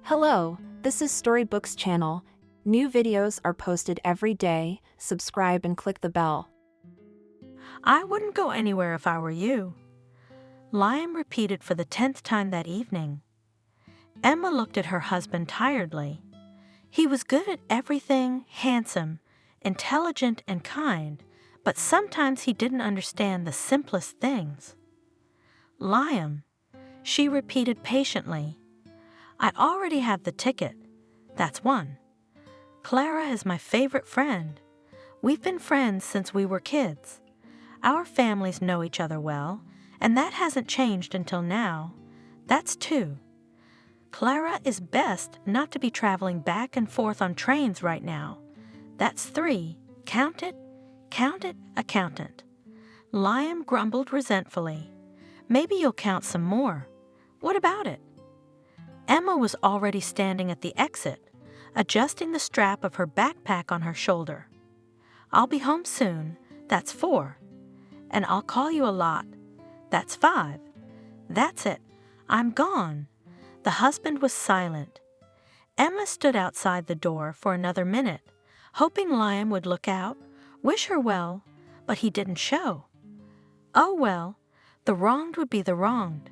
Hello, this is Storybooks channel. New videos are posted every day. Subscribe and click the bell. I wouldn't go anywhere if I were you. Liam repeated for the 10th time that evening. Emma looked at her husband tiredly. He was good at everything, handsome, intelligent, and kind, but sometimes he didn't understand the simplest things. Liam, she repeated patiently. I already have the ticket. That's one. Clara is my favorite friend. We've been friends since we were kids. Our families know each other well, and that hasn't changed until now. That's two. Clara is best not to be traveling back and forth on trains right now. That's three. Count it, accountant. Liam grumbled resentfully. Maybe you'll count some more. What about it? Emma was already standing at the exit, adjusting the strap of her backpack on her shoulder. I'll be home soon. That's 4. And I'll call you a lot. That's 5. That's it. I'm gone. The husband was silent. Emma stood outside the door for another minute, hoping Liam would look out, wish her well, but he didn't show. Oh well, the wronged would be the wronged,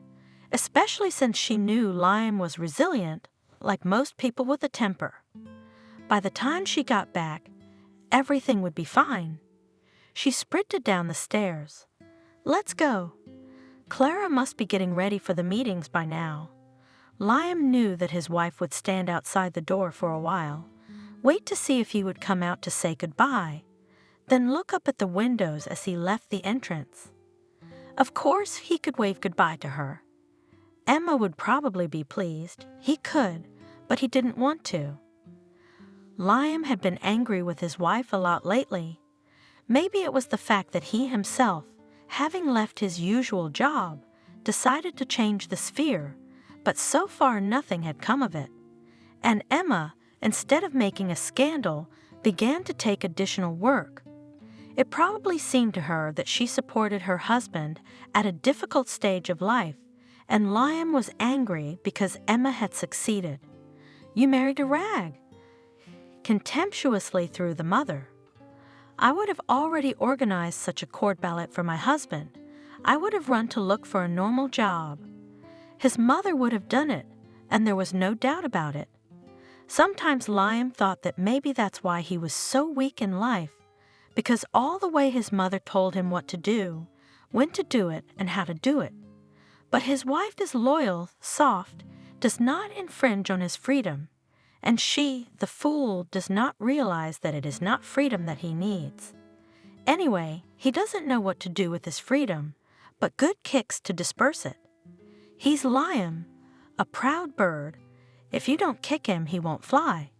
especially since she knew Liam was resilient, like most people with a temper. By the time she got back, everything would be fine. She sprinted down the stairs. Let's go. Clara must be getting ready for the meetings by now. Liam knew that his wife would stand outside the door for a while, wait to see if he would come out to say goodbye, then look up at the windows as he left the entrance. Of course, he could wave goodbye to her. Emma would probably be pleased. He could, but he didn't want to. Liam had been angry with his wife a lot lately. Maybe it was the fact that he himself, having left his usual job, decided to change the sphere, but so far nothing had come of it. And Emma, instead of making a scandal, began to take additional work. It probably seemed to her that she supported her husband at a difficult stage of life, and Liam was angry because Emma had succeeded. You married a rag. Contemptuously through the mother. I would have already organized such a court ballot for my husband. I would have run to look for a normal job. His mother would have done it, and there was no doubt about it. Sometimes Liam thought that maybe that's why he was so weak in life, because all the way his mother told him what to do, when to do it, and how to do it. But his wife is loyal, soft, does not infringe on his freedom, and she, the fool, does not realize that it is not freedom that he needs. Anyway, he doesn't know what to do with his freedom, but good kicks to disperse it. He's Liam, a proud bird. If you don't kick him, he won't fly.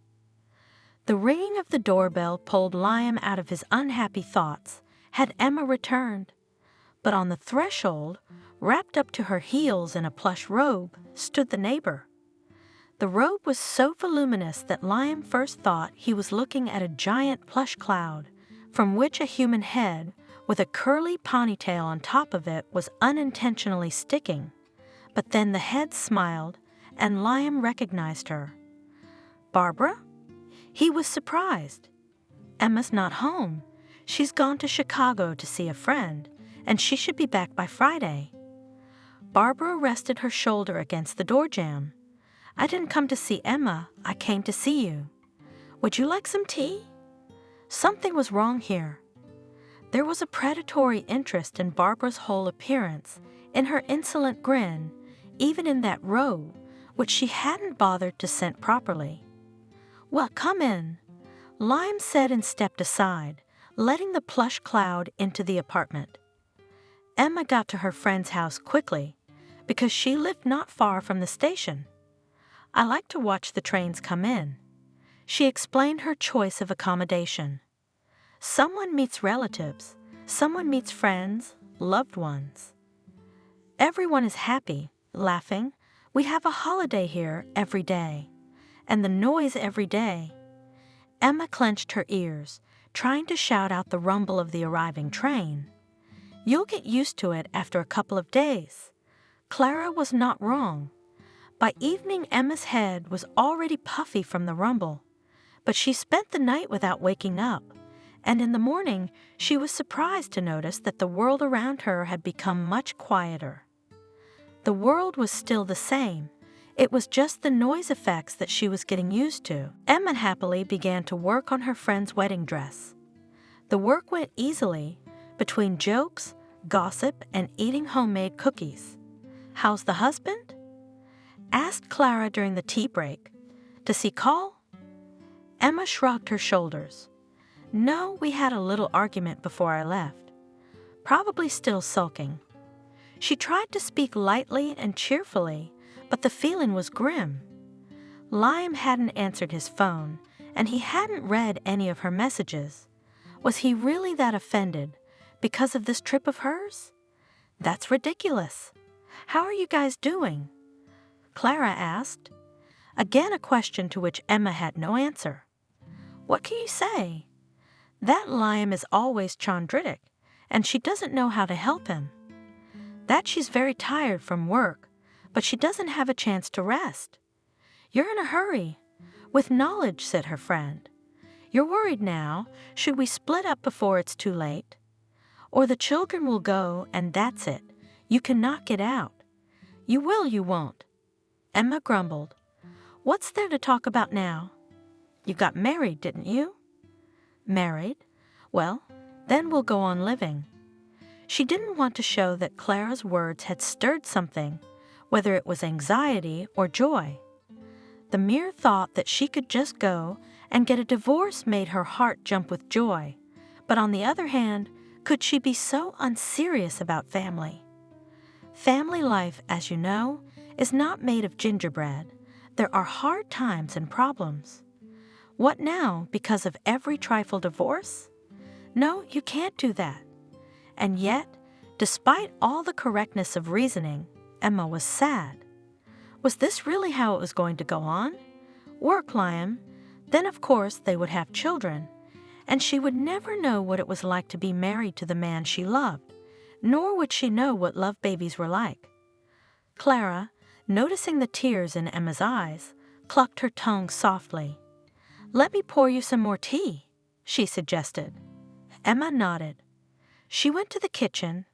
The ringing of the doorbell pulled Liam out of his unhappy thoughts, had Emma returned. But on the threshold, wrapped up to her heels in a plush robe, stood the neighbor. The robe was so voluminous that Liam first thought he was looking at a giant plush cloud, from which a human head, with a curly ponytail on top of it, was unintentionally sticking. But then the head smiled, and Liam recognized her. Barbara? He was surprised. Emma's not home. She's gone to Chicago to see a friend, and she should be back by Friday. Barbara rested her shoulder against the door jamb. I didn't come to see Emma. I came to see you. Would you like some tea? Something was wrong here. There was a predatory interest in Barbara's whole appearance, in her insolent grin, even in that robe, which she hadn't bothered to scent properly. Well, come in, Liam said and stepped aside, letting the plush cloud into the apartment. Emma got to her friend's house quickly, because she lived not far from the station. I like to watch the trains come in. She explained her choice of accommodation. Someone meets relatives, someone meets friends, loved ones. Everyone is happy, laughing. We have a holiday here every day, and the noise every day. Emma clenched her ears, trying to shout out the rumble of the arriving train. You'll get used to it after a couple of days. Clara was not wrong. By evening, Emma's head was already puffy from the rumble, but she spent the night without waking up, and in the morning she was surprised to notice that the world around her had become much quieter. The world was still the same. It was just the noise effects that she was getting used to. Emma happily began to work on her friend's wedding dress. The work went easily between jokes, gossip, and eating homemade cookies. "How's the husband?" asked Clara during the tea break. "Does he call?" Emma shrugged her shoulders. "No, we had a little argument before I left. Probably still sulking." She tried to speak lightly and cheerfully, but the feeling was grim. Liam hadn't answered his phone, and he hadn't read any of her messages. Was he really that offended because of this trip of hers? That's ridiculous. "How are you guys doing?" Clara asked. Again a question to which Emma had no answer. What can you say? That Liam is always chondritic, and she doesn't know how to help him. That she's very tired from work, but she doesn't have a chance to rest. "You're in a hurry." "With knowledge," said her friend. "You're worried now. Should we split up before it's too late? Or the children will go, and that's it. You cannot get out." "You will, you won't." Emma grumbled. "What's there to talk about now?" "You got married, didn't you?" "Married? Well, then we'll go on living." She didn't want to show that Clara's words had stirred something, whether it was anxiety or joy. The mere thought that she could just go and get a divorce made her heart jump with joy. But on the other hand, could she be so unserious about family? Family life, as you know, is not made of gingerbread. There are hard times and problems. What now, because of every trifle divorce? No, you can't do that. And yet, despite all the correctness of reasoning, Emma was sad. Was this really how it was going to go on? Work, Liam. Then, of course, they would have children, and she would never know what it was like to be married to the man she loved, nor would she know what love babies were like. Clara, noticing the tears in Emma's eyes, clucked her tongue softly. "Let me pour you some more tea," she suggested. Emma nodded. She went to the kitchen,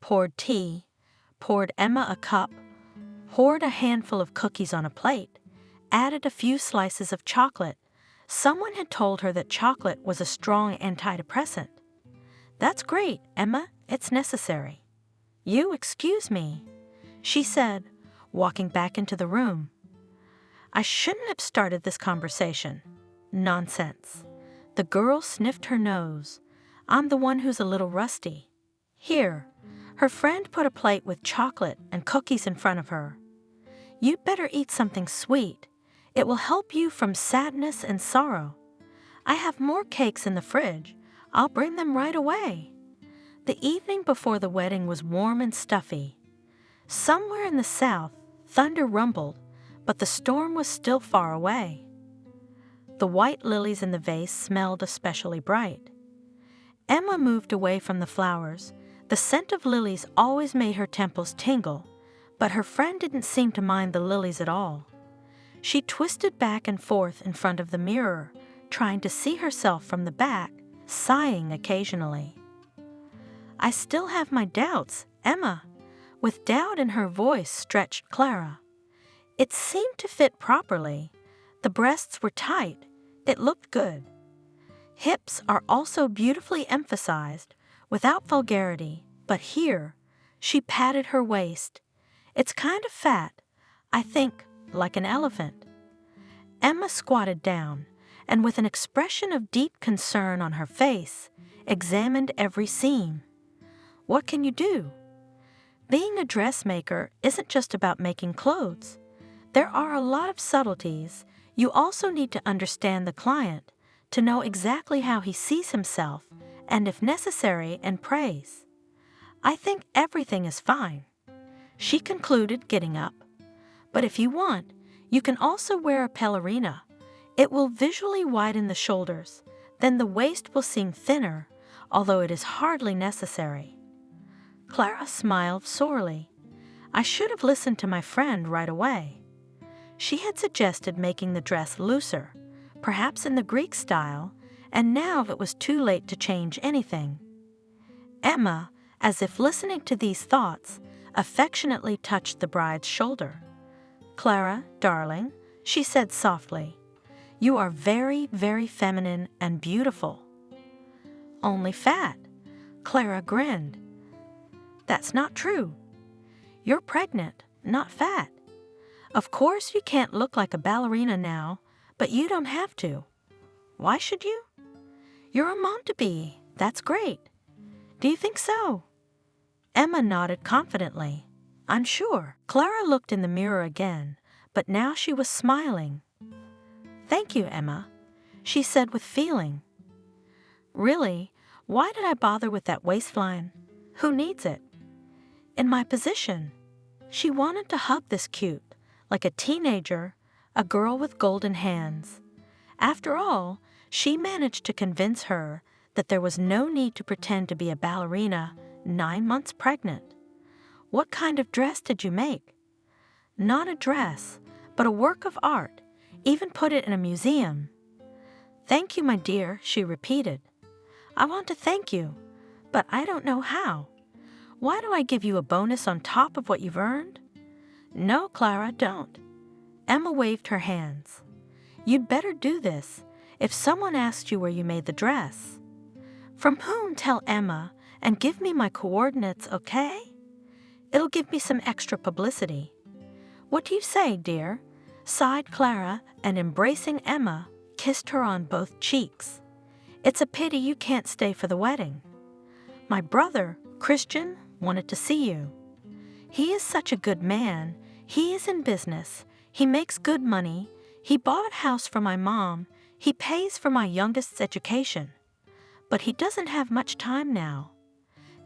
poured tea, poured Emma a cup, poured a handful of cookies on a plate, added a few slices of chocolate. Someone had told her that chocolate was a strong antidepressant. "That's great, Emma. It's necessary." "You excuse me," she said, walking back into the room. "I shouldn't have started this conversation." "Nonsense." The girl sniffed her nose. "I'm the one who's a little rusty." "Here." Her friend put a plate with chocolate and cookies in front of her. "You'd better eat something sweet. It will help you from sadness and sorrow. I have more cakes in the fridge. I'll bring them right away." The evening before the wedding was warm and stuffy. Somewhere in the south, thunder rumbled, but the storm was still far away. The white lilies in the vase smelled especially bright. Emma moved away from the flowers. The scent of lilies always made her temples tingle, but her friend didn't seem to mind the lilies at all. She twisted back and forth in front of the mirror, trying to see herself from the back, sighing occasionally. "I still have my doubts, Emma." With doubt in her voice stretched Clara. It seemed to fit properly. The breasts were tight. It looked good. Hips are also beautifully emphasized, without vulgarity, but here, she patted her waist. "It's kind of fat, I think, like an elephant." Emma squatted down, and with an expression of deep concern on her face, examined every seam. What can you do? Being a dressmaker isn't just about making clothes. There are a lot of subtleties. You also need to understand the client, to know exactly how he sees himself, and if necessary, and praise. I think everything is fine," she concluded, getting up. "But if you want, you can also wear a pelerina. It will visually widen the shoulders. Then the waist will seem thinner, although it is hardly necessary." Clara smiled sorely. "I should have listened to my friend right away." She had suggested making the dress looser, perhaps in the Greek style, and now it was too late to change anything. Emma, as if listening to these thoughts, affectionately touched the bride's shoulder. "Clara, darling," she said softly, "you are very, very feminine and beautiful." "Only fat." Clara grinned. "That's not true. You're pregnant, not fat. Of course you can't look like a ballerina now, but you don't have to. Why should you? You're a mom to be. That's great. Do you think so?" Emma nodded confidently. "I'm sure." Clara looked in the mirror again, but now she was smiling. "Thank you, Emma," she said with feeling. "Really, why did I bother with that waistline? Who needs it? In my position." She wanted to hug this cute, like a teenager, a girl with golden hands. After all, she managed to convince her that there was no need to pretend to be a ballerina 9 months pregnant. "What kind of dress did you make?" "Not a dress, but a work of art. Even put it in a museum." "Thank you, my dear," she repeated. "I want to thank you, but I don't know how. Why do I give you a bonus on top of what you've earned?" "No, Clara, don't." Emma waved her hands. "You'd better do this if someone asked you where you made the dress. From whom, tell Emma, and give me my coordinates, okay? It'll give me some extra publicity. What do you say, dear?" sighed Clara, and embracing Emma, kissed her on both cheeks. "It's a pity you can't stay for the wedding. My brother, Christian, wanted to see you. He is such a good man. He is in business. He makes good money. He bought a house for my mom. He pays for my youngest's education. But he doesn't have much time now.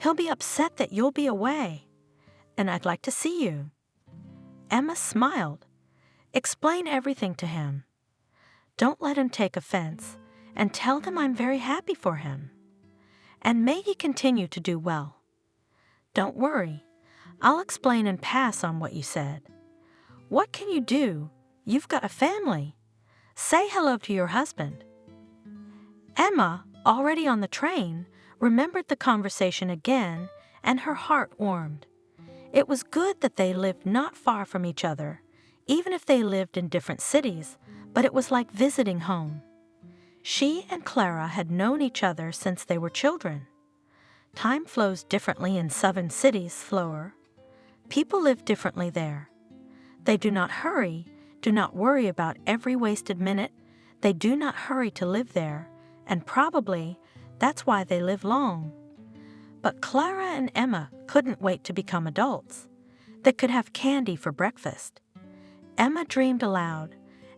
He'll be upset that you'll be away. And I'd like to see you." Emma smiled. "Explain everything to him. Don't let him take offense, and tell him I'm very happy for him. And may he continue to do well. Don't worry. I'll explain and pass on what you said. What can you do? You've got a family. Say hello to your husband." Emma, already on the train, remembered the conversation again, and her heart warmed. It was good that they lived not far from each other, even if they lived in different cities, but it was like visiting home. She and Clara had known each other since they were children. Time flows differently in southern cities, slower. People live differently there. They do not hurry, do not worry about every wasted minute. They do not hurry to live there, and probably that's why they live long. But Clara and Emma couldn't wait to become adults. They could have candy for breakfast. Emma dreamed aloud,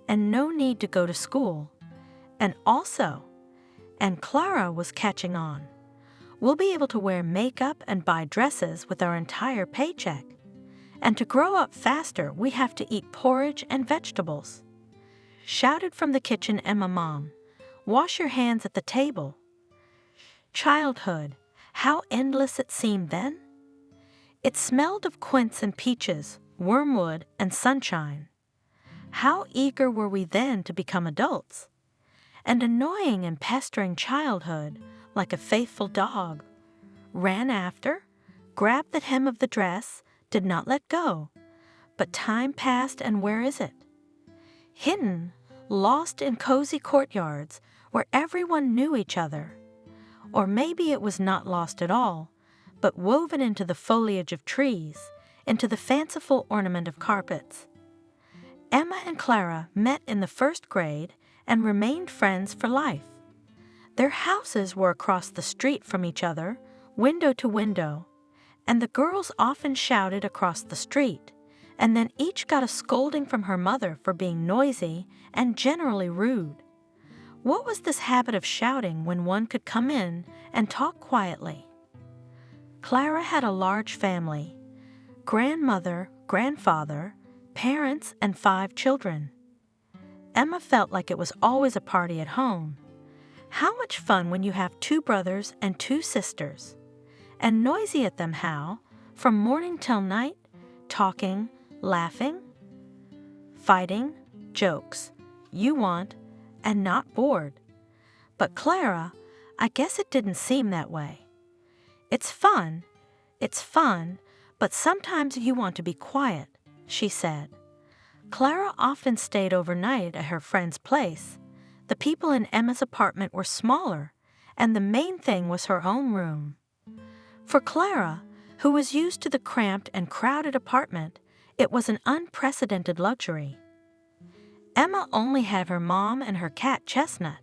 and no need to go to school. And Clara was catching on. We'll be able to wear makeup and buy dresses with our entire paycheck. And to grow up faster, we have to eat porridge and vegetables. Shouted from the kitchen Emma Mom, "Wash your hands at the table." Childhood, how endless it seemed then. It smelled of quince and peaches, wormwood and sunshine. How eager were we then to become adults? And annoying and pestering childhood, like a faithful dog, ran after, grabbed the hem of the dress, did not let go. But time passed, and where is it? Hidden, lost in cozy courtyards where everyone knew each other. Or maybe it was not lost at all, but woven into the foliage of trees, into the fanciful ornament of carpets. Emma and Clara met in the 1st grade and remained friends for life. Their houses were across the street from each other, window to window, and the girls often shouted across the street, and then each got a scolding from her mother for being noisy and generally rude. What was this habit of shouting when one could come in and talk quietly? Clara had a large family: grandmother, grandfather, parents, and 5 children. Emma felt like it was always a party at home. How much fun when you have 2 brothers and 2 sisters. And noisy at them how, from morning till night, talking, laughing. fighting, jokes, you want, and not bored. But Clara, I guess it didn't seem that way. It's fun, but sometimes you want to be quiet, she said. Clara often stayed overnight at her friend's place. The people in Emma's apartment were smaller, and the main thing was her own room. For Clara, who was used to the cramped and crowded apartment, it was an unprecedented luxury. Emma only had her mom and her cat Chestnut.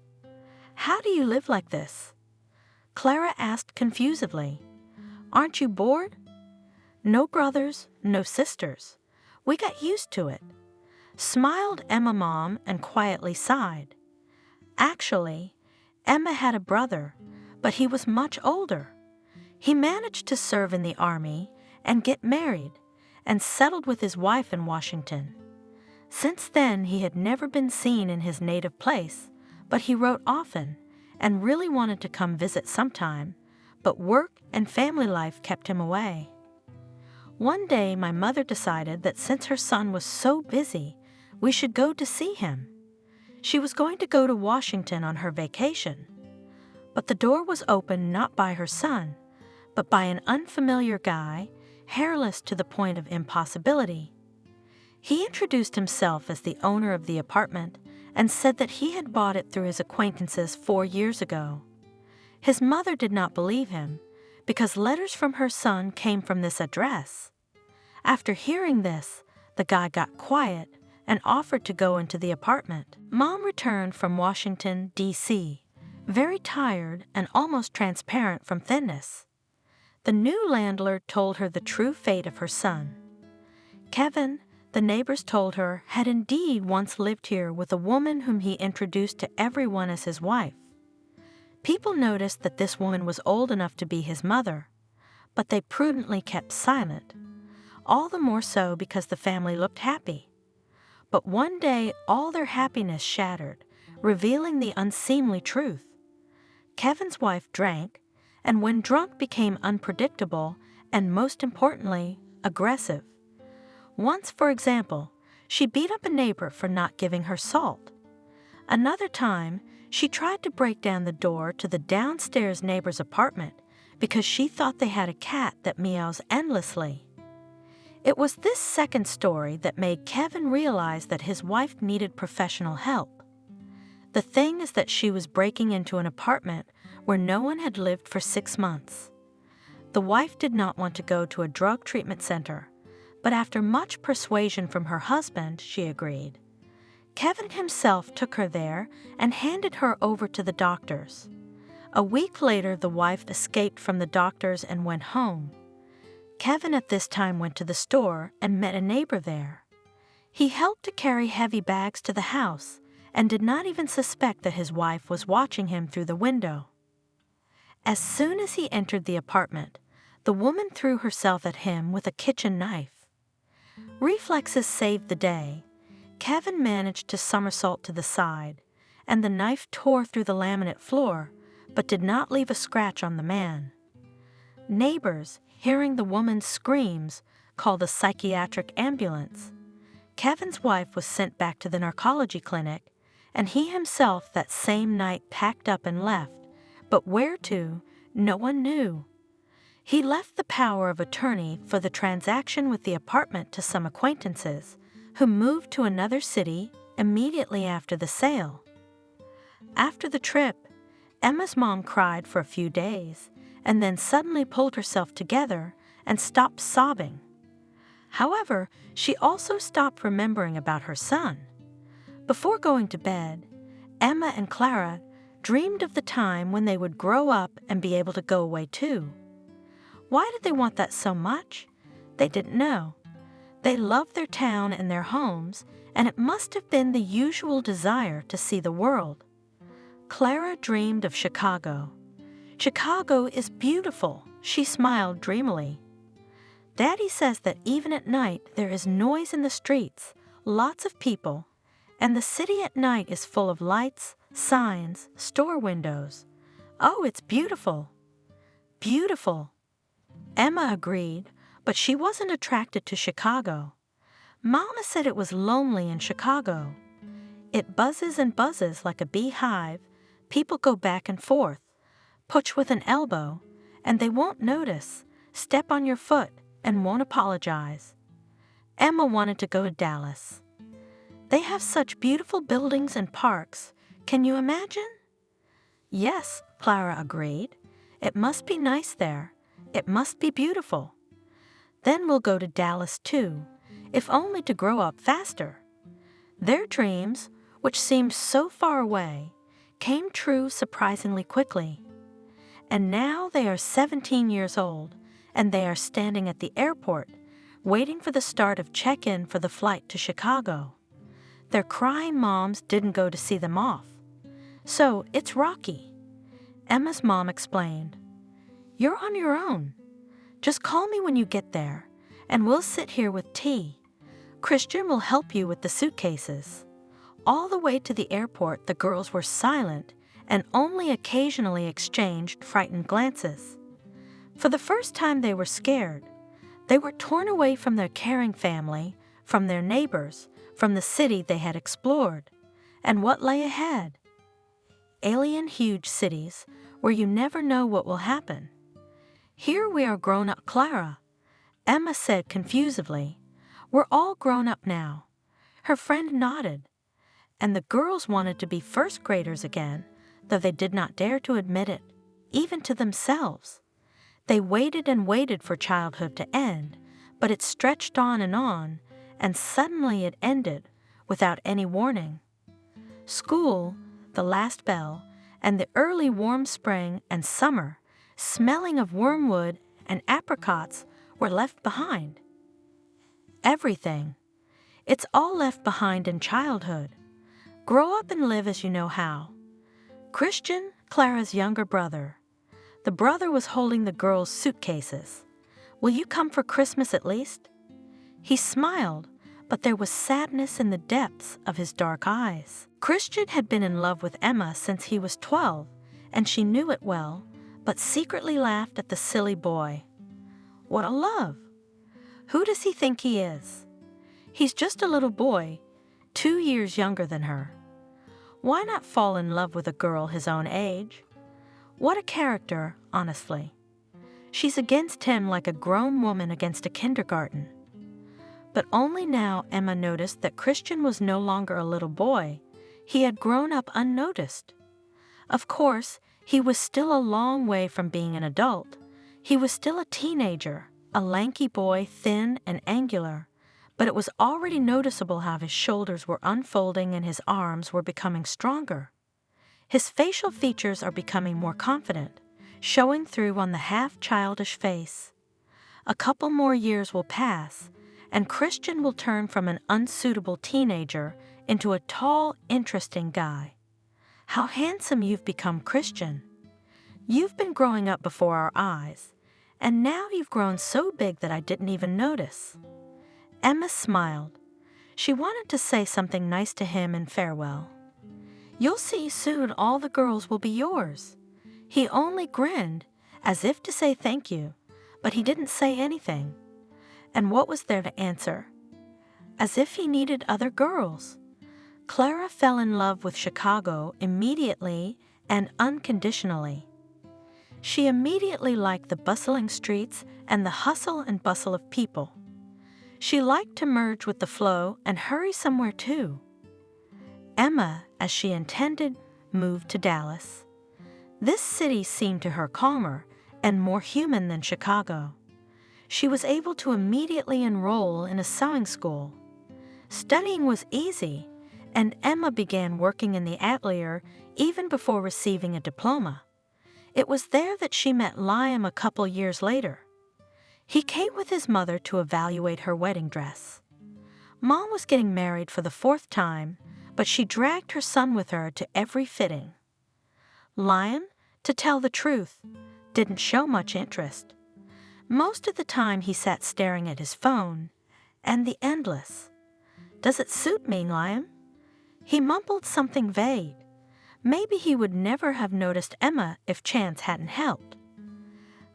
How do you live like this? Clara asked confusedly. Aren't you bored? No brothers, no sisters. We got used to it, smiled Emma mom and quietly sighed. Actually, Emma had a brother, but he was much older. He managed to serve in the army and get married and settled with his wife in Washington. Since then, he had never been seen in his native place, but he wrote often and really wanted to come visit sometime, but work and family life kept him away. One day, my mother decided that since her son was so busy, we should go to see him. She was going to go to Washington on her vacation. But the door was opened not by her son, but by an unfamiliar guy, hairless to the point of impossibility. He introduced himself as the owner of the apartment and said that he had bought it through his acquaintances 4 years ago. His mother did not believe him, because letters from her son came from this address. After hearing this, the guy got quiet and offered to go into the apartment. Mom returned from Washington, D.C., very tired and almost transparent from thinness. The new landlord told her the true fate of her son. Kevin, the neighbors told her, had indeed once lived here with a woman whom he introduced to everyone as his wife. People noticed that this woman was old enough to be his mother, but they prudently kept silent, all the more so because the family looked happy. But one day all their happiness shattered, revealing the unseemly truth. Kevin's wife drank, and when drunk became unpredictable and, most importantly, aggressive. Once, for example, she beat up a neighbor for not giving her salt. Another time, she tried to break down the door to the downstairs neighbor's apartment because she thought they had a cat that meows endlessly. It was this second story that made Kevin realize that his wife needed professional help. The thing is that she was breaking into an apartment where no one had lived for 6 months. The wife did not want to go to a drug treatment center, but after much persuasion from her husband, she agreed. Kevin himself took her there and handed her over to the doctors. A week later, the wife escaped from the doctors and went home. Kevin at this time went to the store and met a neighbor there. He helped to carry heavy bags to the house and did not even suspect that his wife was watching him through the window. As soon as he entered the apartment, the woman threw herself at him with a kitchen knife. Reflexes saved the day. Kevin managed to somersault to the side, and the knife tore through the laminate floor, but did not leave a scratch on the man. Neighbors, hearing the woman's screams, called a psychiatric ambulance. Kevin's wife was sent back to the narcology clinic, and he himself that same night packed up and left, but where to, no one knew. He left the power of attorney for the transaction with the apartment to some acquaintances, who moved to another city immediately after the sale. After the trip, Emma's mom cried for a few days, and then suddenly pulled herself together and stopped sobbing. However, she also stopped remembering about her son. Before going to bed, Emma and Clara dreamed of the time when they would grow up and be able to go away too. Why did they want that so much? They didn't know. They loved their town and their homes, and it must have been the usual desire to see the world. Clara dreamed of Chicago. Chicago is beautiful, she smiled dreamily. Daddy says that even at night there is noise in the streets, lots of people, and the city at night is full of lights, signs, store windows. Oh, it's beautiful. Beautiful. Emma agreed, but she wasn't attracted to Chicago. Mama said it was lonely in Chicago. It buzzes and buzzes like a beehive. People go back and forth, push with an elbow, and they won't notice, step on your foot, and won't apologize. Emma wanted to go to Dallas. They have such beautiful buildings and parks. Can you imagine? Yes, Clara agreed. It must be nice there. It must be beautiful. Then we'll go to Dallas too, if only to grow up faster. Their dreams, which seemed so far away, came true surprisingly quickly. And now they are 17 years old, and they are standing at the airport, waiting for the start of check-in for the flight to Chicago. Their crying moms didn't go to see them off. So it's rocky. Emma's mom explained, "You're on your own. Just call me when you get there, and we'll sit here with tea. Christian will help you with the suitcases." All the way to the airport, the girls were silent and only occasionally exchanged frightened glances. For the first time, they were scared. They were torn away from their caring family, from their neighbors, from the city they had explored. And what lay ahead? Alien, huge cities where you never know what will happen. "Here we are grown up, Clara," Emma said confusedly. "We're all grown up now." Her friend nodded. And the girls wanted to be first graders again, though they did not dare to admit it, even to themselves. They waited and waited for childhood to end, but it stretched on, and suddenly it ended, without any warning. School, the last bell, and the early warm spring and summer, smelling of wormwood and apricots, were left behind. Everything. It's all left behind in childhood. Grow up and live as you know how. Christian, Clara's younger brother. The brother was holding the girls' suitcases. "Will you come for Christmas at least?" He smiled, but there was sadness in the depths of his dark eyes. Christian had been in love with Emma since he was 12, and she knew it well, but secretly laughed at the silly boy. What a love! Who does he think he is? He's just a little boy, 2 years younger than her. Why not fall in love with a girl his own age? What a character, honestly. She's against him like a grown woman against a kindergarten. But only now Emma noticed that Christian was no longer a little boy. He had grown up unnoticed. Of course, he was still a long way from being an adult. He was still a teenager, a lanky boy, thin and angular. But it was already noticeable how his shoulders were unfolding and his arms were becoming stronger. His facial features are becoming more confident, showing through on the half-childish face. A couple more years will pass, and Christian will turn from an unsuitable teenager into a tall, interesting guy. How handsome you've become, Christian. You've been growing up before our eyes, and now you've grown so big that I didn't even notice. Emma smiled. She wanted to say something nice to him in farewell. "You'll see soon all the girls will be yours." He only grinned, as if to say thank you, but he didn't say anything. And what was there to answer? As if he needed other girls. Clara fell in love with Chicago immediately and unconditionally. She immediately liked the bustling streets and the hustle and bustle of people. She liked to merge with the flow and hurry somewhere too. Emma, as she intended, moved to Dallas. This city seemed to her calmer and more human than Chicago. She was able to immediately enroll in a sewing school. Studying was easy, and Emma began working in the atelier even before receiving a diploma. It was there that she met Liam a couple years later. He came with his mother to evaluate her wedding dress. Mom was getting married for the 4th time, but she dragged her son with her to every fitting. Liam, to tell the truth, didn't show much interest. Most of the time he sat staring at his phone, and the endless. "Does it suit me, Liam?" He mumbled something vague. Maybe he would never have noticed Emma if chance hadn't helped.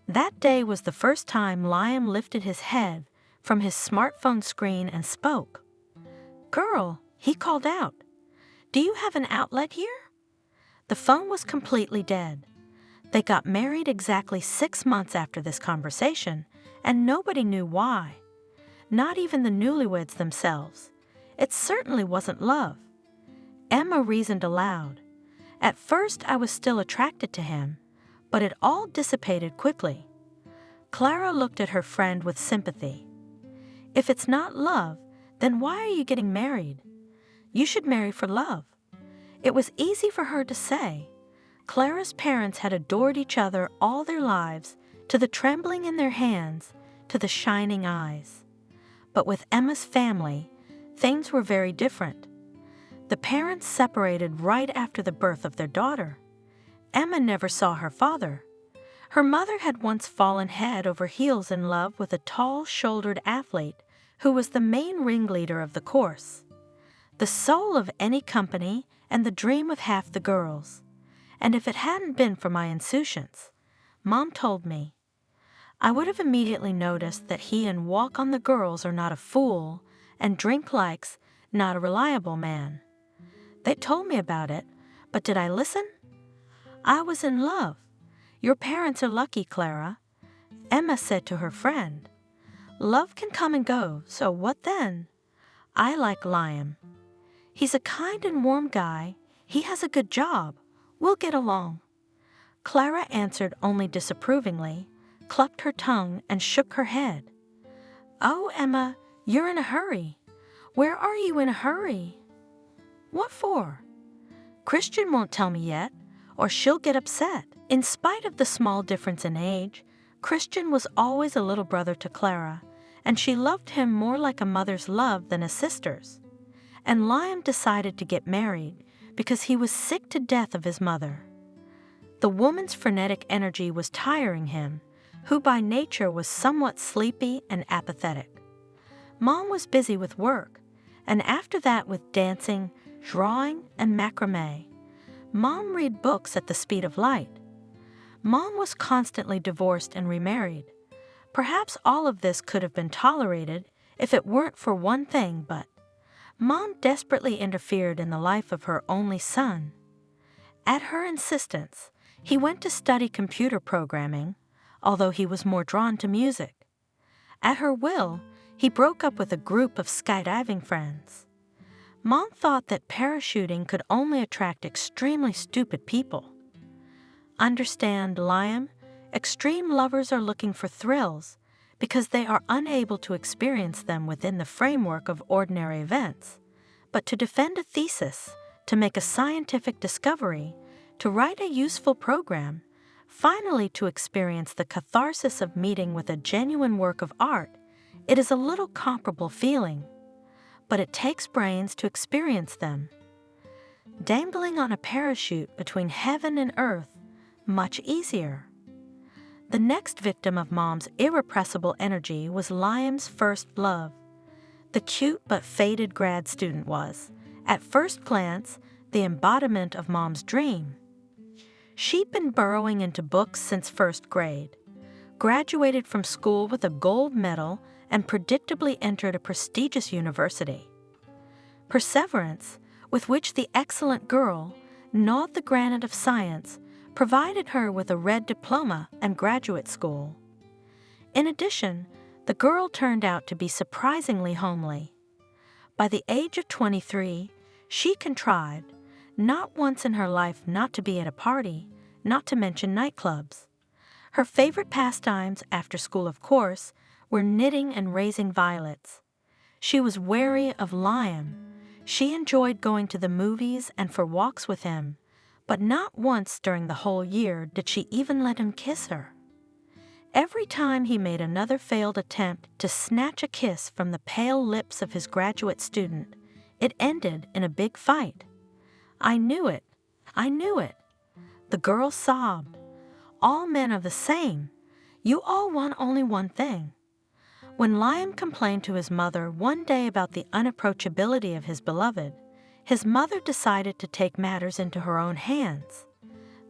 That day was the first time Liam lifted his head from his smartphone screen and spoke. "Girl," he called out, "do you have an outlet here?" The phone was completely dead. They got married exactly 6 months after this conversation, and nobody knew why. Not even the newlyweds themselves. It certainly wasn't love. Emma reasoned aloud. "At first I was still attracted to him, but it all dissipated quickly." Clara looked at her friend with sympathy. "If it's not love, then why are you getting married? You should marry for love." It was easy for her to say. Clara's parents had adored each other all their lives, to the trembling in their hands, to the shining eyes. But with Emma's family, things were very different. The parents separated right after the birth of their daughter. Emma never saw her father. Her mother had once fallen head over heels in love with a tall-shouldered athlete who was the main ringleader of the course. The soul of any company and the dream of half the girls. And if it hadn't been for my insouciance, Mom told me, I would have immediately noticed that he and Walk on the Girls are not a fool, and Drink Likes not a reliable man. They told me about it, but did I listen? I was in love. Your parents are lucky, Clara. Emma said to her friend. Love can come and go, so what then? I like Liam. He's a kind and warm guy. He has a good job. We'll get along. Clara answered only disapprovingly, clucked her tongue, and shook her head. Oh, Emma, you're in a hurry. Where are you in a hurry? What for? Christian won't tell me yet, or she'll get upset. In spite of the small difference in age, Christian was always a little brother to Clara, and she loved him more like a mother's love than a sister's. And Liam decided to get married because he was sick to death of his mother. The woman's frenetic energy was tiring him, who by nature was somewhat sleepy and apathetic. Mom was busy with work, and after that with dancing, drawing, and macrame. Mom read books at the speed of light. Mom was constantly divorced and remarried. Perhaps all of this could have been tolerated if it weren't for one thing, but Mom desperately interfered in the life of her only son. At her insistence, he went to study computer programming, although he was more drawn to music. At her will, he broke up with a group of skydiving friends. Mom thought that parachuting could only attract extremely stupid people. Understand, Liam, extreme lovers are looking for thrills because they are unable to experience them within the framework of ordinary events. But to defend a thesis, to make a scientific discovery, to write a useful program, finally to experience the catharsis of meeting with a genuine work of art, it is a little comparable feeling. But it takes brains to experience them. Dangling on a parachute between heaven and earth, much easier. The next victim of Mom's irrepressible energy was Liam's first love. The cute but faded grad student was, at first glance, the embodiment of Mom's dream. She'd been burrowing into books since first grade, graduated from school with a gold medal, and predictably entered a prestigious university. Perseverance, with which the excellent girl gnawed the granite of science, provided her with a red diploma and graduate school. In addition, the girl turned out to be surprisingly homely. By the age of 23, she contrived, not once in her life, not to be at a party, not to mention nightclubs. Her favorite pastimes, after school of course, were knitting and raising violets. She was wary of Liam. She enjoyed going to the movies and for walks with him, but not once during the whole year did she even let him kiss her. Every time he made another failed attempt to snatch a kiss from the pale lips of his graduate student, it ended in a big fight. I knew it. I knew it. The girl sobbed. All men are the same. You all want only one thing. When Liam complained to his mother one day about the unapproachability of his beloved, his mother decided to take matters into her own hands.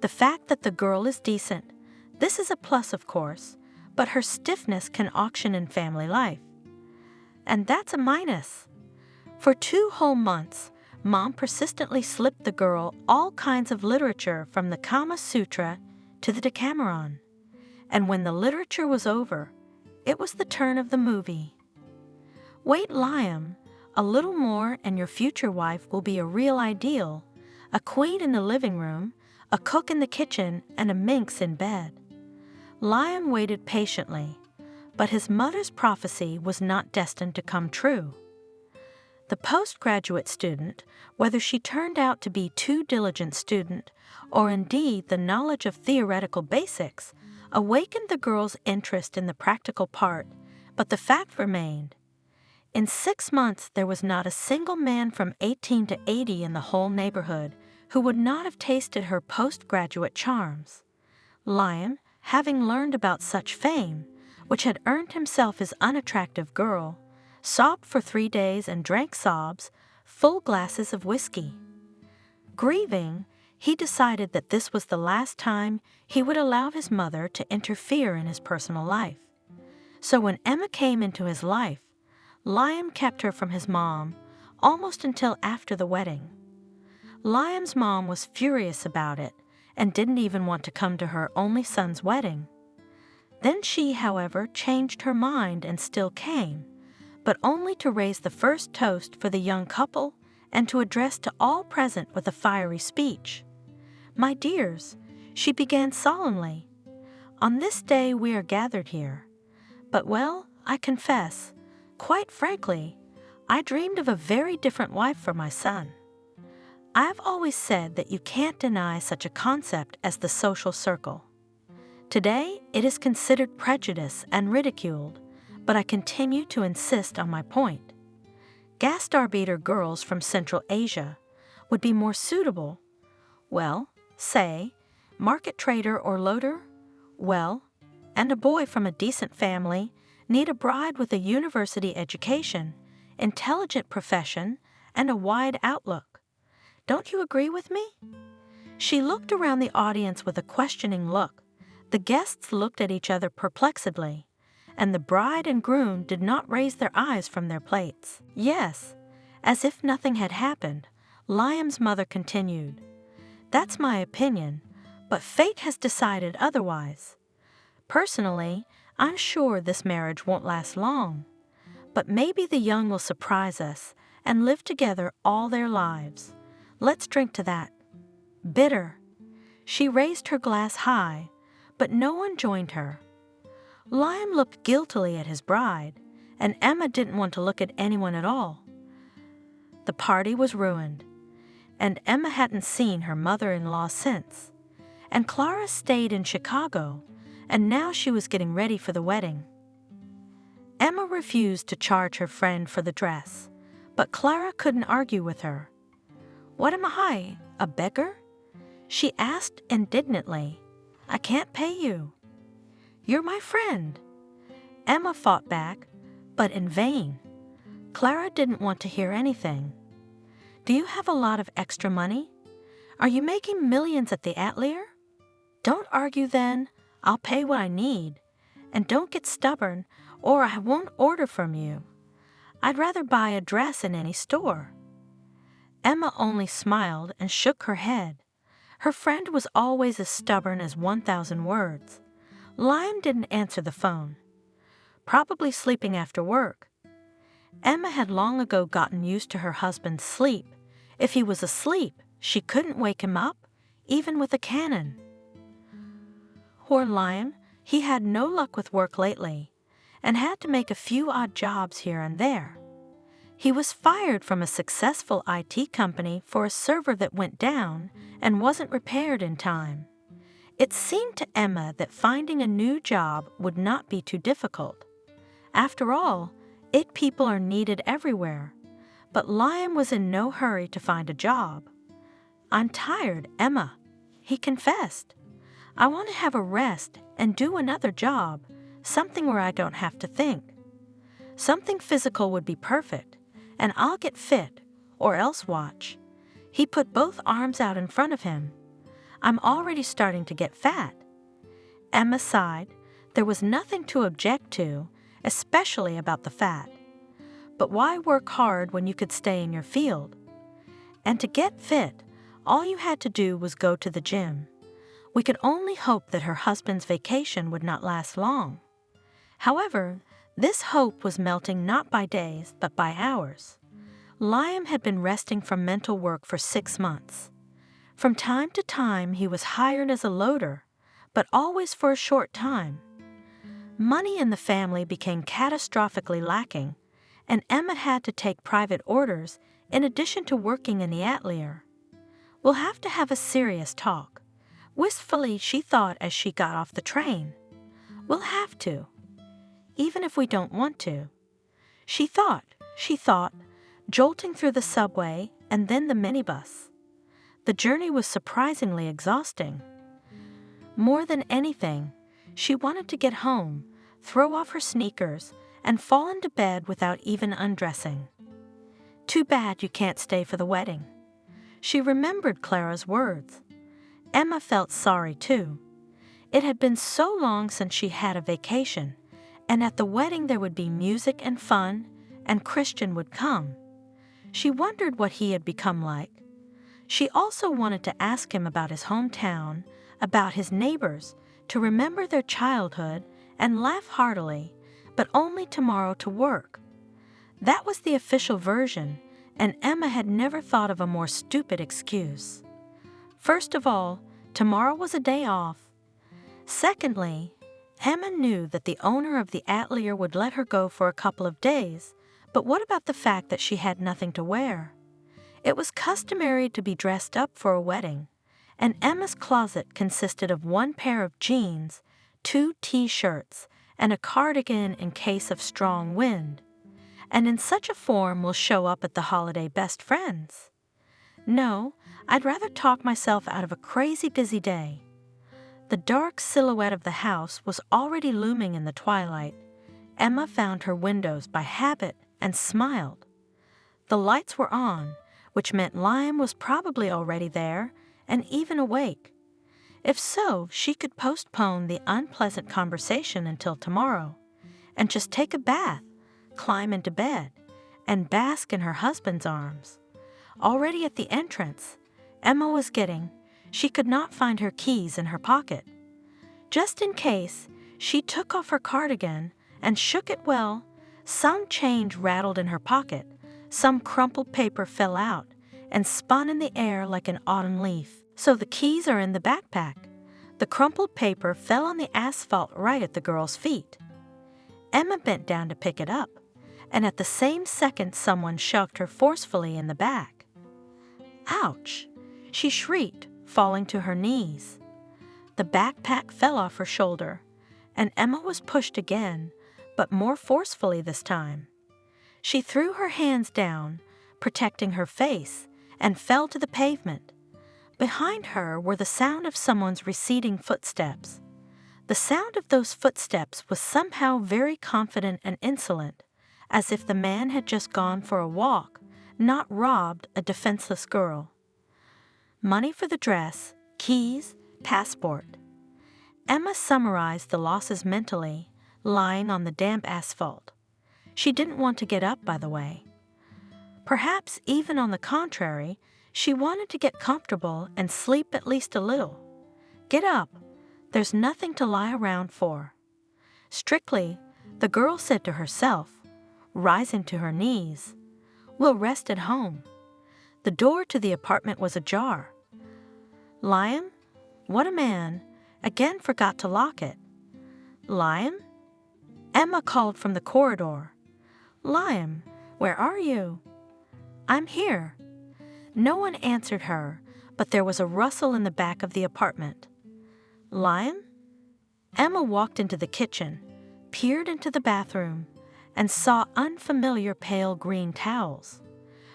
The fact that the girl is decent, this is a plus of course, but her stiffness can auction in family life. and that's a minus. For 2 whole months, Mom persistently slipped the girl all kinds of literature from the Kama Sutra to the Decameron. And when the literature was over, it was the turn of the movie. Wait, Liam, a little more and your future wife will be a real ideal, a queen in the living room, a cook in the kitchen, and a minx in bed. Liam waited patiently, but his mother's prophecy was not destined to come true. The postgraduate student, whether she turned out to be too diligent student or indeed the knowledge of theoretical basics, awakened the girl's interest in the practical part, but the fact remained. In 6 months there was not a single man from 18 to 80 in the whole neighborhood who would not have tasted her postgraduate charms. Liam, having learned about such fame, which had earned himself his unattractive girl, sobbed for 3 days and drank sobs, full glasses of whiskey. Grieving, he decided that this was the last time he would allow his mother to interfere in his personal life. So when Emma came into his life, Liam kept her from his mom almost until after the wedding. Liam's mom was furious about it and didn't even want to come to her only son's wedding. Then she, however, changed her mind and still came, but only to raise the first toast for the young couple and to address to all present with a fiery speech. "My dears," she began solemnly, "on this day we are gathered here. But well, I confess, quite frankly, I dreamed of a very different wife for my son. I have always said that you can't deny such a concept as the social circle. Today it is considered prejudice and ridiculed, but I continue to insist on my point. Gastarbeiter girls from Central Asia would be more suitable. Well, say, market trader or loader? Well, and a boy from a decent family need a bride with a university education, intelligent profession, and a wide outlook. Don't you agree with me?" She looked around the audience with a questioning look. The guests looked at each other perplexedly, and the bride and groom did not raise their eyes from their plates. "Yes," as if nothing had happened, Liam's mother continued, "That's my opinion, but fate has decided otherwise. Personally, I'm sure this marriage won't last long, but maybe the young will surprise us and live together all their lives. Let's drink to that. Bitter." She raised her glass high, but no one joined her. Liam looked guiltily at his bride, and Emma didn't want to look at anyone at all. The party was ruined, and Emma hadn't seen her mother-in-law since, and Clara stayed in Chicago, and now she was getting ready for the wedding. Emma refused to charge her friend for the dress, but Clara couldn't argue with her. "What am I, a beggar?" she asked indignantly. "I can't pay you." "You're my friend." Emma fought back, but in vain. Clara didn't want to hear anything. "Do you have a lot of extra money? Are you making millions at the Atelier? Don't argue then. I'll pay what I need. And don't get stubborn, or I won't order from you. I'd rather buy a dress in any store." Emma only smiled and shook her head. Her friend was always as stubborn as 1,000 words. Liam didn't answer the phone. Probably sleeping after work. Emma had long ago gotten used to her husband's sleep. If he was asleep, she couldn't wake him up, even with a cannon. Poor Liam, he had no luck with work lately, and had to make a few odd jobs here and there. He was fired from a successful IT company for a server that went down and wasn't repaired in time. It seemed to Emma that finding a new job would not be too difficult. After all, IT people are needed everywhere, but Liam was in no hurry to find a job. "I'm tired, Emma," he confessed. "I want to have a rest and do another job, something where I don't have to think. Something physical would be perfect, and I'll get fit, or else watch." He put both arms out in front of him. "I'm already starting to get fat." Emma sighed. There was nothing to object to, especially about the fat. but why work hard when you could stay in your field? And to get fit, all you had to do was go to the gym. We could only hope that her husband's vacation would not last long. However, this hope was melting not by days, but by hours. Liam had been resting from mental work for 6 months. From time to time, he was hired as a loader, but always for a short time. Money in the family became catastrophically lacking, and Emma had to take private orders in addition to working in the atelier. "We'll have to have a serious talk," wistfully she thought as she got off the train. "We'll have to, even if we don't want to." She thought, jolting through the subway and then the minibus. The journey was surprisingly exhausting. More than anything, she wanted to get home, throw off her sneakers, and fall into bed without even undressing. "Too bad you can't stay for the wedding." She remembered Clara's words. Emma felt sorry too. It had been so long since she had a vacation, and at the wedding there would be music and fun, and Christian would come. She wondered what he had become like. She also wanted to ask him about his hometown, about his neighbors, to remember their childhood and laugh heartily, but only tomorrow to work. That was the official version, and Emma had never thought of a more stupid excuse. First of all, tomorrow was a day off. Secondly, Emma knew that the owner of the atelier would let her go for a couple of days, but what about the fact that she had nothing to wear? It was customary to be dressed up for a wedding, and Emma's closet consisted of 1 pair of jeans, 2 t-shirts, and a cardigan in case of strong wind. And in such a form will show up at the holiday best friends. No, I'd rather talk myself out of a crazy busy day. The dark silhouette of the house was already looming in the twilight. Emma found her windows by habit and smiled. The lights were on, which meant Liam was probably already there and even awake. If so, she could postpone the unpleasant conversation until tomorrow and just take a bath, climb into bed, and bask in her husband's arms. Already at the entrance, Emma was she could not find her keys in her pocket. Just in case, she took off her cardigan and shook it well. Some change rattled in her pocket, some crumpled paper fell out and spun in the air like an autumn leaf. So the keys are in the backpack. The crumpled paper fell on the asphalt right at the girl's feet. Emma bent down to pick it up, and at the same second someone shoved her forcefully in the back. "Ouch!" she shrieked, falling to her knees. The backpack fell off her shoulder, and Emma was pushed again, but more forcefully this time. She threw her hands down, protecting her face, and fell to the pavement. Behind her were the sound of someone's receding footsteps. The sound of those footsteps was somehow very confident and insolent, as if the man had just gone for a walk, not robbed a defenseless girl. Money for the dress, keys, passport. Emma summarized the losses mentally, lying on the damp asphalt. She didn't want to get up, by the way. Perhaps even on the contrary, she wanted to get comfortable and sleep at least a little. Get up. There's nothing to lie around for. Strictly, the girl said to herself, rising to her knees, "We'll rest at home." The door to the apartment was ajar. Liam? What a man! Again forgot to lock it. Liam? Emma called from the corridor. "Liam, where are you?" "I'm here." No one answered her, but there was a rustle in the back of the apartment. "Liam?" Emma walked into the kitchen, peered into the bathroom, and saw unfamiliar pale green towels.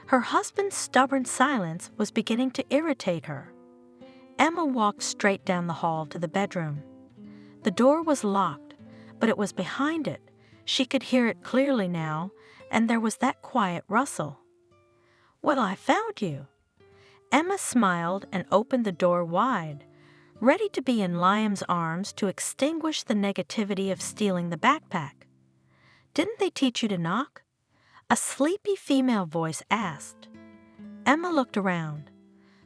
Her husband's stubborn silence was beginning to irritate her. Emma walked straight down the hall to the bedroom. The door was locked, but it was behind it. She could hear it clearly now, and there was that quiet rustle. "Well, I found you." Emma smiled and opened the door wide, ready to be in Liam's arms to extinguish the negativity of stealing the backpack. "Didn't they teach you to knock?" A sleepy female voice asked. Emma looked around.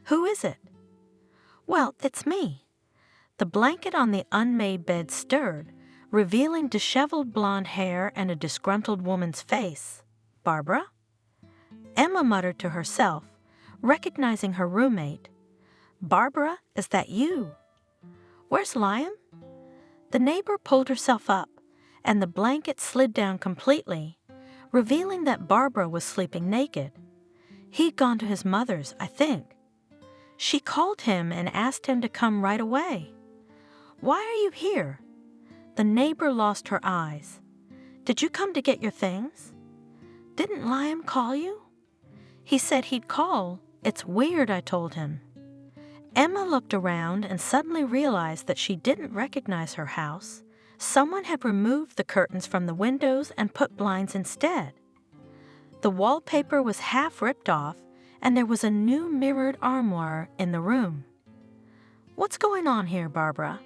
Who is it? Well, it's me. The blanket on the unmade bed stirred, revealing disheveled blonde hair and a disgruntled woman's face. Barbara? Emma muttered to herself, recognizing her roommate. Barbara, is that you? Where's Liam? The neighbor pulled herself up, and the blanket slid down completely, revealing that Barbara was sleeping naked. He'd gone to his mother's, I think. She called him and asked him to come right away. Why are you here? The neighbor lost her eyes. Did you come to get your things? Didn't Liam call you? He said he'd call. It's weird, I told him. Emma looked around and suddenly realized that she didn't recognize her house. Someone had removed the curtains from the windows and put blinds instead. The wallpaper was half ripped off, and there was a new mirrored armoire in the room. What's going on here, Barbara?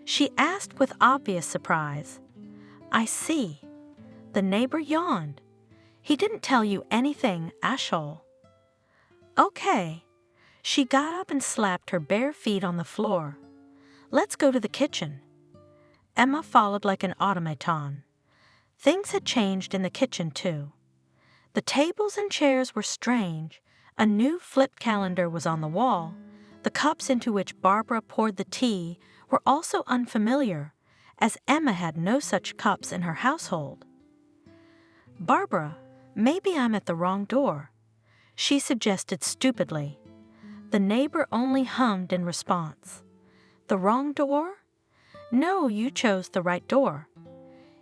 She asked with obvious surprise. I see. The neighbor yawned. He didn't tell you anything, Ashol. Okay. She got up and slapped her bare feet on the floor. Let's go to the kitchen. Emma followed like an automaton. Things had changed in the kitchen, too. The tables and chairs were strange. A new flipped calendar was on the wall. The cups into which Barbara poured the tea were also unfamiliar, as Emma had no such cups in her household. Barbara, maybe I'm at the wrong door, she suggested stupidly. The neighbor only hummed in response. The wrong door? No, you chose the right door.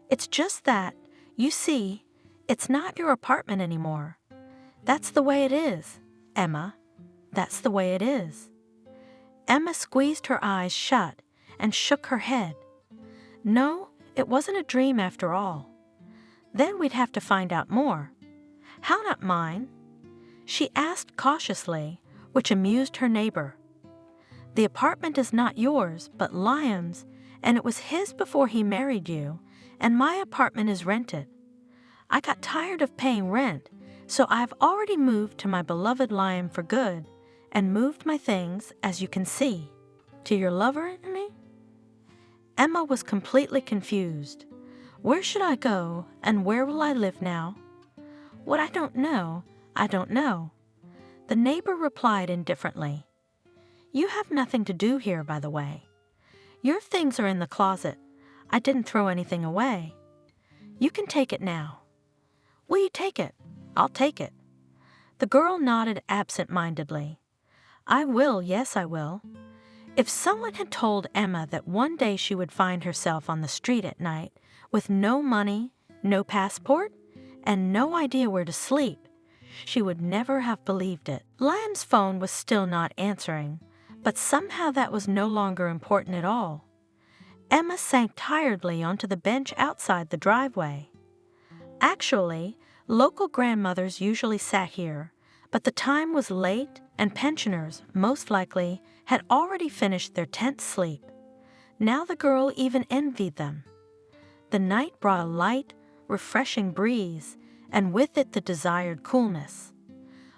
It's just that, you see, it's not your apartment anymore. That's the way it is, Emma. That's the way it is. Emma squeezed her eyes shut and shook her head. No, it wasn't a dream after all. Then we'd have to find out more. How not mine? She asked cautiously, which amused her neighbor. The apartment is not yours, but Liam's, and it was his before he married you, and my apartment is rented. I got tired of paying rent, so I've already moved to my beloved Liam for good, and moved my things, as you can see. To your lover and me? Emma was completely confused. Where should I go, and where will I live now? What I don't know, I don't know. The neighbor replied indifferently. You have nothing to do here, by the way. Your things are in the closet. I didn't throw anything away. You can take it now. Will you take it? I'll take it. The girl nodded absent-mindedly. I will, yes, I will. If someone had told Emma that one day she would find herself on the street at night with no money, no passport, and no idea where to sleep, she would never have believed it. Liam's phone was still not answering, but somehow that was no longer important at all. Emma sank tiredly onto the bench outside the driveway. Actually, local grandmothers usually sat here, but the time was late and pensioners, most likely, had already finished their tent sleep. Now the girl even envied them. The night brought a light, refreshing breeze, and with it the desired coolness.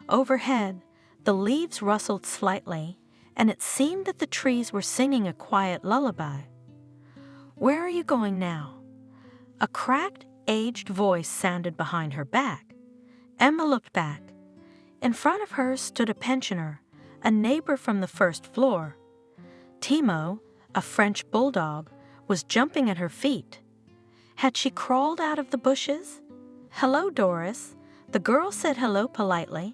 Overhead, the leaves rustled slightly, and it seemed that the trees were singing a quiet lullaby. Where are you going now? A cracked, aged voice sounded behind her back. Emma looked back. In front of her stood a pensioner, a neighbor from the first floor. Timo, a French bulldog, was jumping at her feet. Had she crawled out of the bushes? Hello, Doris. The girl said hello politely.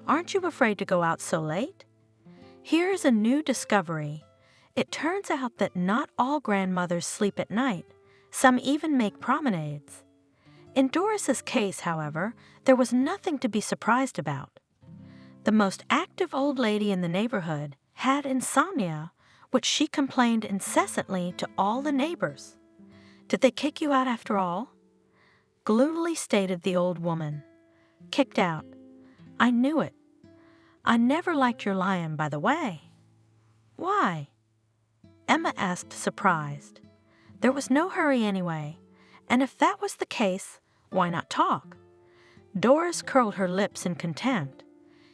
Aren't you afraid to go out so late? Here's a new discovery. It turns out that not all grandmothers sleep at night. Some even make promenades. In Doris's case, however, there was nothing to be surprised about. The most active old lady in the neighborhood had insomnia, which she complained incessantly to all the neighbors. Did they kick you out after all? Gloomily stated the old woman. Kicked out. I knew it. I never liked your Liam, by the way. Why? Emma asked, surprised. There was no hurry anyway, and if that was the case, why not talk? Doris curled her lips in contempt.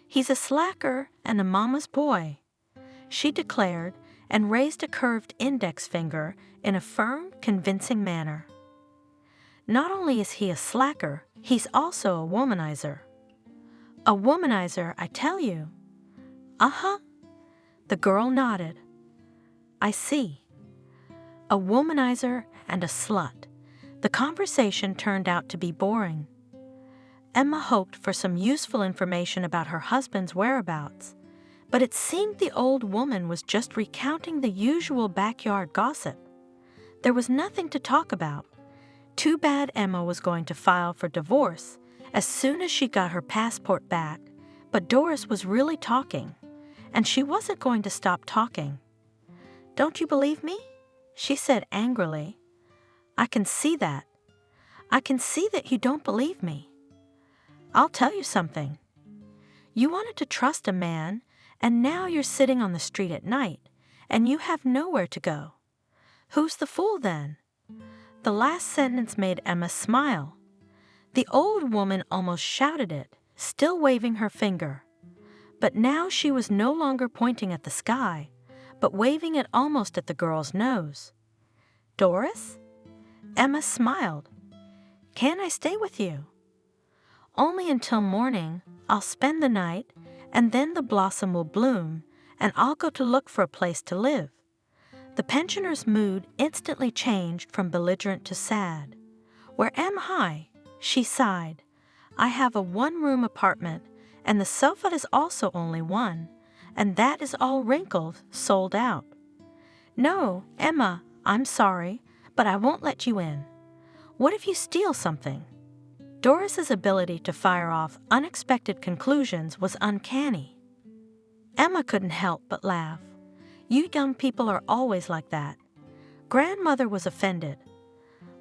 "He's a slacker and a mama's boy," she declared and raised a curved index finger in a firm, convincing manner. "Not only is he a slacker, he's also a womanizer." "A womanizer, I tell you." "Uh-huh." The girl nodded. "I see. A womanizer and a slut." The conversation turned out to be boring. Emma hoped for some useful information about her husband's whereabouts, but it seemed the old woman was just recounting the usual backyard gossip. There was nothing to talk about. Too bad Emma was going to file for divorce as soon as she got her passport back, but Doris was really talking, and she wasn't going to stop talking. "Don't you believe me?" she said angrily. "I can see that. I can see that you don't believe me. I'll tell you something. You wanted to trust a man, and now you're sitting on the street at night, and you have nowhere to go. Who's the fool then?" The last sentence made Emma smile. The old woman almost shouted it, still waving her finger. But now she was no longer pointing at the sky, but waving it almost at the girl's nose. "Doris?" Emma smiled. "Can I stay with you?" "Only until morning. I'll spend the night, and then the blossom will bloom, and I'll go to look for a place to live." The pensioner's mood instantly changed from belligerent to sad. "Where am I?" she sighed. "I have a one-room apartment, and the sofa is also only one, and that is all wrinkled, sold out." "No, Emma, I'm sorry, but I won't let you in. What if you steal something?" Doris's ability to fire off unexpected conclusions was uncanny. Emma couldn't help but laugh. You young people are always like that. Grandmother was offended.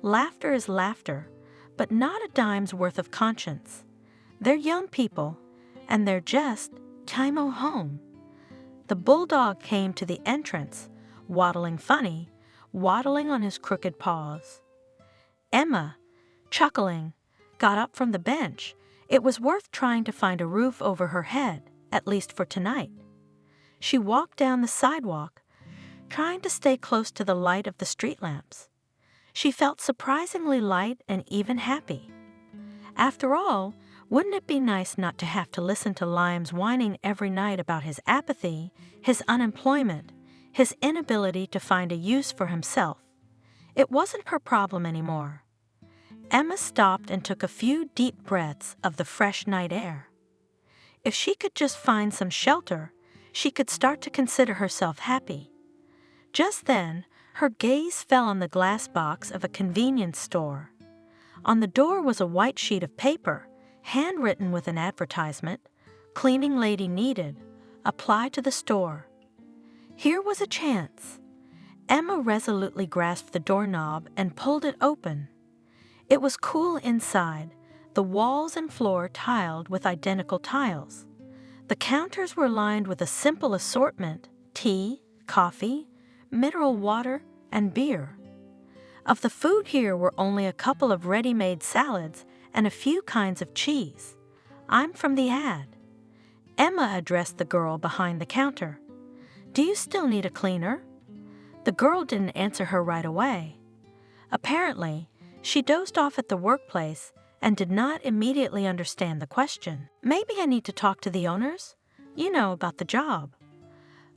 Laughter is laughter, but not a dime's worth of conscience. They're young people, and they're just time-o home. The bulldog came to the entrance, waddling funny, waddling on his crooked paws. Emma, chuckling, got up from the bench. It was worth trying to find a roof over her head, at least for tonight. She walked down the sidewalk, trying to stay close to the light of the street lamps. She felt surprisingly light and even happy. After all, wouldn't it be nice not to have to listen to Liam's whining every night about his apathy, his unemployment, his inability to find a use for himself? It wasn't her problem anymore. Emma stopped and took a few deep breaths of the fresh night air. If she could just find some shelter, she could start to consider herself happy. Just then, her gaze fell on the glass box of a convenience store. On the door was a white sheet of paper, handwritten with an advertisement, "Cleaning lady needed. Apply to the store." Here was a chance. Emma resolutely grasped the doorknob and pulled it open. It was cool inside, the walls and floor tiled with identical tiles. The counters were lined with a simple assortment: tea, coffee, mineral water, and beer. Of the food here were only a couple of ready-made salads and a few kinds of cheese. "I'm from the ad." Emma addressed the girl behind the counter. "Do you still need a cleaner?" The girl didn't answer her right away. Apparently, she dozed off at the workplace and did not immediately understand the question. "Maybe I need to talk to the owners? You know, about the job."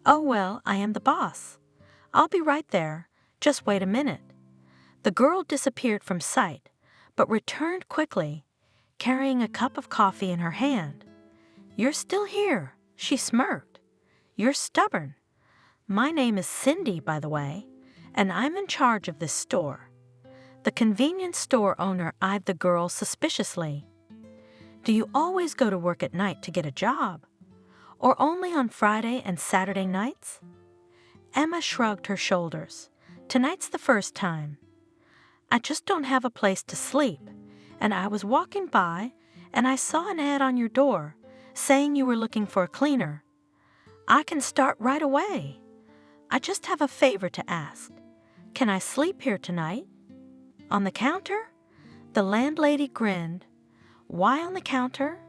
"Oh, well, I am the boss. I'll be right there. Just wait a minute." The girl disappeared from sight, but returned quickly, carrying a cup of coffee in her hand. "You're still here," she smirked. "You're stubborn. My name is Cindy, by the way, and I'm in charge of this store." The convenience store owner eyed the girl suspiciously. "Do you always go to work at night to get a job? Or only on Friday and Saturday nights?" Emma shrugged her shoulders. "Tonight's the first time. I just don't have a place to sleep, and I was walking by, and I saw an ad on your door saying you were looking for a cleaner. I can start right away. I just have a favor to ask. Can I sleep here tonight?" On the counter? The landlady grinned. Why on the counter?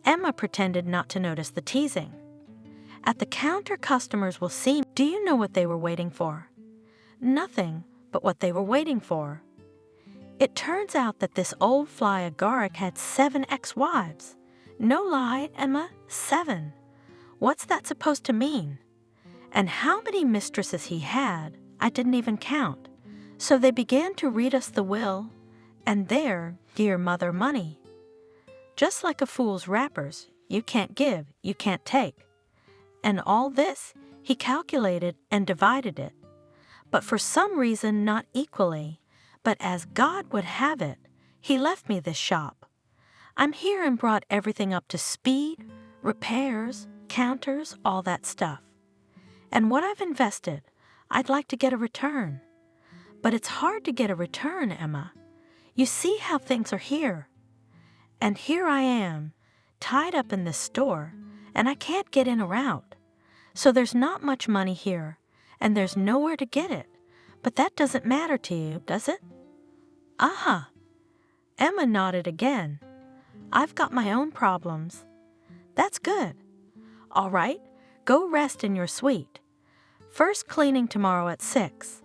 Emma pretended not to notice the teasing. At the counter, customers will see. Do you know what they were waiting for? Nothing but what they were waiting for. It turns out that this old fly Agaric had 7 ex-wives. No lie, Emma, 7. What's that supposed to mean? And how many mistresses he had, I didn't even count. So they began to read us the will, and there, dear mother money. Just like a fool's wrappers, you can't give, you can't take. And all this, he calculated and divided it. But for some reason not equally, but as God would have it, he left me this shop. I'm here and brought everything up to speed, repairs, counters, all that stuff. And what I've invested, I'd like to get a return. But it's hard to get a return, Emma. You see how things are here. And here I am, tied up in this store, and I can't get in or out. So there's not much money here, and there's nowhere to get it. But that doesn't matter to you, does it? Aha! Emma nodded again. I've got my own problems. That's good. All right, go rest in your suite. First cleaning tomorrow at 6.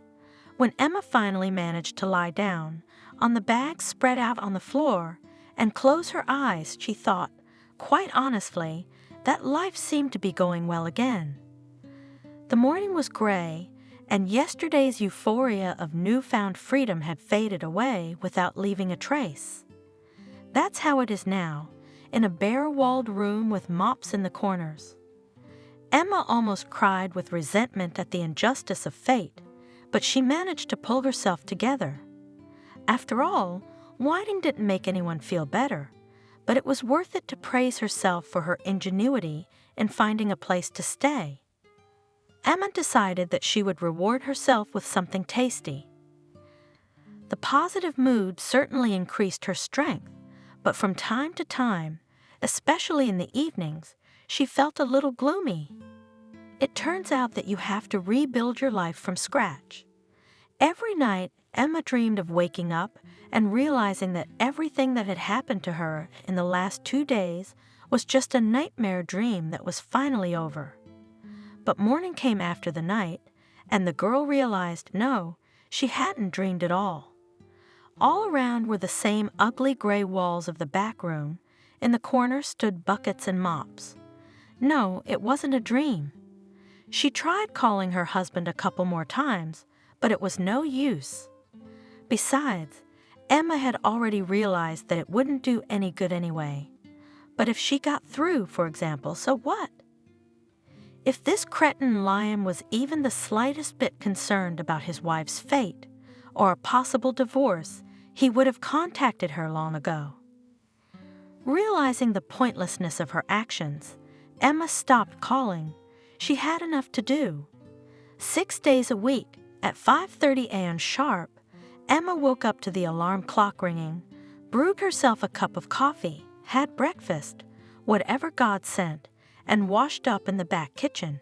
When Emma finally managed to lie down, on the bag spread out on the floor, and close her eyes, she thought, quite honestly, that life seemed to be going well again. The morning was gray, and yesterday's euphoria of newfound freedom had faded away without leaving a trace. That's how it is now, in a bare-walled room with mops in the corners. Emma almost cried with resentment at the injustice of fate, but she managed to pull herself together. After all, whining didn't make anyone feel better, but it was worth it to praise herself for her ingenuity in finding a place to stay. Emma decided that she would reward herself with something tasty. The positive mood certainly increased her strength, but from time to time, especially in the evenings, she felt a little gloomy. It turns out that you have to rebuild your life from scratch. Every night, Emma dreamed of waking up and realizing that everything that had happened to her in the last 2 days was just a nightmare dream that was finally over. But morning came after the night, and the girl realized, no, she hadn't dreamed at all. All around were the same ugly gray walls of the back room. In the corner stood buckets and mops. No, it wasn't a dream. She tried calling her husband a couple more times, but it was no use. Besides, Emma had already realized that it wouldn't do any good anyway. But if she got through, for example, so what? If this cretin Liam was even the slightest bit concerned about his wife's fate or a possible divorce, he would have contacted her long ago. Realizing the pointlessness of her actions, Emma stopped calling. She had enough to do. 6 days a week, at 5:30 a.m. sharp, Emma woke up to the alarm clock ringing, brewed herself a cup of coffee, had breakfast, whatever God sent, and washed up in the back kitchen.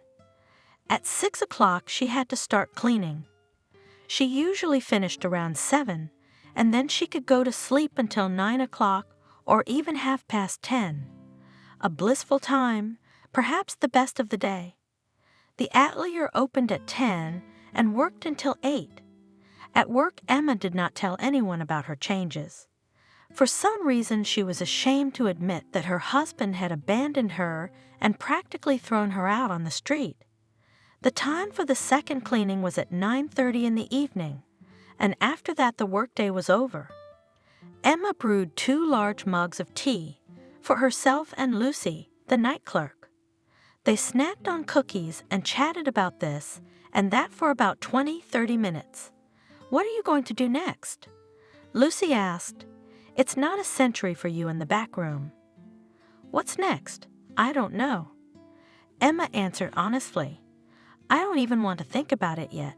At 6 o'clock, she had to start cleaning. She usually finished around 7, and then she could go to sleep until 9 o'clock or even 10:30. A blissful time, perhaps the best of the day. The atelier opened at 10 and worked until 8. At work, Emma did not tell anyone about her changes. For some reason, she was ashamed to admit that her husband had abandoned her and practically thrown her out on the street. The time for the second cleaning was at 9:30 in the evening, and after that the workday was over. Emma brewed 2 large mugs of tea for herself and Lucy, the night clerk. They snacked on cookies and chatted about this and that for about 20-30 minutes. What are you going to do next? Lucy asked. It's not a century for you in the back room. What's next? I don't know. Emma answered honestly. I don't even want to think about it yet.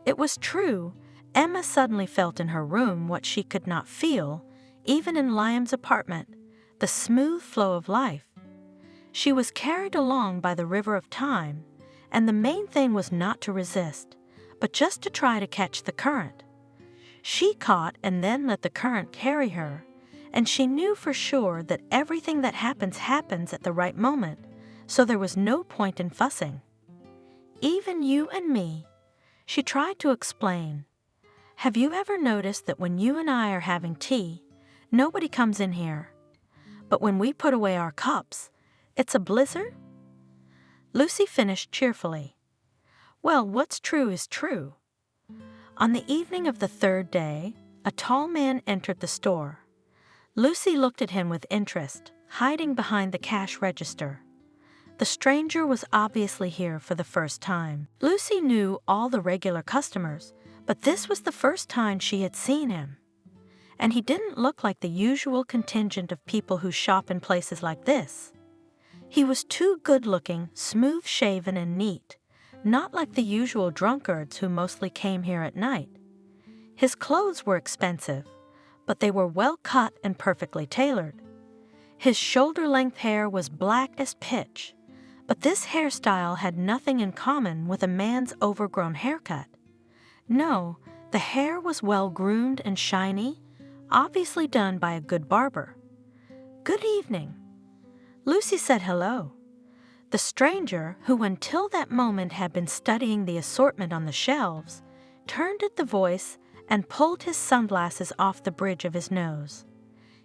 It was true. Emma suddenly felt in her room what she could not feel, even in Liam's apartment, the smooth flow of life. She was carried along by the river of time, and the main thing was not to resist, but just to try to catch the current. She caught and then let the current carry her, and she knew for sure that everything that happens at the right moment, so there was no point in fussing. Even you and me, she tried to explain. Have you ever noticed that when you and I are having tea, nobody comes in here? But when we put away our cups, it's a blizzard? Lucy finished cheerfully. Well, what's true is true. On the evening of the third day, a tall man entered the store. Lucy looked at him with interest, hiding behind the cash register. The stranger was obviously here for the first time. Lucy knew all the regular customers, but this was the first time she had seen him. And he didn't look like the usual contingent of people who shop in places like this. He was too good-looking, smooth-shaven, and neat, not like the usual drunkards who mostly came here at night. His clothes were expensive, but they were well cut and perfectly tailored. His shoulder-length hair was black as pitch, but this hairstyle had nothing in common with a man's overgrown haircut. No, the hair was well-groomed and shiny, obviously done by a good barber. Good evening. Lucy said hello. The stranger, who until that moment had been studying the assortment on the shelves, turned at the voice and pulled his sunglasses off the bridge of his nose.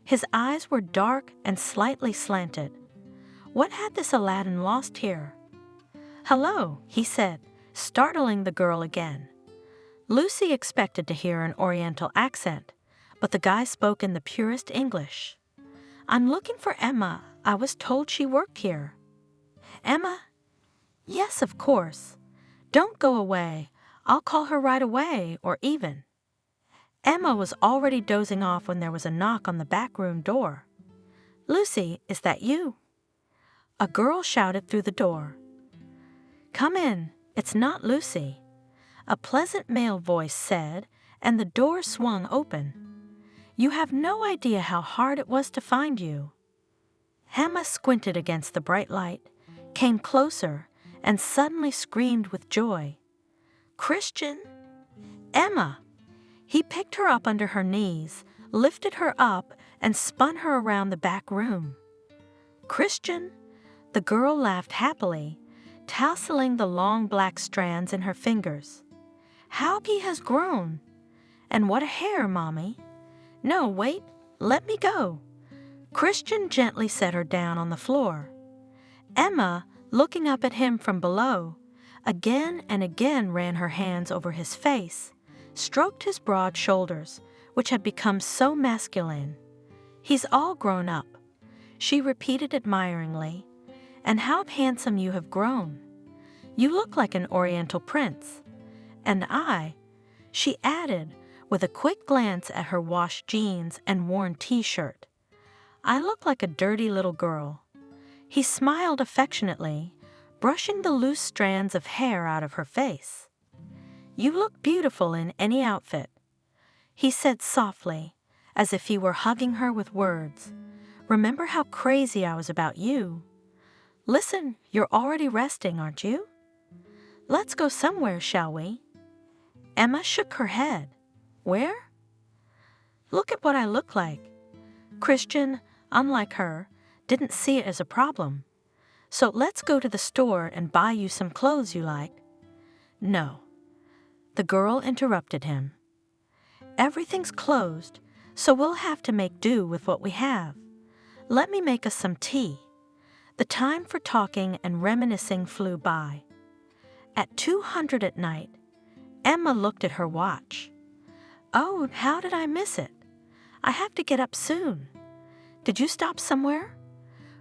His eyes were dark and slightly slanted. What had this Aladdin lost here? Hello, he said, startling the girl again. Lucy expected to hear an Oriental accent, but the guy spoke in the purest English. I'm looking for Emma. I was told she worked here. Emma? Yes, of course. Don't go away. I'll call her right away, or even. Emma was already dozing off when there was a knock on the back room door. Lucy, is that you? A girl shouted through the door. Come in. It's not Lucy. A pleasant male voice said, and the door swung open. You have no idea how hard it was to find you. Emma squinted against the bright light, came closer, and suddenly screamed with joy. Christian! Emma! He picked her up under her knees, lifted her up, and spun her around the back room. Christian! The girl laughed happily, tasseling the long black strands in her fingers. How he has grown! And what a hair, Mommy! No, wait, let me go. Christian gently set her down on the floor. Emma, looking up at him from below, again and again ran her hands over his face, stroked his broad shoulders, which had become so masculine. He's all grown up, she repeated admiringly. And how handsome you have grown. You look like an Oriental prince. And I, she added, with a quick glance at her washed jeans and worn t-shirt, I look like a dirty little girl. He smiled affectionately, brushing the loose strands of hair out of her face. You look beautiful in any outfit, he said softly, as if he were hugging her with words. Remember how crazy I was about you? Listen, you're already resting, aren't you? Let's go somewhere, shall we? Emma shook her head. Where? Look at what I look like. Christian, unlike her, didn't see it as a problem. So let's go to the store and buy you some clothes you like. No. The girl interrupted him. Everything's closed, so we'll have to make do with what we have. Let me make us some tea. The time for talking and reminiscing flew by. At 200 at night, Emma looked at her watch. Oh, how did I miss it? I have to get up soon. Did you stop somewhere?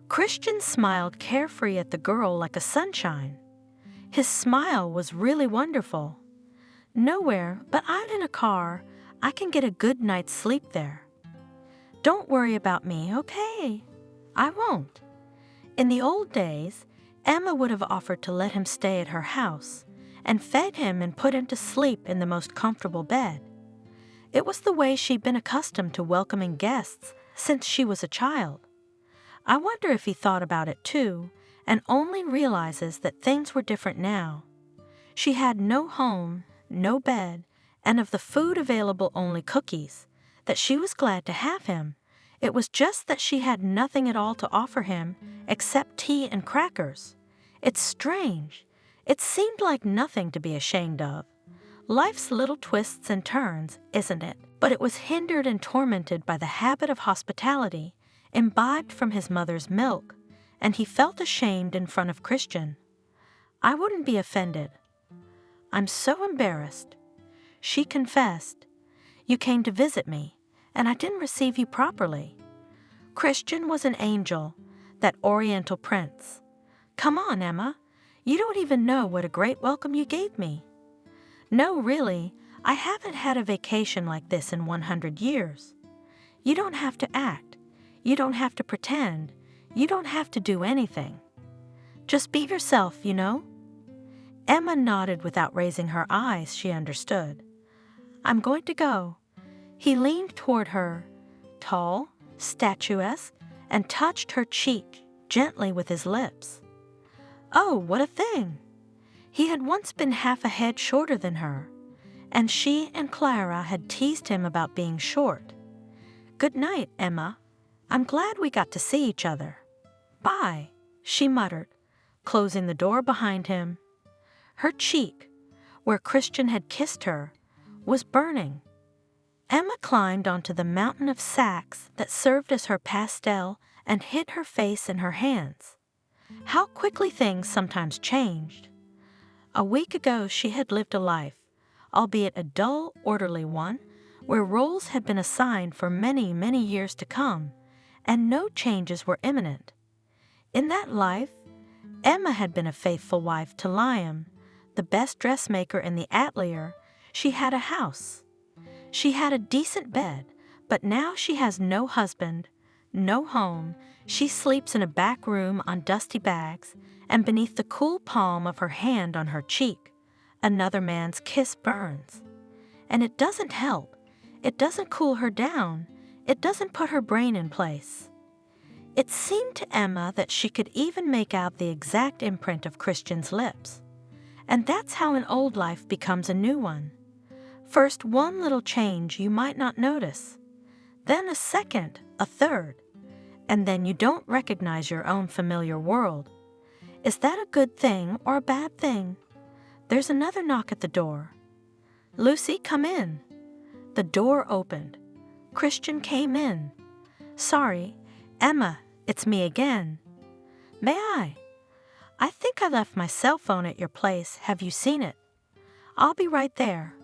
Christian smiled carefree at the girl like a sunshine. His smile was really wonderful. Nowhere, but out in a car. I can get a good night's sleep there. Don't worry about me, okay? I won't. In the old days, Emma would have offered to let him stay at her house and fed him and put him to sleep in the most comfortable bed. It was the way she'd been accustomed to welcoming guests since she was a child. I wonder if he thought about it too and only realizes that things were different now. She had no home, no bed, and of the food available only cookies, that she was glad to have him, It was just that she had nothing at all to offer him except tea and crackers. It's strange. It seemed like nothing to be ashamed of. Life's little twists and turns, isn't it? But it was hindered and tormented by the habit of hospitality, imbibed from his mother's milk, and he felt ashamed in front of Christian. I wouldn't be offended. I'm so embarrassed. She confessed. You came to visit me, and I didn't receive you properly. Christian was an angel, that Oriental prince. Come on, Emma. You don't even know what a great welcome you gave me. No, really, I haven't had a vacation like this in 100 years. You don't have to act. You don't have to pretend. You don't have to do anything. Just be yourself, you know? Emma nodded without raising her eyes. She understood. I'm going to go. He leaned toward her, tall, statuesque, and touched her cheek gently with his lips. Oh, what a thing! He had once been half a head shorter than her, and she and Clara had teased him about being short. Good night, Emma. I'm glad we got to see each other. Bye, she muttered, closing the door behind him. Her cheek, where Christian had kissed her, was burning. Emma climbed onto the mountain of sacks that served as her pastel and hid her face in her hands. How quickly things sometimes changed. A week ago she had lived a life, albeit a dull, orderly one, where roles had been assigned for many, many years to come, and no changes were imminent. In that life, Emma had been a faithful wife to Liam, the best dressmaker in the Atelier. She had a house. She had a decent bed, but now she has no husband, no home. She sleeps in a back room on dusty bags, and beneath the cool palm of her hand on her cheek, another man's kiss burns. And it doesn't help. It doesn't cool her down. It doesn't put her brain in place. It seemed to Emma that she could even make out the exact imprint of Christian's lips. And that's how an old life becomes a new one. First one little change you might not notice, then a second, a third, and then you don't recognize your own familiar world. Is that a good thing or a bad thing? There's another knock at the door. Lucy, come in. The door opened. Christian came in. Sorry, Emma, it's me again. May I? I think I left my cell phone at your place. Have you seen it? I'll be right there.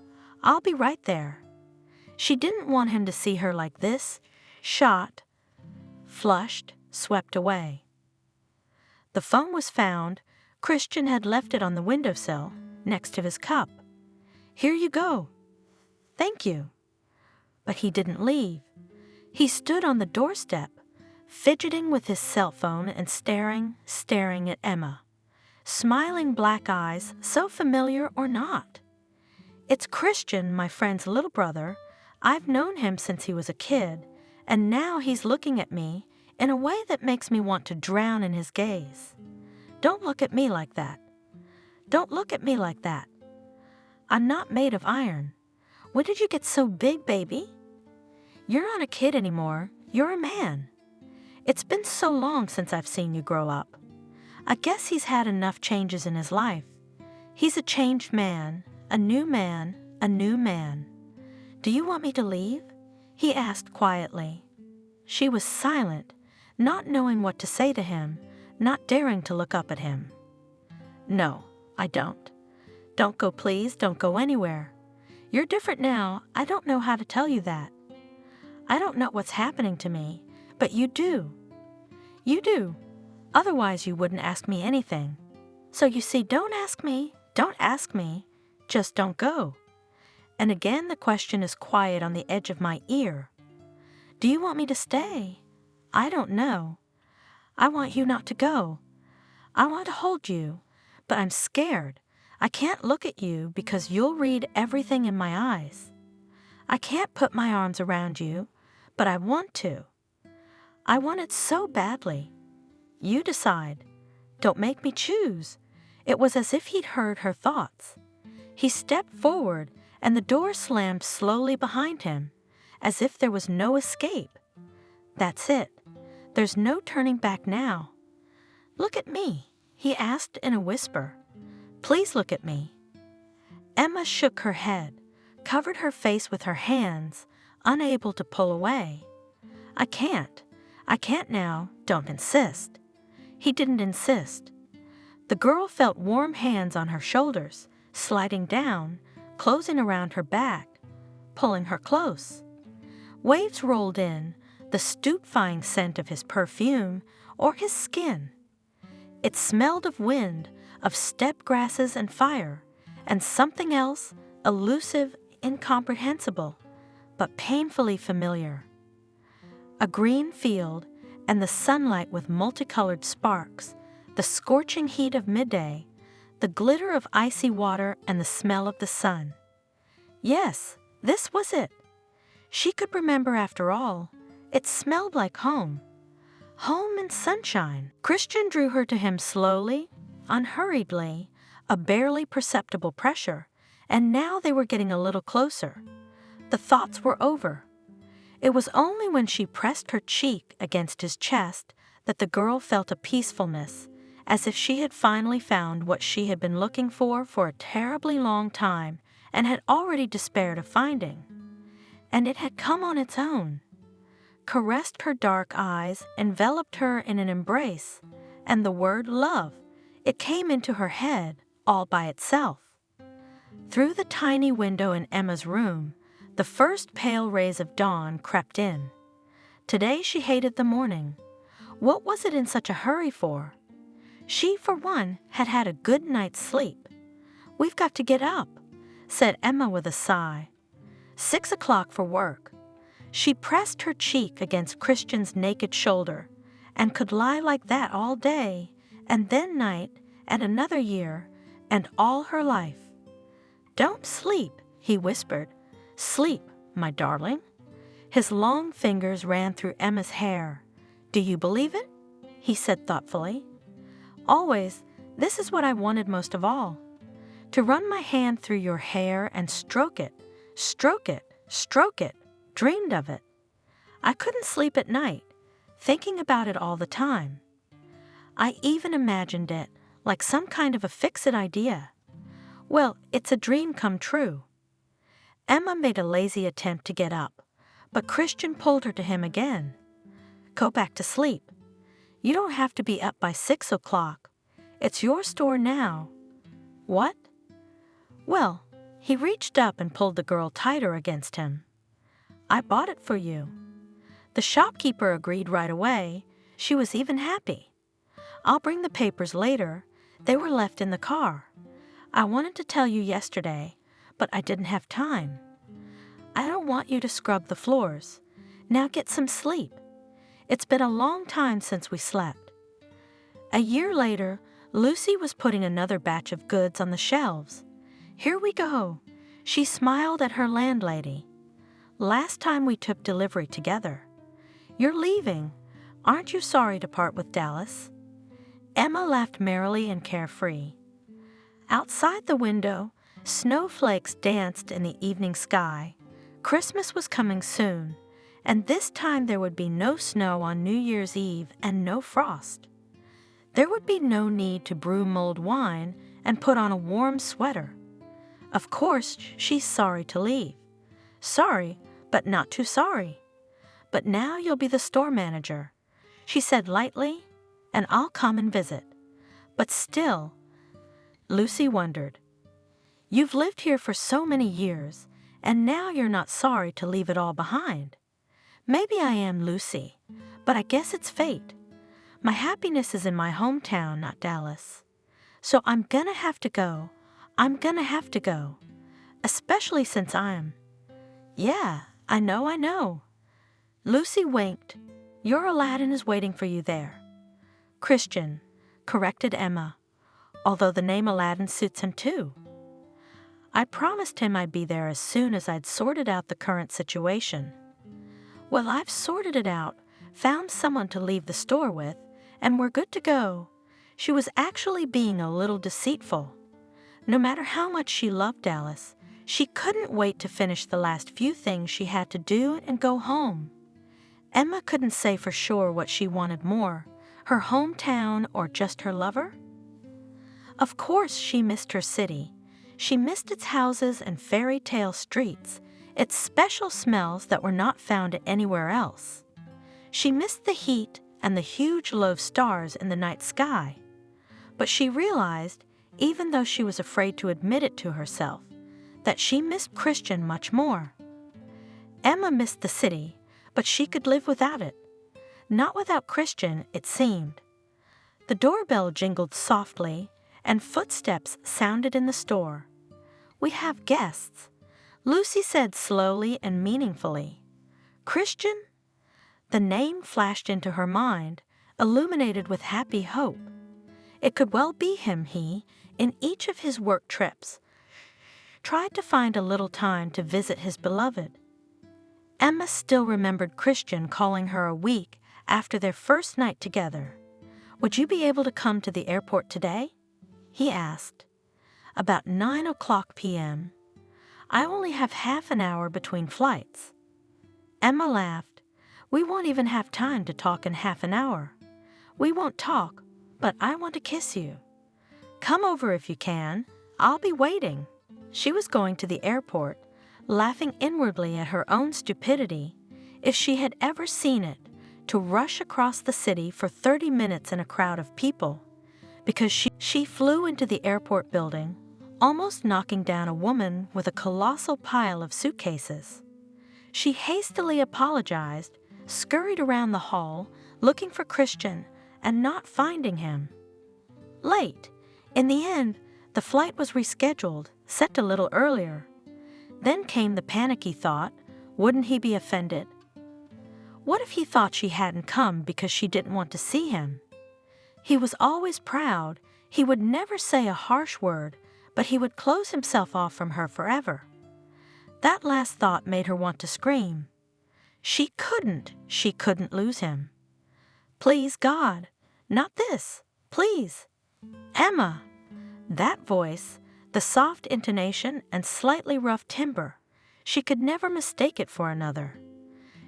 I'll be right there. She didn't want him to see her like this, shot, flushed, swept away. The phone was found. Christian had left it on the windowsill, next to his cup. Here you go. Thank you. But he didn't leave. He stood on the doorstep, fidgeting with his cell phone and staring at Emma. Smiling black eyes, so familiar or not. It's Christian, my friend's little brother. I've known him since he was a kid, and now he's looking at me in a way that makes me want to drown in his gaze. Don't look at me like that. Don't look at me like that. I'm not made of iron. When did you get so big, baby? You're not a kid anymore. You're a man. It's been so long since I've seen you grow up. I guess he's had enough changes in his life. He's a changed man, a new man, a new man. Do you want me to leave? He asked quietly. She was silent, not knowing what to say to him, not daring to look up at him. No, I don't. Don't go, please. Don't go anywhere. You're different now. I don't know how to tell you that. I don't know what's happening to me, but you do. You do. Otherwise, you wouldn't ask me anything. So you see, don't ask me. Don't ask me. Just don't go. And again, the question is quiet on the edge of my ear. Do you want me to stay? I don't know. I want you not to go. I want to hold you, but I'm scared. I can't look at you because you'll read everything in my eyes. I can't put my arms around you, but I want to. I want it so badly. You decide. Don't make me choose. It was as if he'd heard her thoughts. He stepped forward, and the door slammed slowly behind him, as if there was no escape. That's it. There's no turning back now. Look at me, he asked in a whisper. Please look at me. Emma shook her head, covered her face with her hands, unable to pull away. I can't now, don't insist. He didn't insist. The girl felt warm hands on her shoulders, sliding down, closing around her back, pulling her close. Waves rolled in, the stupefying scent of his perfume or his skin. It smelled of wind, of steppe grasses and fire, and something else, elusive, incomprehensible, but painfully familiar. A green field, and the sunlight with multicolored sparks, the scorching heat of midday, the glitter of icy water and the smell of the sun. Yes, this was it. She could remember after all. It smelled like home. Home and sunshine. Christian drew her to him slowly, unhurriedly, a barely perceptible pressure, and now they were getting a little closer. The thoughts were over. It was only when she pressed her cheek against his chest that the girl felt a peacefulness, as if she had finally found what she had been looking for a terribly long time and had already despaired of finding. And it had come on its own, caressed her dark eyes, enveloped her in an embrace, and the word love, it came into her head all by itself. Through the tiny window in Emma's room, the first pale rays of dawn crept in. Today she hated the morning. What was it in such a hurry for? She, for one, had had a good night's sleep. We've got to get up, said Emma with a sigh. 6 o'clock for work. She pressed her cheek against Christian's naked shoulder and could lie like that all day, and then night, and another year, and all her life. Don't sleep, he whispered. Sleep, my darling. His long fingers ran through Emma's hair. Do you believe it? He said thoughtfully. Always, this is what I wanted most of all. To run my hand through your hair and stroke it, stroke it, stroke it, dreamed of it. I couldn't sleep at night, thinking about it all the time. I even imagined it like some kind of a fix-it idea. Well, it's a dream come true. Emma made a lazy attempt to get up, but Christian pulled her to him again. Go back to sleep. You don't have to be up by 6 o'clock. It's your store now. What? Well, he reached up and pulled the girl tighter against him. I bought it for you. The shopkeeper agreed right away. She was even happy. I'll bring the papers later. They were left in the car. I wanted to tell you yesterday, but I didn't have time. I don't want you to scrub the floors. Now get some sleep. It's been a long time since we slept. A year later, Lucy was putting another batch of goods on the shelves. Here we go. She smiled at her landlady. Last time we took delivery together. You're leaving. Aren't you sorry to part with Dallas? Emma laughed merrily and carefree. Outside the window, snowflakes danced in the evening sky. Christmas was coming soon, and this time there would be no snow on New Year's Eve and no frost. There would be no need to brew mulled wine and put on a warm sweater. Of course, she's sorry to leave. Sorry, but not too sorry. But now you'll be the store manager, she said lightly, and I'll come and visit. But still, Lucy wondered. You've lived here for so many years, and now you're not sorry to leave it all behind. Maybe I am, Lucy, but I guess it's fate. My happiness is in my hometown, not Dallas. So I'm gonna have to go. I'm gonna have to go. Especially since Yeah, I know. Lucy winked. Your Aladdin is waiting for you there. Christian, corrected Emma, although the name Aladdin suits him too. I promised him I'd be there as soon as I'd sorted out the current situation. Well, I've sorted it out, found someone to leave the store with, and we're good to go. She was actually being a little deceitful. No matter how much she loved Dallas, she couldn't wait to finish the last few things she had to do and go home. Emma couldn't say for sure what she wanted more, her hometown or just her lover. Of course she missed her city. She missed its houses and fairy tale streets, its special smells that were not found anywhere else. She missed the heat and the huge low stars in the night sky. But she realized, even though she was afraid to admit it to herself, that she missed Christian much more. Emma missed the city, but she could live without it. Not without Christian, it seemed. The doorbell jingled softly, and footsteps sounded in the store. "We have guests," Lucy said slowly and meaningfully. "Christian?" The name flashed into her mind, illuminated with happy hope. It could well be him. He, in each of his work trips, tried to find a little time to visit his beloved. Emma still remembered Christian calling her a week after their first night together. "Would you be able to come to the airport today?" he asked. "About 9 o'clock p.m. I only have half an hour between flights." Emma laughed. "We won't even have time to talk in half an hour. We won't talk, but I want to kiss you. Come over if you can. I'll be waiting." She was going to the airport, laughing inwardly at her own stupidity, if she had ever seen it, to rush across the city for 30 minutes in a crowd of people, because she flew into the airport building, almost knocking down a woman with a colossal pile of suitcases. She hastily apologized, scurried around the hall, looking for Christian, and not finding him. Late. In the end, the flight was rescheduled, set a little earlier. Then came the panicky thought, wouldn't he be offended? What if he thought she hadn't come because she didn't want to see him? He was always proud. He would never say a harsh word, but he would close himself off from her forever. That last thought made her want to scream. She couldn't lose him. "Please, God, not this, please. Emma!" That voice, the soft intonation and slightly rough timbre, she could never mistake it for another.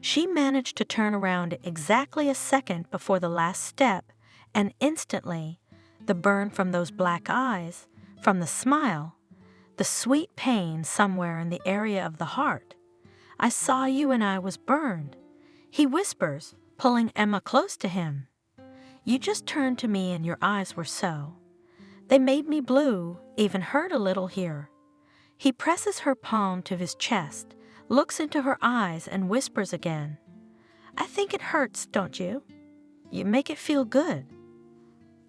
She managed to turn around exactly a second before the last step, and instantly, the burn from those black eyes, from the smile, the sweet pain somewhere in the area of the heart. "I saw you and I was burned," he whispers, pulling Emma close to him. "You just turned to me and your eyes were so. They made me blue, even hurt a little here." He presses her palm to his chest, looks into her eyes and whispers again, "I think it hurts, don't you? You make it feel good."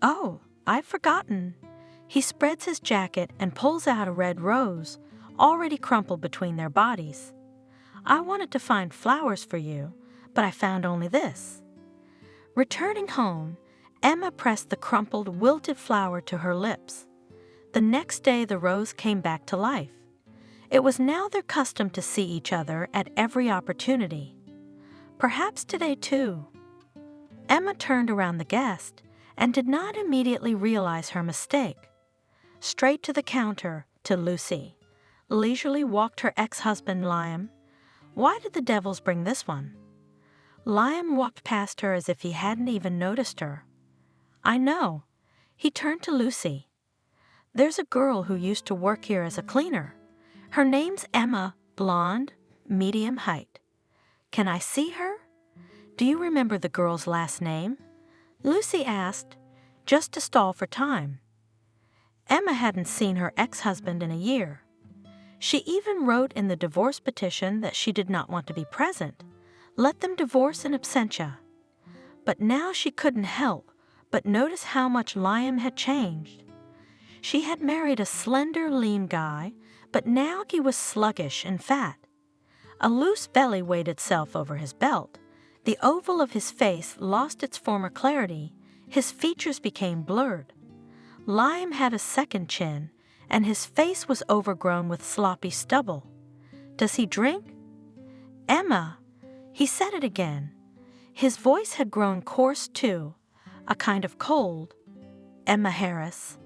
"Oh, I've forgotten." He spreads his jacket and pulls out a red rose, already crumpled between their bodies. "I wanted to find flowers for you, but I found only this." Returning home, Emma pressed the crumpled, wilted flower to her lips. The next day the rose came back to life. It was now their custom to see each other at every opportunity. Perhaps today too. Emma turned around the guest and did not immediately realize her mistake. Straight to the counter, to Lucy, leisurely walked her ex-husband Liam. Why did the devils bring this one? Liam walked past her as if he hadn't even noticed her. "I know." He turned to Lucy. "There's a girl who used to work here as a cleaner. Her name's Emma, blonde, medium height. Can I see her? Do you remember the girl's last name?" Lucy asked, just to stall for time. Emma hadn't seen her ex-husband in a year. She even wrote in the divorce petition that she did not want to be present. Let them divorce in absentia. But now she couldn't help but notice how much Liam had changed. She had married a slender, lean guy, but now he was sluggish and fat. A loose belly weighed itself over his belt. The oval of his face lost its former clarity. His features became blurred. Liam had a second chin, and his face was overgrown with sloppy stubble. "Does he drink?" "Emma!" He said it again. His voice had grown coarse too, a kind of cold. "Emma Harris.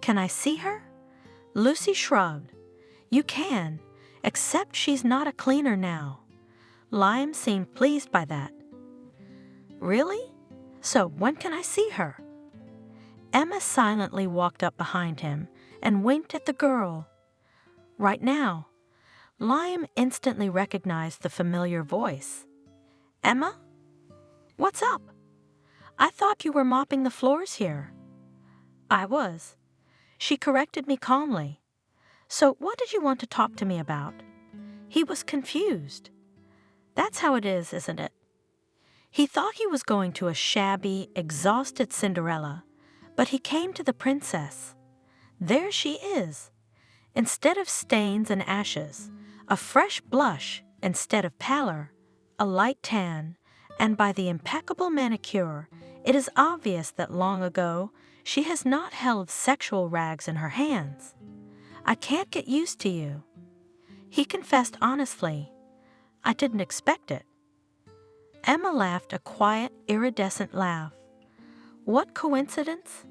Can I see her?" Lucy shrugged. "You can, except she's not a cleaner now." Liam seemed pleased by that. Really? So when can I see her? Emma silently walked up behind him and winked at the girl. Right now. Liam instantly recognized the familiar voice. Emma? What's up? I thought you were mopping the floors here. I was. She corrected me calmly. So what did you want to talk to me about? He was confused. That's how it is, isn't it? He thought he was going to a shabby, exhausted Cinderella, but he came to the princess. There she is. Instead of stains and ashes, a fresh blush instead of pallor, a light tan, and by the impeccable manicure, it is obvious that long ago she has not held sexual rags in her hands. I can't get used to you. He confessed honestly. I didn't expect it. Emma laughed a quiet, iridescent laugh. What coincidence?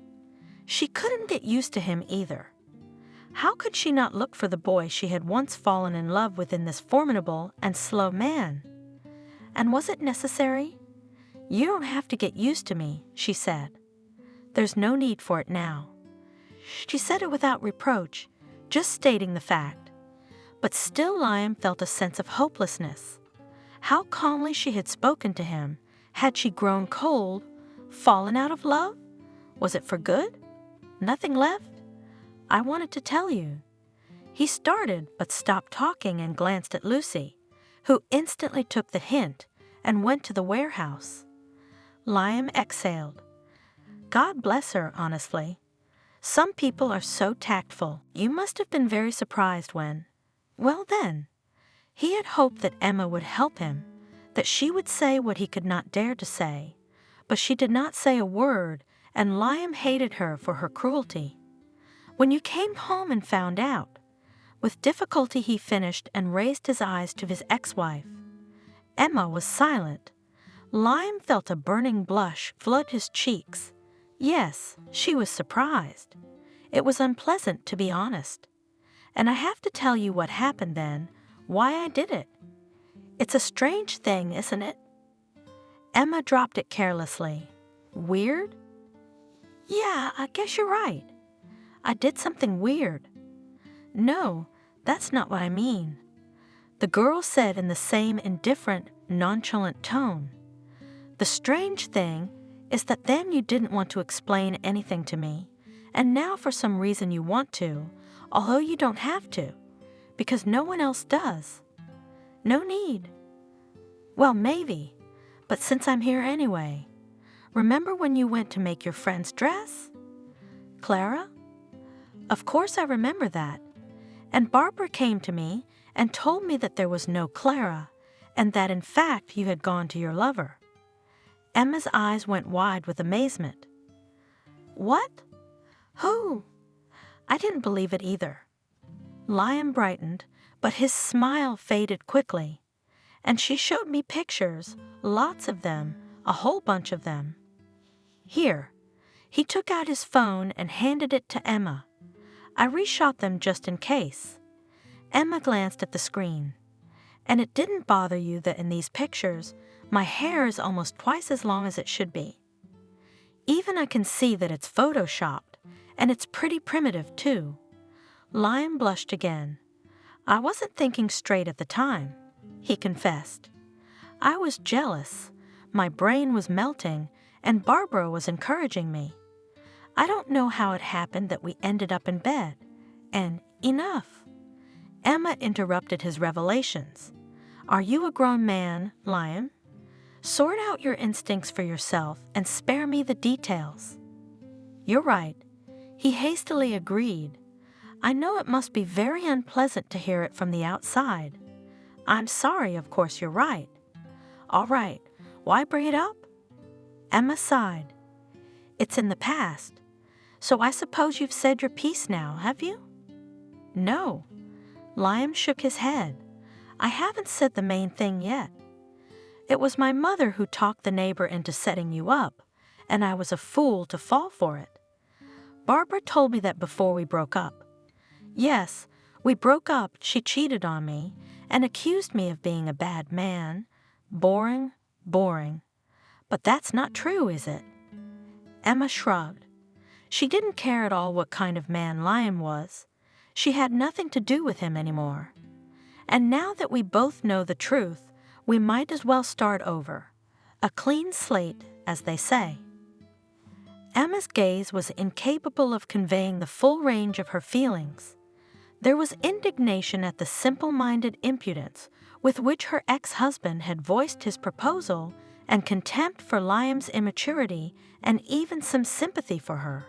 She couldn't get used to him either. How could she not look for the boy she had once fallen in love with in this formidable and slow man? And was it necessary? You don't have to get used to me, she said. There's no need for it now. She said it without reproach, just stating the fact. But still Liam felt a sense of hopelessness. How calmly she had spoken to him. Had she grown cold, fallen out of love? Was it for good? Nothing left? I wanted to tell you. He started but stopped talking and glanced at Lucy, who instantly took the hint and went to the warehouse. Liam exhaled. God bless her, honestly. Some people are so tactful. You must have been very surprised when... Well then, he had hoped that Emma would help him, that she would say what he could not dare to say. But she did not say a word, and Liam hated her for her cruelty. When you came home and found out, with difficulty he finished and raised his eyes to his ex-wife. Emma was silent. Liam felt a burning blush flood his cheeks. Yes, she was surprised. It was unpleasant, to be honest. And I have to tell you what happened then, why I did it. It's a strange thing, isn't it? Emma dropped it carelessly. Weird? Yeah, I guess you're right. I did something weird. No, that's not what I mean. The girl said in the same indifferent, nonchalant tone. The strange thing is that then you didn't want to explain anything to me, and now for some reason you want to, although you don't have to, because no one else does. No need. Well, maybe, but since I'm here anyway. Remember when you went to make your friend's dress? Clara? Of course I remember that. And Barbara came to me and told me that there was no Clara, and that in fact you had gone to your lover. Emma's eyes went wide with amazement. What? Who? I didn't believe it either. Liam brightened, but his smile faded quickly, and she showed me pictures, lots of them, a whole bunch of them. Here. He took out his phone and handed it to Emma. I reshot them just in case. Emma glanced at the screen. And it didn't bother you that in these pictures, my hair is almost twice as long as it should be. Even I can see that it's photoshopped, and it's pretty primitive too. Liam blushed again. I wasn't thinking straight at the time, he confessed. I was jealous. My brain was melting, and Barbara was encouraging me. I don't know how it happened that we ended up in bed. And enough. Emma interrupted his revelations. Are you a grown man, Liam? Sort out your instincts for yourself and spare me the details. You're right. He hastily agreed. I know it must be very unpleasant to hear it from the outside. I'm sorry, of course you're right. All right, why bring it up? Emma sighed. It's in the past. So I suppose you've said your piece now, have you? No. Liam shook his head. I haven't said the main thing yet. It was my mother who talked the neighbor into setting you up, and I was a fool to fall for it. Barbara told me that before we broke up. Yes, we broke up, she cheated on me, and accused me of being a bad man. Boring. But But that's not true, is it? Emma shrugged. She didn't care at all what kind of man Liam was. She had nothing to do with him anymore. And now that we both know the truth, we might as well start over. A clean slate, as they say. Emma's gaze was incapable of conveying the full range of her feelings. There was indignation at the simple-minded impudence with which her ex-husband had voiced his proposal, and contempt for Liam's immaturity, and even some sympathy for her.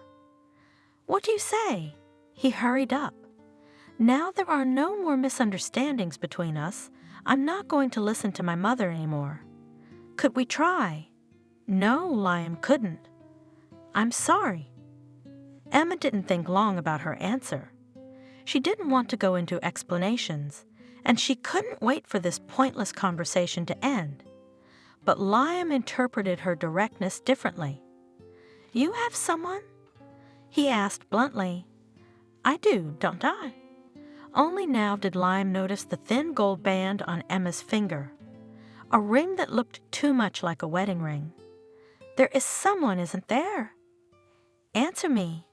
"What do you say?" He hurried up. "Now there are no more misunderstandings between us. I'm not going to listen to my mother anymore. Could we try?" No, Liam couldn't. "I'm sorry." Emma didn't think long about her answer. She didn't want to go into explanations, and she couldn't wait for this pointless conversation to end. But Liam interpreted her directness differently. "You have someone?" he asked bluntly. "I do, don't I?" Only now did Liam notice the thin gold band on Emma's finger, a ring that looked too much like a wedding ring. "There is someone, isn't there?" "Answer me."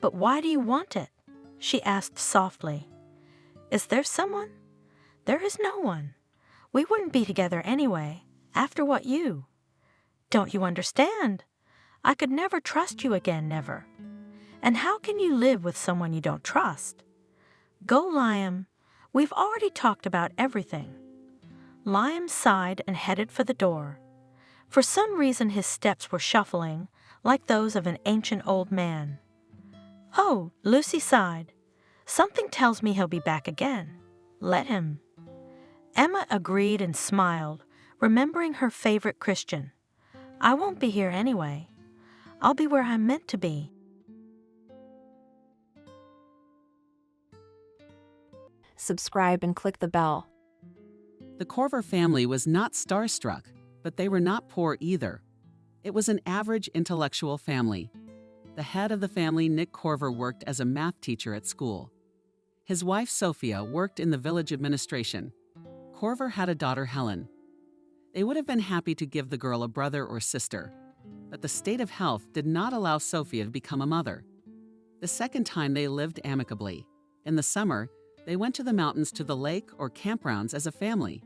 "But why do you want it?" she asked softly. "Is there someone?" "There is no one. We wouldn't be together anyway, after what you—" "Don't you understand? I could never trust you again, never. And how can you live with someone you don't trust? Go, Liam. We've already talked about everything." Liam sighed and headed for the door. For some reason his steps were shuffling, like those of an ancient old man. "Oh," Lucy sighed. "Something tells me he'll be back again. Let him." Emma agreed and smiled, remembering her favorite Christian. "I won't be here anyway. I'll be where I'm meant to be." Subscribe and click the bell. The Corver family was not starstruck, but they were not poor either. It was an average intellectual family. The head of the family, Nick Corver, worked as a math teacher at school. His wife, Sophia, worked in the village administration. Corver had a daughter, Helen. They would have been happy to give the girl a brother or sister, but the state of health did not allow Sophia to become a mother. The second time they lived amicably. In the summer, they went to the mountains, to the lake, or campgrounds as a family.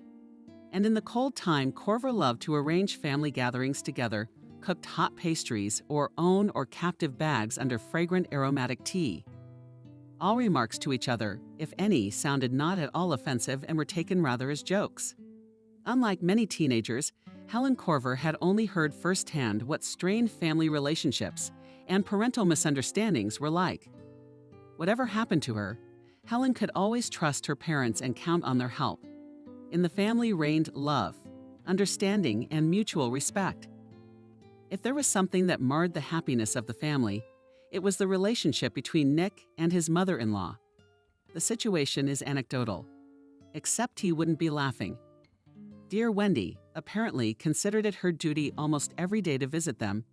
And in the cold time, Corver loved to arrange family gatherings together, cooked hot pastries, or own or captive bags under fragrant aromatic tea. All remarks to each other, if any, sounded not at all offensive and were taken rather as jokes. Unlike many teenagers, Helen Corver had only heard firsthand what strained family relationships and parental misunderstandings were like. Whatever happened to her, Helen could always trust her parents and count on their help. In the family reigned love, understanding, and mutual respect. If there was something that marred the happiness of the family, it was the relationship between Nick and his mother-in-law. The situation is anecdotal, except he wouldn't be laughing. Dear Wendy apparently considered it her duty almost every day to visit them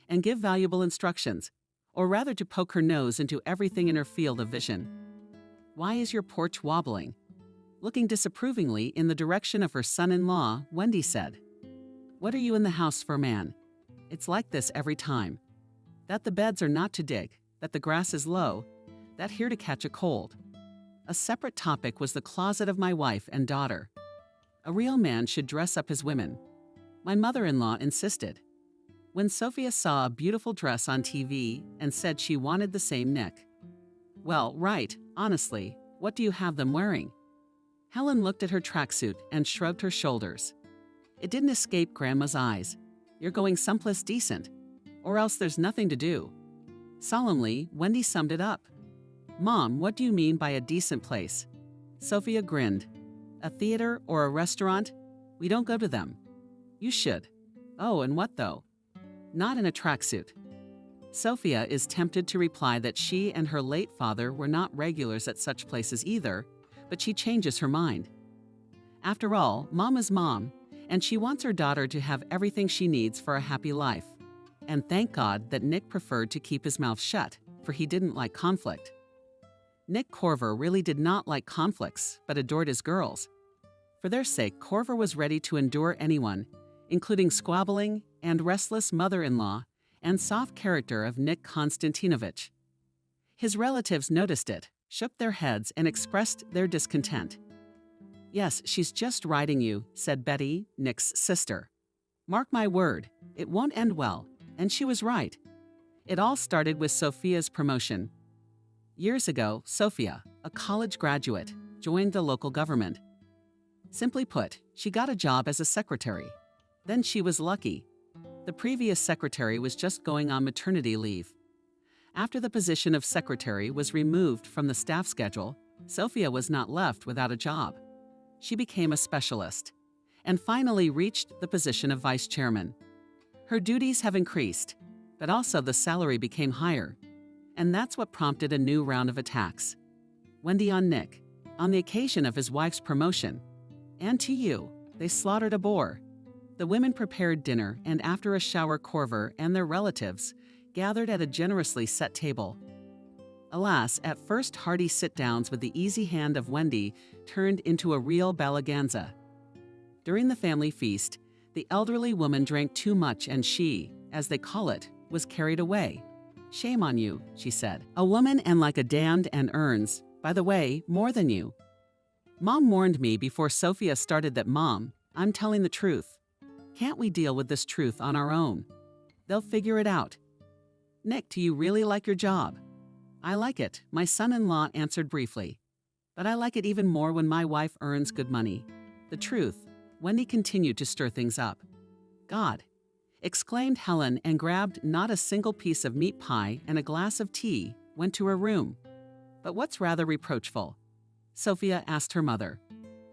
and give valuable instructions, or rather to poke her nose into everything in her field of vision. "Why is your porch wobbling?" Looking disapprovingly in the direction of her son-in-law, Wendy said, "What are you in the house for, man? It's like this every time. That the beds are not to dig, that the grass is low, that here to catch a cold." A separate topic was the closet of my wife and daughter. A real man should dress up his women. My mother-in-law insisted. When Sophia saw a beautiful dress on TV and said she wanted the same Nick. "Well, right, honestly, what do you have them wearing?" Helen looked at her tracksuit and shrugged her shoulders. It didn't escape Grandma's eyes. "You're going someplace decent, or else there's nothing to do." Solemnly, Wendy summed it up. "Mom, what do you mean by a decent place?" Sophia grinned. "A theater or a restaurant? We don't go to them." "You should." "Oh, and what though?" "Not in a tracksuit." Sophia is tempted to reply that she and her late father were not regulars at such places either, but she changes her mind. After all, Mom is Mom, and she wants her daughter to have everything she needs for a happy life. And thank God that Nick preferred to keep his mouth shut, for he didn't like conflict. Nick Corver really did not like conflicts, but adored his girls. For their sake, Corver was ready to endure anyone, including squabbling, and restless mother-in-law and soft character of Nick Konstantinovich. His relatives noticed it, shook their heads, and expressed their discontent. "Yes, she's just riding you," said Betty, Nick's sister. "Mark my word, it won't end well," and she was right. It all started with Sophia's promotion. Years ago, Sophia, a college graduate, joined the local government. Simply put, she got a job as a secretary. Then she was lucky. The previous secretary was just going on maternity leave. After the position of secretary was removed from the staff schedule, Sophia was not left without a job. She became a specialist and finally reached the position of vice chairman. Her duties have increased, but also the salary became higher. And that's what prompted a new round of attacks. Wendy on Nick, on the occasion of his wife's promotion. And to you, they slaughtered a boar. The women prepared dinner, and after a shower, Corver and their relatives gathered at a generously set table. Alas, at first hearty sit-downs with the easy hand of Wendy turned into a real balaganza. During the family feast, the elderly woman drank too much and she, as they call it, was carried away. "Shame on you," she said. "A woman and like a damned and earns, by the way, more than you." Mom warned me before Sophia started that, "Mom, I'm telling the truth. Can't we deal with this truth on our own? They'll figure it out." "Nick, do you really like your job?" "I like it," my son-in-law answered briefly. "But I like it even more when my wife earns good money." The truth, Wendy continued to stir things up. "God!" exclaimed Helen and grabbed not a single piece of meat pie and a glass of tea, went to her room. "But what's rather reproachful?" Sophia asked her mother.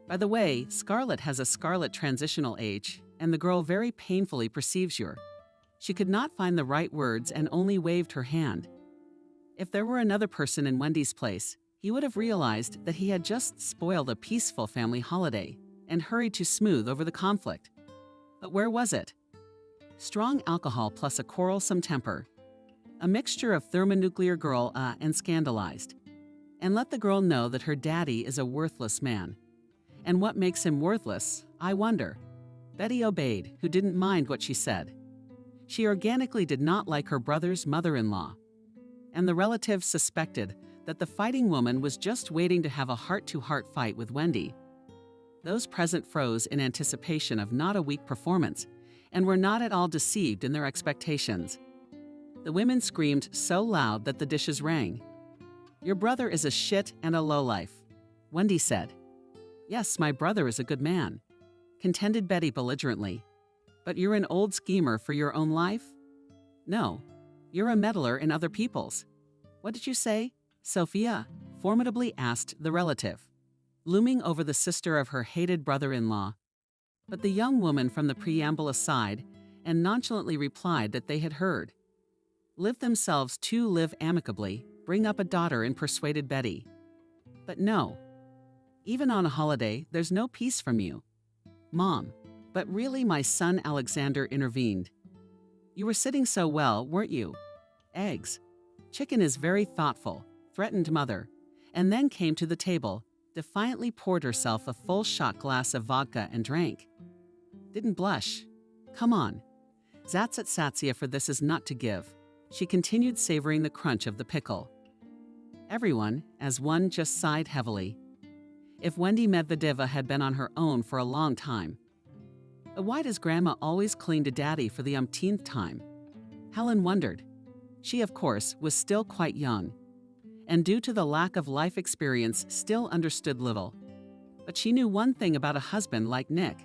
"By the way, Scarlett has a scarlet transitional age, and the girl very painfully perceives your—" She could not find the right words and only waved her hand. If there were another person in Wendy's place, he would have realized that he had just spoiled a peaceful family holiday and hurried to smooth over the conflict. But where was it? Strong alcohol plus a quarrelsome temper. A mixture of thermonuclear girl and scandalized. And let the girl know that her daddy is a worthless man. And what makes him worthless, I wonder. Betty obeyed, who didn't mind what she said. She organically did not like her brother's mother-in-law. And the relatives suspected that the fighting woman was just waiting to have a heart-to-heart fight with Wendy. Those present froze in anticipation of not a weak performance, and were not at all deceived in their expectations. The women screamed so loud that the dishes rang. "Your brother is a shit and a lowlife," Wendy said. "Yes, my brother is a good man," contended Betty belligerently. "But you're an old schemer for your own life?" "No, you're a meddler in other people's." "What did you say?" Sophia formidably asked the relative, looming over the sister of her hated brother-in-law. But the young woman from the preamble aside and nonchalantly replied that they had heard. Live themselves to live amicably, bring up a daughter, and persuaded Betty. But no. Even on a holiday, there's no peace from you. "Mom, but really," my son Alexander intervened. "You were sitting so well, weren't you?" "Eggs. Chicken is very thoughtful," threatened mother, and then came to the table, defiantly poured herself a full shot glass of vodka and drank. Didn't blush. "Come on. Zatzit Satsia for this is not to give." She continued savoring the crunch of the pickle. Everyone, as one, just sighed heavily. If Wendy Medvedeva had been on her own for a long time. But why does Grandma always cling to Daddy for the umpteenth time? Helen wondered. She, of course, was still quite young, and due to the lack of life experience still understood little. But she knew one thing about a husband like Nick.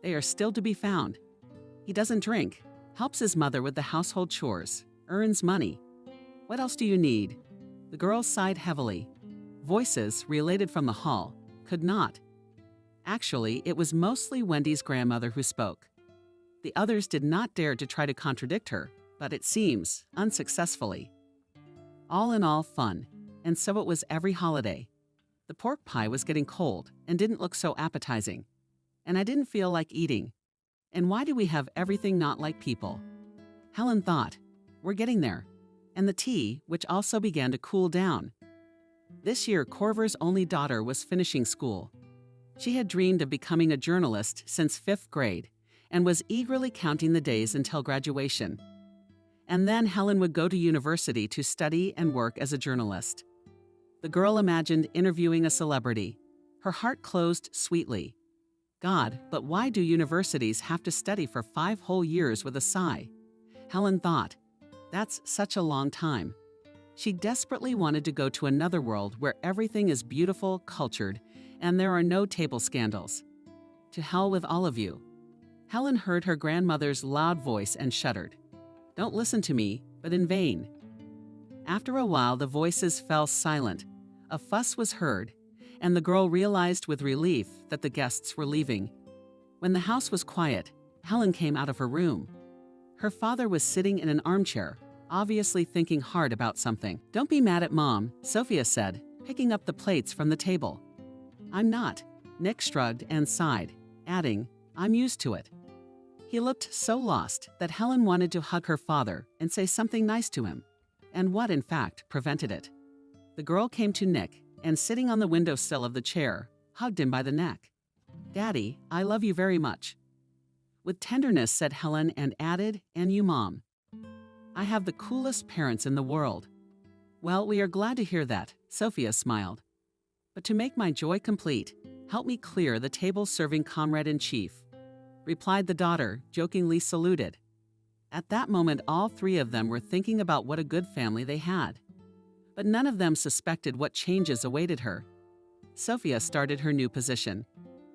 They are still to be found. He doesn't drink, helps his mother with the household chores, earns money. What else do you need? The girls sighed heavily. Voices, related from the hall, could not. Actually, it was mostly Wendy's grandmother who spoke. The others did not dare to try to contradict her, but it seems, unsuccessfully. All in all, fun, and so it was every holiday. The pork pie was getting cold and didn't look so appetizing, and I didn't feel like eating. And why do we have everything not like people? Helen thought, we're getting there. And the tea, which also began to cool down. This year, Corver's only daughter was finishing school. She had dreamed of becoming a journalist since 5th grade, and was eagerly counting the days until graduation. And then Helen would go to university to study and work as a journalist. The girl imagined interviewing a celebrity. Her heart closed sweetly. God, but why do universities have to study for 5 whole years? With a sigh, Helen thought, that's such a long time. She desperately wanted to go to another world where everything is beautiful, cultured, and there are no table scandals. To hell with all of you. Helen heard her grandmother's loud voice and shuddered. Don't listen to me, but in vain. After a while, the voices fell silent. A fuss was heard, and the girl realized with relief that the guests were leaving. When the house was quiet, Helen came out of her room. Her father was sitting in an armchair, obviously thinking hard about something. Don't be mad at Mom, Sophia said, picking up the plates from the table. I'm not. Nick shrugged and sighed, adding, I'm used to it. He looked so lost that Helen wanted to hug her father and say something nice to him. And what, in fact, prevented it? The girl came to Nick and, sitting on the windowsill of the chair, hugged him by the neck. Daddy, I love you very much. With tenderness, said Helen, and added, and you, Mom. I have the coolest parents in the world. Well, we are glad to hear that, Sophia smiled. But to make my joy complete, help me clear the table serving comrade-in-chief, replied the daughter, jokingly saluted. At that moment, all 3 of them were thinking about what a good family they had. But none of them suspected what changes awaited her. Sophia started her new position.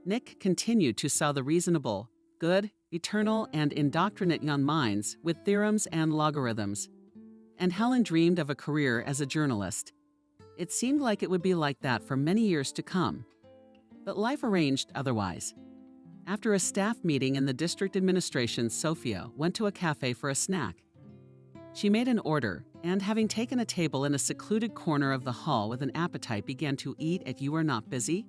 Nick continued to sow the reasonable, good, eternal, and indoctrinate young minds with theorems and logarithms. And Helen dreamed of a career as a journalist. It seemed like it would be like that for many years to come. But life arranged otherwise. After a staff meeting in the district administration, Sophia went to a cafe for a snack. She made an order, and having taken a table in a secluded corner of the hall with an appetite, began to eat at You Are Not Busy?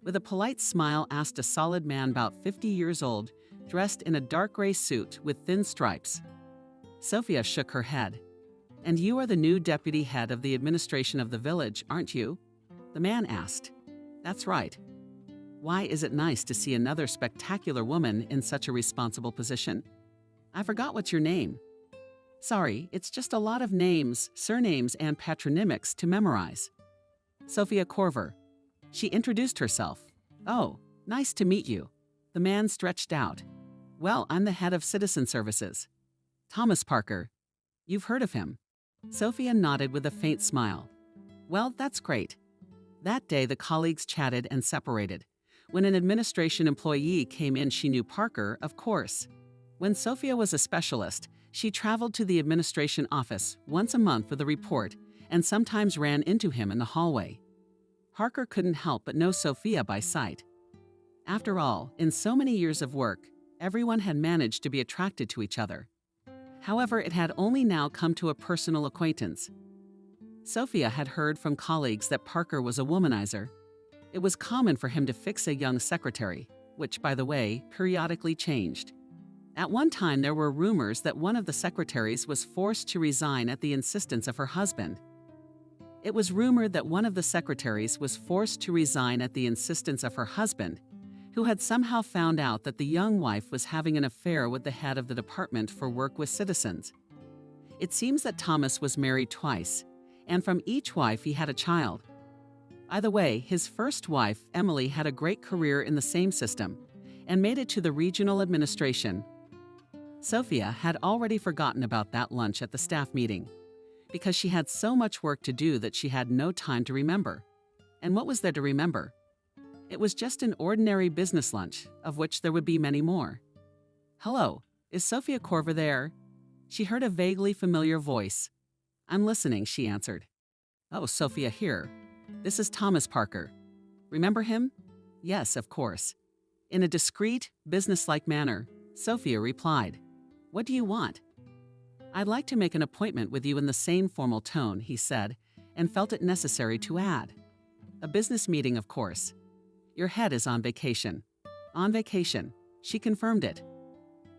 With a polite smile, asked a solid man about 50 years old, dressed in a dark gray suit with thin stripes. Sophia shook her head. And you are the new deputy head of the administration of the village, aren't you? The man asked. That's right. Why is it nice to see another spectacular woman in such a responsible position? I forgot what's your name. Sorry, it's just a lot of names, surnames, and patronymics to memorize. Sophia Corver. She introduced herself. Oh, nice to meet you. The man stretched out. Well, I'm the head of citizen services. Thomas Parker. You've heard of him. Sophia nodded with a faint smile. Well, that's great. That day, the colleagues chatted and separated. When an administration employee came in, she knew Parker, of course. When Sophia was a specialist, she traveled to the administration office once a month with a report and sometimes ran into him in the hallway. Parker couldn't help but know Sophia by sight. After all, in so many years of work, everyone had managed to be attracted to each other. However, it had only now come to a personal acquaintance. Sophia had heard from colleagues that Parker was a womanizer. It was common for him to fix a young secretary, which, by the way, periodically changed. At one time, there were rumors that one of the secretaries was forced to resign at the insistence of her husband. It was rumored that one of the secretaries was forced to resign at the insistence of her husband, who had somehow found out that the young wife was having an affair with the head of the Department for Work with Citizens. It seems that Thomas was married twice, and from each wife he had a child. Either way, his first wife, Emily, had a great career in the same system and made it to the regional administration. Sophia had already forgotten about that lunch at the staff meeting, because she had so much work to do that she had no time to remember. And what was there to remember? It was just an ordinary business lunch, of which there would be many more. Hello, is Sophia Corver there? She heard a vaguely familiar voice. I'm listening, she answered. Oh, Sophia here. This is Thomas Parker. Remember him? Yes, of course. In a discreet, businesslike manner, Sophia replied. What do you want? I'd like to make an appointment with you in the same formal tone, he said, and felt it necessary to add. A business meeting, of course. Your head is on vacation. On vacation. She confirmed it.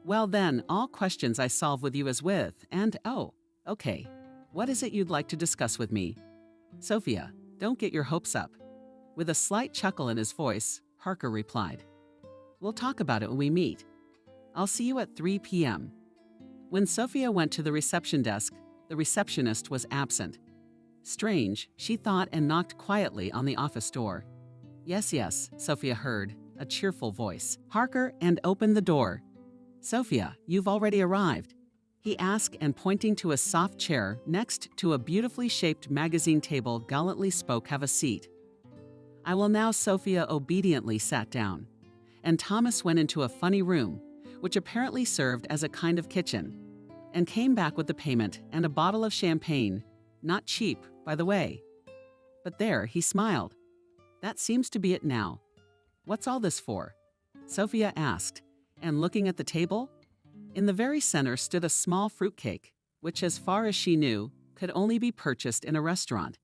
Well then, all questions I solve with you as with, and oh, okay. What is it you'd like to discuss with me? Sophia, don't get your hopes up. With a slight chuckle in his voice, Parker replied. We'll talk about it when we meet. I'll see you at 3 p.m. When Sophia went to the reception desk, the receptionist was absent. Strange, she thought, and knocked quietly on the office door. Yes, yes, Sophia heard, a cheerful voice. Parker, and opened the door. Sophia, you've already arrived, he asked, and pointing to a soft chair next to a beautifully shaped magazine table gallantly spoke, have a seat. I will now. Sophia obediently sat down, and Thomas went into a funny room, which apparently served as a kind of kitchen, and came back with the payment and a bottle of champagne, not cheap, by the way. But there, he smiled. That seems to be it now. What's all this for? Sophia asked, and looking at the table, in the very center stood a small fruitcake, which, as far as she knew, could only be purchased in a restaurant.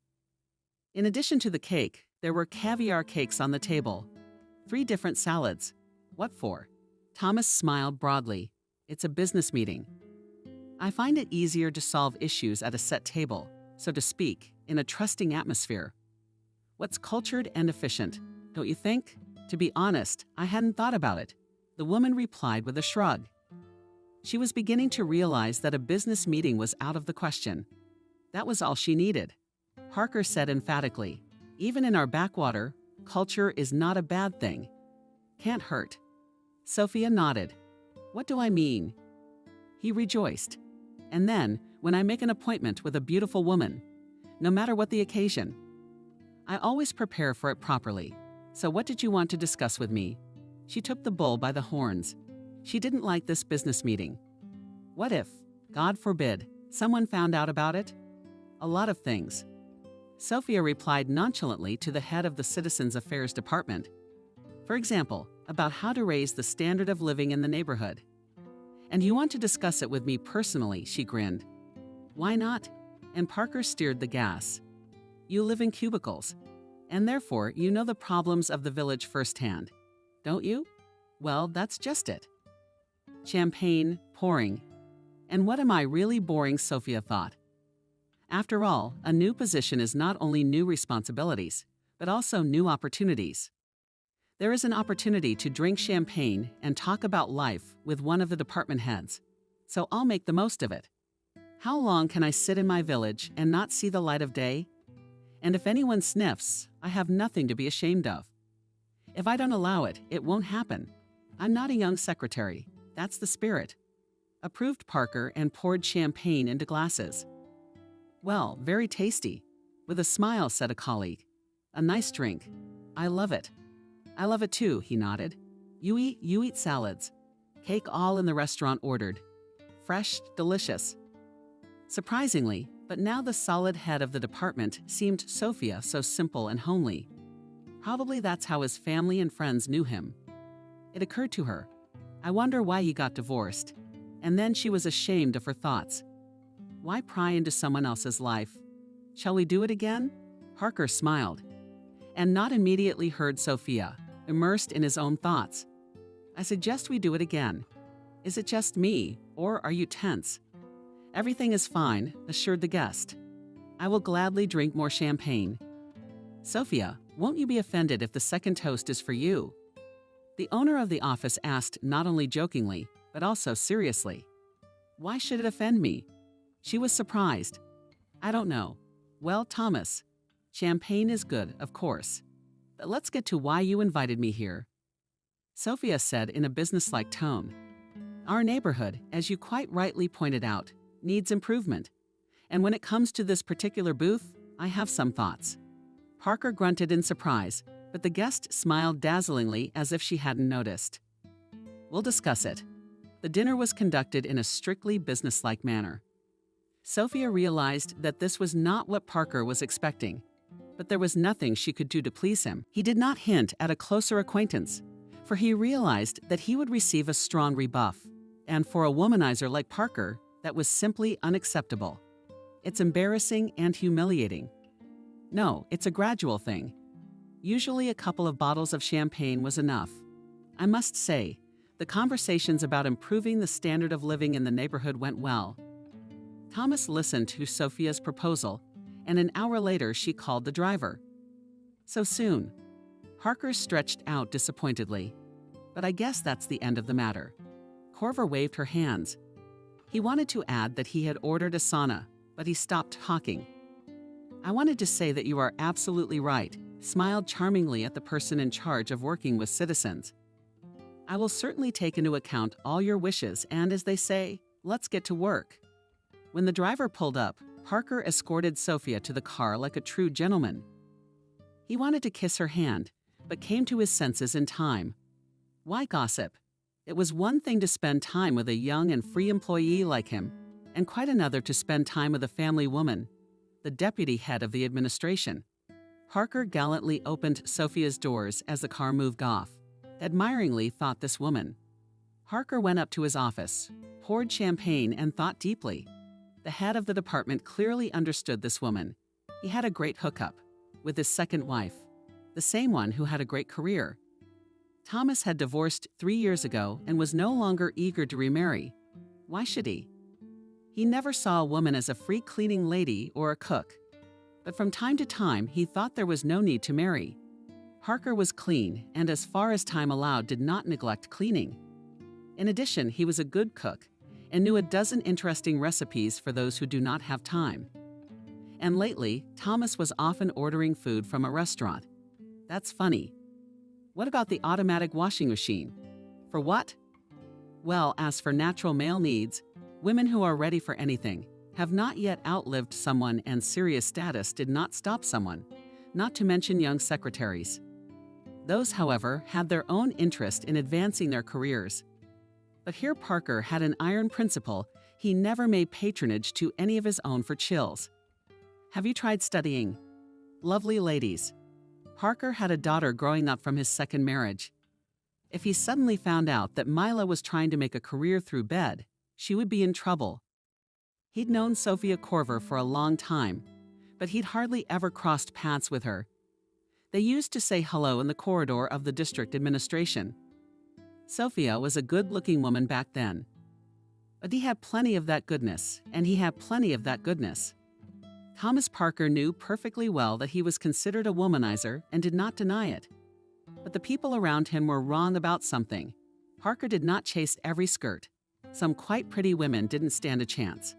In addition to the cake, there were caviar cakes on the table, 3 different salads. What for? Thomas smiled broadly. It's a business meeting. I find it easier to solve issues at a set table, so to speak, in a trusting atmosphere. What's cultured and efficient, don't you think? To be honest, I hadn't thought about it, the woman replied with a shrug. She was beginning to realize that a business meeting was out of the question. That was all she needed. Parker said emphatically, even in our backwater, culture is not a bad thing. Can't hurt. Sophia nodded. What do I mean? He rejoiced. And then, when I make an appointment with a beautiful woman, no matter what the occasion, I always prepare for it properly. So what did you want to discuss with me? She took the bull by the horns. She didn't like this business meeting. What if, God forbid, someone found out about it? A lot of things. Sophia replied nonchalantly to the head of the Citizens Affairs Department. For example, about how to raise the standard of living in the neighborhood. And you want to discuss it with me personally, she grinned. Why not? And Parker steered the gas. You live in cubicles, and therefore you know the problems of the village firsthand, don't you? Well, that's just it. Champagne, pouring. And what am I really boring? Sophia thought. After all, a new position is not only new responsibilities, but also new opportunities. There is an opportunity to drink champagne and talk about life with one of the department heads, so I'll make the most of it. How long can I sit in my village and not see the light of day? And if anyone sniffs, I have nothing to be ashamed of. If I don't allow it, it won't happen. I'm not a young secretary. That's the spirit. Approved Parker and poured champagne into glasses. Well, very tasty. With a smile, said a colleague. A nice drink. I love it. I love it too, he nodded. You eat salads. Cake all in the restaurant ordered. Fresh, delicious. Surprisingly, but now the solid head of the department seemed Sophia so simple and homely. Probably that's how his family and friends knew him. It occurred to her, I wonder why he got divorced. And then she was ashamed of her thoughts. Why pry into someone else's life? Shall we do it again? Parker smiled, and not immediately heard Sophia, immersed in his own thoughts. I suggest we do it again. Is it just me, or are you tense? Everything is fine, assured the guest. I will gladly drink more champagne. Sophia, won't you be offended if the second toast is for you? The owner of the office asked not only jokingly, but also seriously. Why should it offend me? She was surprised. I don't know. Well, Thomas, champagne is good, of course. But let's get to why you invited me here. Sophia said in a businesslike tone. Our neighborhood, as you quite rightly pointed out, needs improvement. And when it comes to this particular booth, I have some thoughts. Parker grunted in surprise, but the guest smiled dazzlingly as if she hadn't noticed. We'll discuss it. The dinner was conducted in a strictly businesslike manner. Sophia realized that this was not what Parker was expecting, but there was nothing she could do to please him. He did not hint at a closer acquaintance, for he realized that he would receive a strong rebuff, and for a womanizer like Parker, that was simply unacceptable. It's embarrassing and humiliating. No, it's a gradual thing. Usually a couple of bottles of champagne was enough. I must say, the conversations about improving the standard of living in the neighborhood went well. Thomas listened to Sophia's proposal, and an hour later she called the driver. So soon. Parker stretched out disappointedly. But I guess that's the end of the matter. Corver waved her hands. He wanted to add that he had ordered a sauna, but he stopped talking. I wanted to say that you are absolutely right, smiled charmingly at the person in charge of working with citizens. I will certainly take into account all your wishes and, as they say, let's get to work. When the driver pulled up, Parker escorted Sophia to the car like a true gentleman. He wanted to kiss her hand, but came to his senses in time. Why gossip? It was one thing to spend time with a young and free employee like him, and quite another to spend time with a family woman, the deputy head of the administration. Parker gallantly opened Sophia's doors as the car moved off, admiringly thought this woman. Parker went up to his office, poured champagne, and thought deeply. The head of the department clearly understood this woman. He had a great hookup with his second wife, the same one who had a great career. Thomas had divorced 3 years ago and was no longer eager to remarry. Why should he? He never saw a woman as a free cleaning lady or a cook. But from time to time, he thought there was no need to marry. Parker was clean and, as far as time allowed, did not neglect cleaning. In addition, he was a good cook and knew a dozen interesting recipes for those who do not have time. And lately, Thomas was often ordering food from a restaurant. That's funny. What about the automatic washing machine? For what? Well, as for natural male needs, women who are ready for anything have not yet outlived someone, and serious status did not stop someone, not to mention young secretaries. Those, however, had their own interest in advancing their careers. But here Parker had an iron principle: he never made patronage to any of his own for chills. Have you tried studying? Lovely ladies. Parker had a daughter growing up from his second marriage. If he suddenly found out that Mila was trying to make a career through bed, she would be in trouble. He'd known Sophia Corver for a long time, but he'd hardly ever crossed paths with her. They used to say hello in the corridor of the district administration. Sophia was a good-looking woman back then. But he had plenty of that goodness, and he had plenty of that goodness. Thomas Parker knew perfectly well that he was considered a womanizer and did not deny it. But the people around him were wrong about something. Parker did not chase every skirt. Some quite pretty women didn't stand a chance.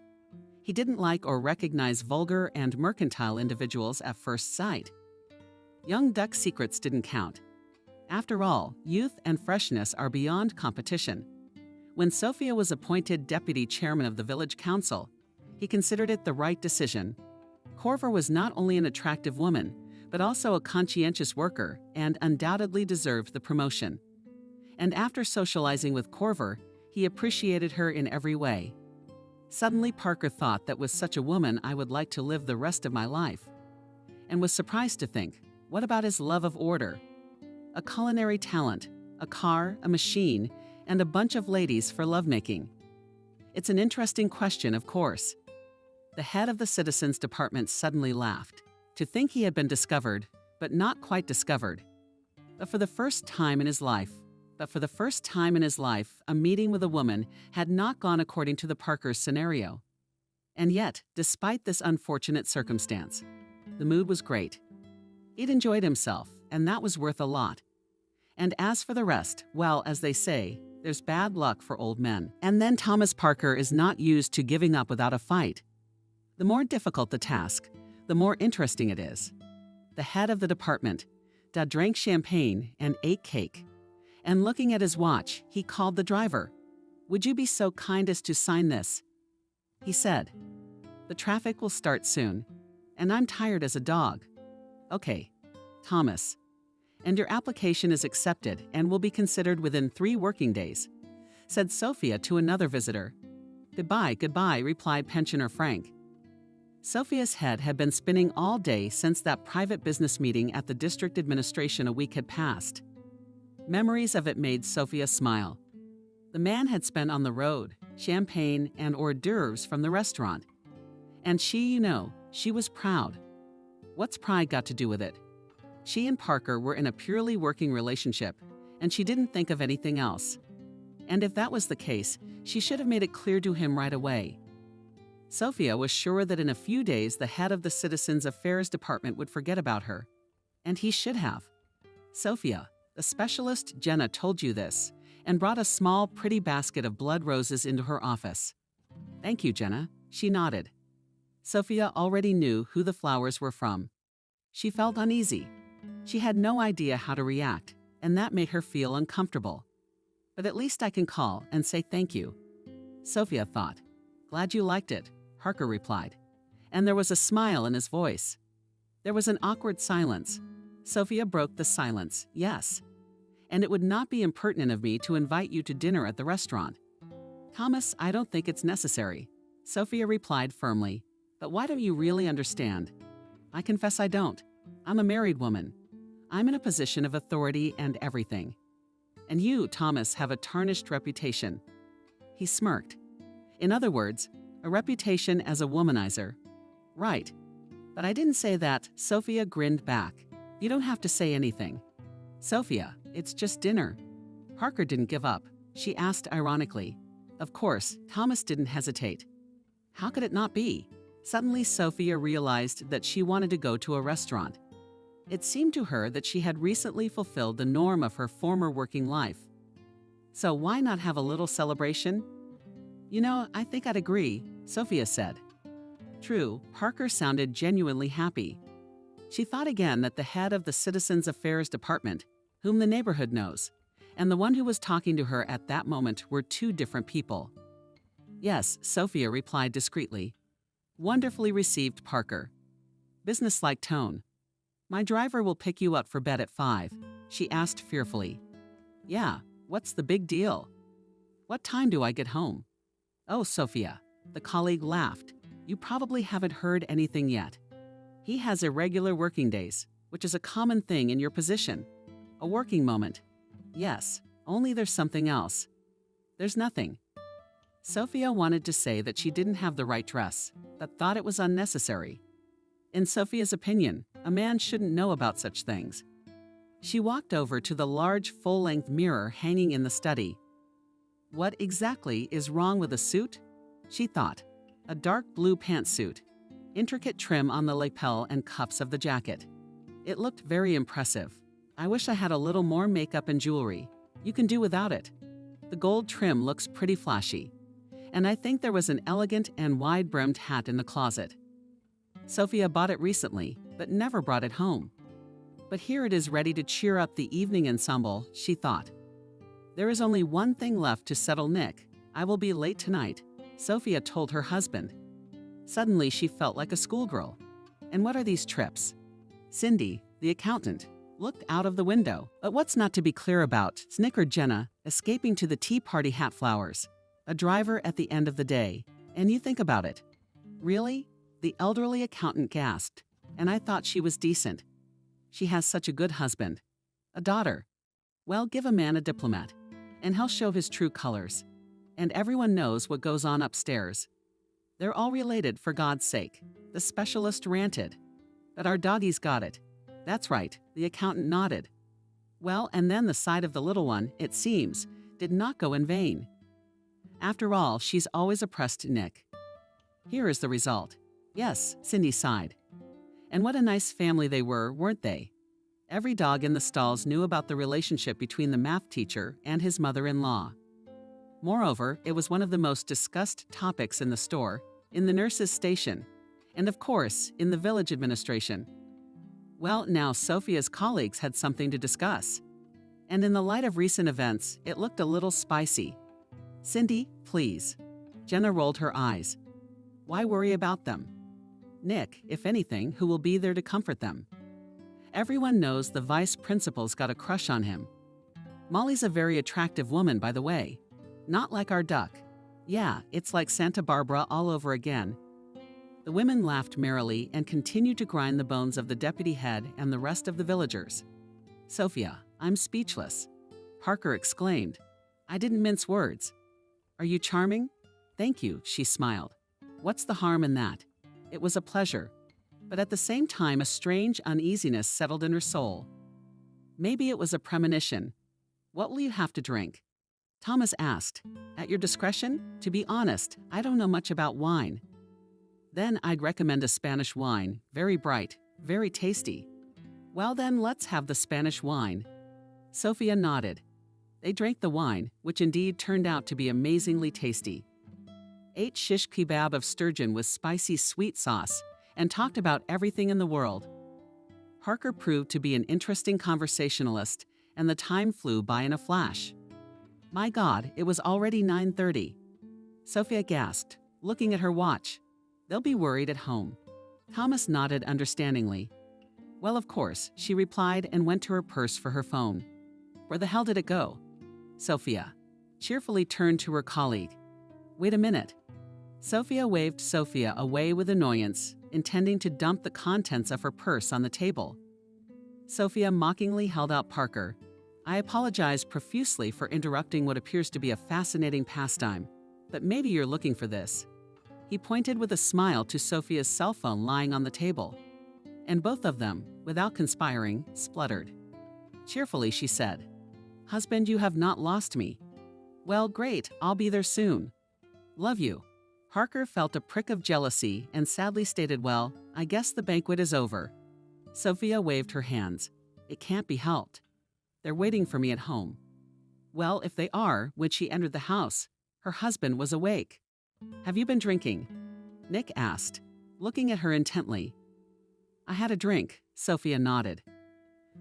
He didn't like or recognize vulgar and mercantile individuals at first sight. Young duck secrets didn't count. After all, youth and freshness are beyond competition. When Sophia was appointed deputy chairman of the village council, he considered it the right decision. Corver was not only an attractive woman, but also a conscientious worker and undoubtedly deserved the promotion. And after socializing with Corver, he appreciated her in every way. Suddenly, Parker thought that with such a woman I would like to live the rest of my life. And was surprised to think, what about his love of order? A culinary talent, a car, a machine, and a bunch of ladies for lovemaking. It's an interesting question, of course. The head of the Citizens Department suddenly laughed, to think he had been discovered, but not quite discovered. But for the first time in his life, a meeting with a woman had not gone according to the Parker scenario. And yet, despite this unfortunate circumstance, the mood was great. He'd enjoyed himself, and that was worth a lot. And as for the rest, well, as they say, there's bad luck for old men. And then Thomas Parker is not used to giving up without a fight. The more difficult the task, the more interesting it is. The head of the department drank champagne and ate cake. And looking at his watch, he called the driver. "Would you be so kind as to sign this?" He said, "The traffic will start soon, and I'm tired as a dog." "Okay, Thomas. And your application is accepted and will be considered within 3 working days," said Sophia to another visitor. "Goodbye, goodbye," replied pensioner Frank. Sophia's head had been spinning all day since that private business meeting at the district administration a week had passed. Memories of it made Sophia smile. The man had spent on the road, champagne, and hors d'oeuvres from the restaurant. And she was proud. What's pride got to do with it? She and Parker were in a purely working relationship, and she didn't think of anything else. And if that was the case, she should have made it clear to him right away. Sophia was sure that in a few days the head of the Citizens Affairs Department would forget about her. And he should have. "Sophia, the specialist Jenna told you this, and brought a small, pretty basket of blood roses into her office. "Thank you, Jenna," she nodded. Sophia already knew who the flowers were from. She felt uneasy. She had no idea how to react, and that made her feel uncomfortable. But at least I can call and say thank you, Sophia thought. "Glad you liked it," Parker replied. And there was a smile in his voice. There was an awkward silence. Sophia broke the silence. "Yes. And it would not be impertinent of me to invite you to dinner at the restaurant." "Thomas, I don't think it's necessary," Sophia replied firmly. "But why don't you really understand?" "I confess I don't. I'm a married woman. I'm in a position of authority and everything. And you, Thomas, have a tarnished reputation." He smirked. "In other words, a reputation as a womanizer." "Right. But I didn't say that," Sophia grinned back. "You don't have to say anything." "Sophia, it's just dinner." Parker didn't give up. She asked ironically. Of course, Thomas didn't hesitate. How could it not be? Suddenly, Sophia realized that she wanted to go to a restaurant. It seemed to her that she had recently fulfilled the norm of her former working life. So why not have a little celebration? "You know, I think I'd agree," Sophia said. True, Parker sounded genuinely happy. She thought again that the head of the Citizens Affairs Department, whom the neighborhood knows, and the one who was talking to her at that moment were two different people. "Yes," Sophia replied discreetly. "Wonderfully received, Parker." Businesslike tone. "My driver will pick you up for bed at 5, she asked fearfully. "Yeah, what's the big deal? What time do I get home?" "Oh, Sophia," the colleague laughed. "You probably haven't heard anything yet. He has irregular working days, which is a common thing in your position. A working moment. Yes, only there's something else." "There's nothing." Sophia wanted to say that she didn't have the right dress, but thought it was unnecessary. In Sophia's opinion, a man shouldn't know about such things. She walked over to the large full-length mirror hanging in the study. What exactly is wrong with a suit? She thought. A dark blue pantsuit, intricate trim on the lapel and cuffs of the jacket. It looked very impressive. "I wish I had a little more makeup and jewelry. You can do without it. The gold trim looks pretty flashy. And I think there was an elegant and wide-brimmed hat in the closet. Sophia bought it recently, but never brought it home. But here it is ready to cheer up the evening ensemble," she thought. "There is only one thing left to settle Nick. I will be late tonight," Sophia told her husband. Suddenly she felt like a schoolgirl. "And what are these trips?" Cindy, the accountant, looked out of the window. "But what's not to be clear about?" snickered Jenna, escaping to the tea party hat flowers. "A driver at the end of the day. And you think about it." "Really?" The elderly accountant gasped. "And I thought she was decent. She has such a good husband. A daughter. Well, give a man a diplomat, and he'll show his true colors. And everyone knows what goes on upstairs. They're all related, for God's sake," the specialist ranted. "But our doggies got it." "That's right," the accountant nodded. "Well, and then the sight of the little one, it seems, did not go in vain. After all, she's always oppressed Nick. Here is the result." "Yes," Cindy sighed. "And what a nice family they were, weren't they?" Every dog in the stalls knew about the relationship between the math teacher and his mother-in-law. Moreover, it was one of the most discussed topics in the store, in the nurse's station, and of course, in the village administration. Well, now Sophia's colleagues had something to discuss. And in the light of recent events, it looked a little spicy. "Cindy, please." Jenna rolled her eyes. "Why worry about them? Nick, if anything, who will be there to comfort them. Everyone knows the vice principal's got a crush on him. Molly's a very attractive woman, by the way. Not like our duck. Yeah, it's like Santa Barbara all over again." The women laughed merrily and continued to grind the bones of the deputy head and the rest of the villagers. "Sophia, I'm speechless," Parker exclaimed. "I didn't mince words. Are you charming?" "Thank you," she smiled. "What's the harm in that? It was a pleasure." But at the same time, a strange uneasiness settled in her soul. Maybe it was a premonition. "What will you have to drink?" Thomas asked. "At your discretion? To be honest, I don't know much about wine." "Then I'd recommend a Spanish wine, very bright, very tasty." "Well then, let's have the Spanish wine." Sophia nodded. They drank the wine, which indeed turned out to be amazingly tasty, ate shish kebab of sturgeon with spicy sweet sauce, and talked about everything in the world. Parker proved to be an interesting conversationalist, and the time flew by in a flash. My God, it was already 9:30. Sophia gasped, looking at her watch. They'll be worried at home. Thomas nodded understandingly. Well, of course, she replied and went to her purse for her phone. Where the hell did it go? Sophia cheerfully turned to her colleague. Wait a minute. Sophia waved Sophia away with annoyance, intending to dump the contents of her purse on the table. Sophia mockingly held out Parker. I apologize profusely for interrupting what appears to be a fascinating pastime, but maybe you're looking for this. He pointed with a smile to Sophia's cell phone lying on the table. And both of them, without conspiring, spluttered. Cheerfully, she said, Husband, you have not lost me. Well, great, I'll be there soon. Love you. Parker felt a prick of jealousy and sadly stated, well, I guess the banquet is over. Sophia waved her hands. It can't be helped. They're waiting for me at home. Well, if they are, when she entered the house, her husband was awake. Have you been drinking? Nick asked, looking at her intently. I had a drink, Sophia nodded.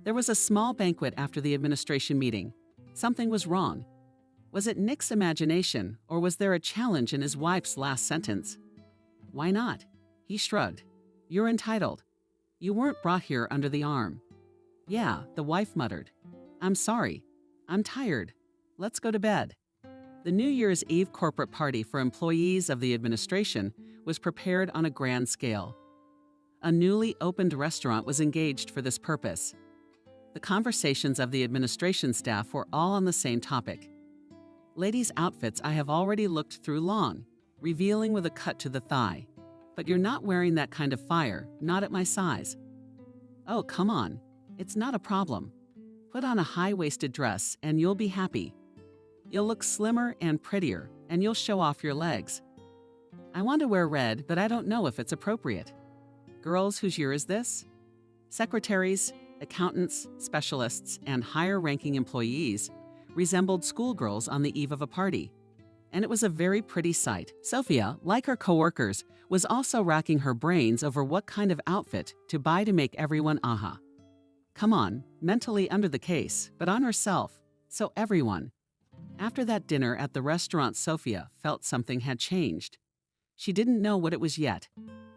There was a small banquet after the administration meeting. Something was wrong. Was it Nick's imagination, or was there a challenge in his wife's last sentence? Why not? He shrugged. You're entitled. You weren't brought here under the arm. Yeah, the wife muttered. I'm sorry. I'm tired. Let's go to bed. The New Year's Eve corporate party for employees of the administration was prepared on a grand scale. A newly opened restaurant was engaged for this purpose. The conversations of the administration staff were all on the same topic. Ladies' outfits I have already looked through long, revealing with a cut to the thigh. But you're not wearing that kind of fire, not at my size. Oh, come on. It's not a problem. Put on a high-waisted dress and you'll be happy. You'll look slimmer and prettier, and you'll show off your legs. I want to wear red, but I don't know if it's appropriate. Girls, whose year is this? Secretaries, accountants, specialists, and higher-ranking employees resembled schoolgirls on the eve of a party. And it was a very pretty sight. Sophia, like her coworkers, was also racking her brains over what kind of outfit to buy to make everyone aha. Come on, mentally under the case, but on herself, so everyone. After that dinner at the restaurant, Sophia felt something had changed. She didn't know what it was yet,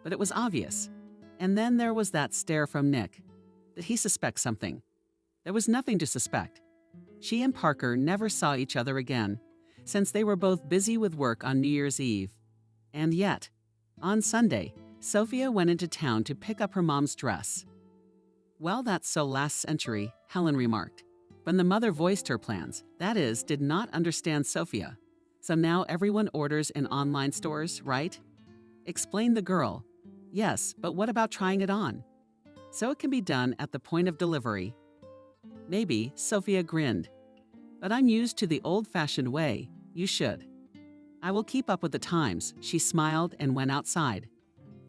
but it was obvious. And then there was that stare from Nick. Did he suspect something? There was nothing to suspect. She and Parker never saw each other again, since they were both busy with work on New Year's Eve. And yet, on Sunday, Sophia went into town to pick up her mom's dress. Well, that's so last century, Helen remarked. When the mother voiced her plans, that is, did not understand Sophia. So now everyone orders in online stores, right? Explained the girl. Yes, but what about trying it on? So it can be done at the point of delivery. Maybe, Sophia grinned. But I'm used to the old-fashioned way. You should. I will keep up with the times, she smiled and went outside.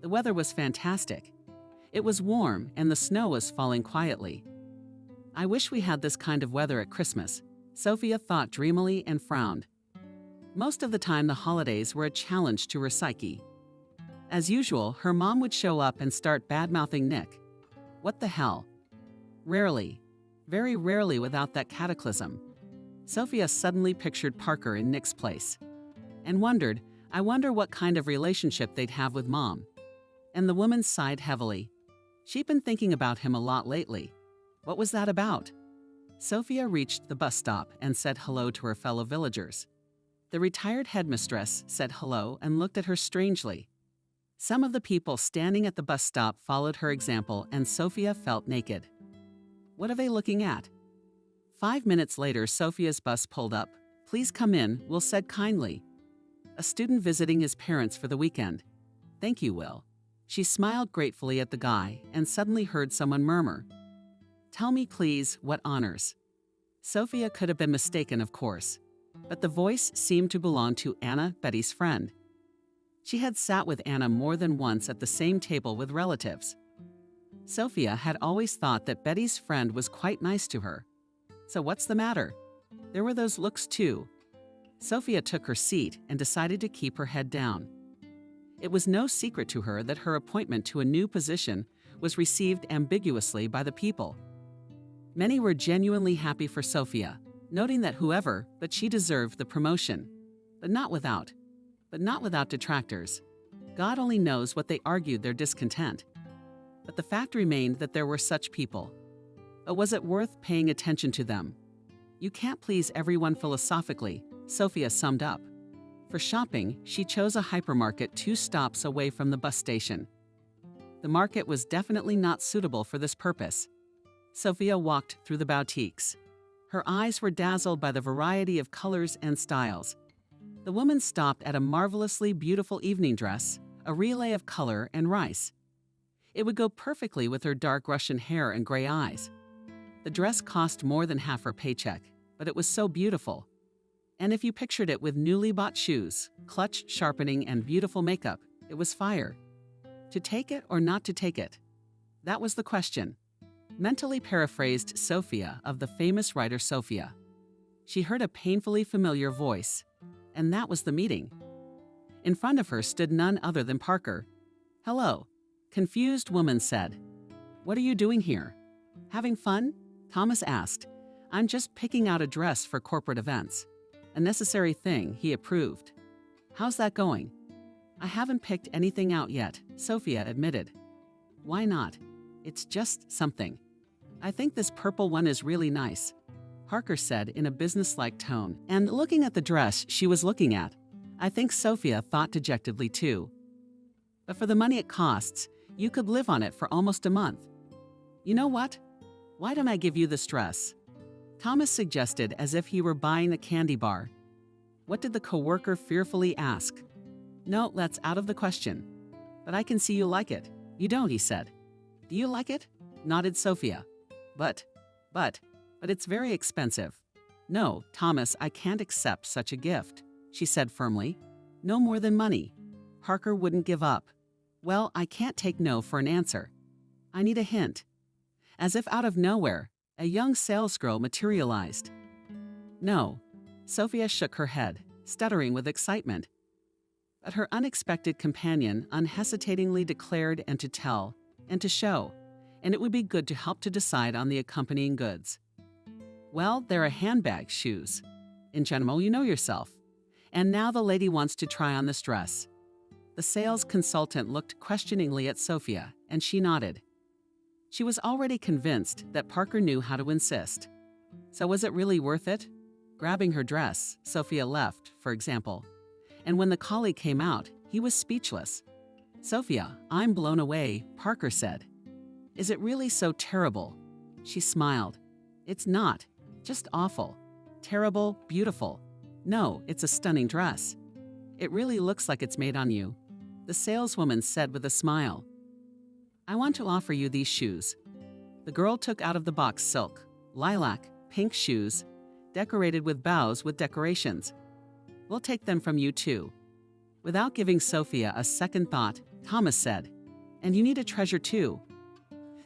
The weather was fantastic. It was warm and the snow was falling quietly. I wish we had this kind of weather at Christmas, Sophia thought dreamily and frowned. Most of the time the holidays were a challenge to her psyche. As usual, her mom would show up and start bad-mouthing Nick. What the hell? Rarely, very rarely without that cataclysm. Sophia suddenly pictured Parker in Nick's place and wondered, I wonder what kind of relationship they'd have with Mom. And the woman sighed heavily. She'd been thinking about him a lot lately. What was that about? Sophia reached the bus stop and said hello to her fellow villagers. The retired headmistress said hello and looked at her strangely. Some of the people standing at the bus stop followed her example, and Sophia felt naked. What are they looking at? 5 minutes later, Sophia's bus pulled up. Please come in, Will said kindly. A student visiting his parents for the weekend. Thank you, Will. She smiled gratefully at the guy and suddenly heard someone murmur. Tell me, please, what honors? Sophia could have been mistaken, of course, but the voice seemed to belong to Anna, Betty's friend. She had sat with Anna more than once at the same table with relatives. Sophia had always thought that Betty's friend was quite nice to her. So what's the matter? There were those looks too. Sophia took her seat and decided to keep her head down. It was no secret to her that her appointment to a new position was received ambiguously by the people. Many were genuinely happy for Sophia, noting that but she deserved the promotion. But not without detractors. God only knows what they argued their discontent. But the fact remained that there were such people. But was it worth paying attention to them? You can't please everyone philosophically, Sophia summed up. For shopping, she chose a hypermarket 2 stops away from the bus station. The market was definitely not suitable for this purpose. Sophia walked through the boutiques. Her eyes were dazzled by the variety of colors and styles. The woman stopped at a marvelously beautiful evening dress, a relay of color and rice. It would go perfectly with her dark Russian hair and gray eyes. The dress cost more than half her paycheck, but it was so beautiful. And if you pictured it with newly bought shoes, clutch sharpening, and beautiful makeup, it was fire. To take it or not to take it? That was the question. Mentally paraphrased Sophia of the famous writer Sophia. She heard a painfully familiar voice, and that was the meeting. In front of her stood none other than Parker. "Hello," confused woman said. "What are you doing here?" "Having fun?" Thomas asked. "I'm just picking out a dress for corporate events." "A necessary thing," he approved. "How's that going?" "I haven't picked anything out yet," Sophia admitted. "Why not? It's just something. I think this purple one is really nice," Parker said in a businesslike tone, and looking at the dress she was looking at. I think Sophia thought dejectedly too. "But for the money it costs, you could live on it for almost a month." "You know what? Why don't I give you this dress?" Thomas suggested as if he were buying a candy bar. What did the coworker fearfully ask? "No, that's out of the question. But I can see you like it." "You don't," he said. "Do you like it?" nodded Sophia. But it's very expensive." "No, Thomas, I can't accept such a gift," she said firmly. "No more than money." Parker wouldn't give up. "Well, I can't take no for an answer. I need a hint." As if out of nowhere, a young salesgirl materialized. "No." Sophia shook her head, stuttering with excitement. But her unexpected companion unhesitatingly declared and to tell, and to show, and it would be good to help to decide on the accompanying goods. "Well, there are handbags, shoes. In general, you know yourself. And now the lady wants to try on this dress." The sales consultant looked questioningly at Sophia, and she nodded. She was already convinced that Parker knew how to insist. So was it really worth it? Grabbing her dress, Sophia left, for example. And when the colleague came out, he was speechless. "Sophia, I'm blown away," Parker said. "Is it really so terrible?" She smiled. "It's not. Just awful. Terrible, beautiful. No, it's a stunning dress. It really looks like it's made on you," the saleswoman said with a smile. "I want to offer you these shoes." The girl took out of the box silk, lilac, pink shoes, decorated with bows with decorations. "We'll take them from you too." Without giving Sophia a second thought, Thomas said, "And you need a treasure too."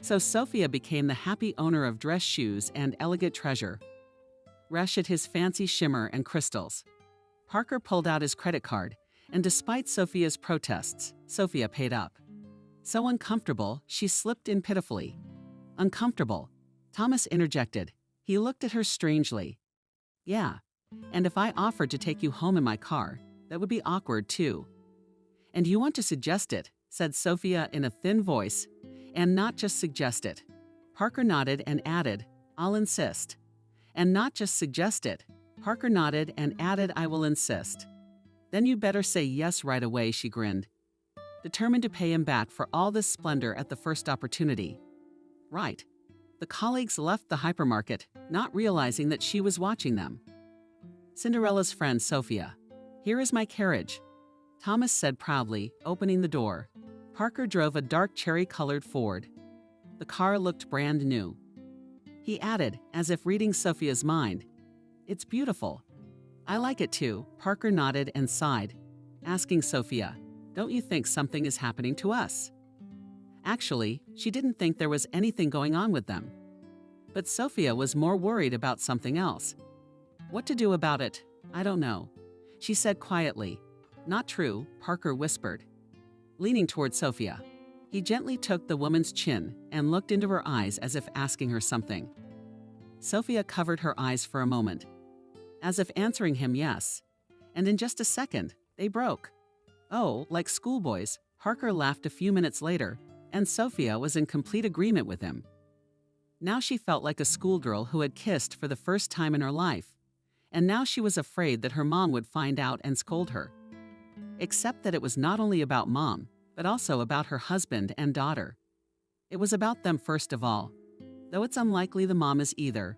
So Sophia became the happy owner of dress shoes and elegant treasure. Reshed his fancy shimmer and crystals. Parker pulled out his credit card, and despite Sophia's protests, Sophia paid up. So uncomfortable, she slipped in pitifully. "Uncomfortable," Thomas interjected. He looked at her strangely. "Yeah, and if I offered to take you home in my car, that would be awkward too." "And you want to suggest it," said Sophia in a thin voice, "and not just suggest it." Parker nodded and added, "I'll insist." "And not just suggest it." Parker nodded and added, "I will insist." "Then you better say yes right away," she grinned, determined to pay him back for all this splendor at the first opportunity. Right. The colleagues left the hypermarket, not realizing that she was watching them. Cinderella's friend Sophia. "Here is my carriage," Thomas said proudly, opening the door. Parker drove a dark cherry-colored Ford. The car looked brand new. He added, as if reading Sophia's mind, "It's beautiful." "I like it too," Parker nodded and sighed, asking Sophia, "Don't you think something is happening to us?" Actually, she didn't think there was anything going on with them. But Sophia was more worried about something else. What to do about it? I don't know, she said quietly. Not true, Parker whispered. Leaning toward Sophia, he gently took the woman's chin and looked into her eyes as if asking her something. Sophia covered her eyes for a moment, as if answering him yes, and in just a second, they broke. Oh, like schoolboys, Parker laughed a few minutes later, and Sophia was in complete agreement with him. Now she felt like a schoolgirl who had kissed for the first time in her life, and now she was afraid that her mom would find out and scold her. Except that it was not only about mom, but also about her husband and daughter. It was about them first of all, though it's unlikely the mom is either.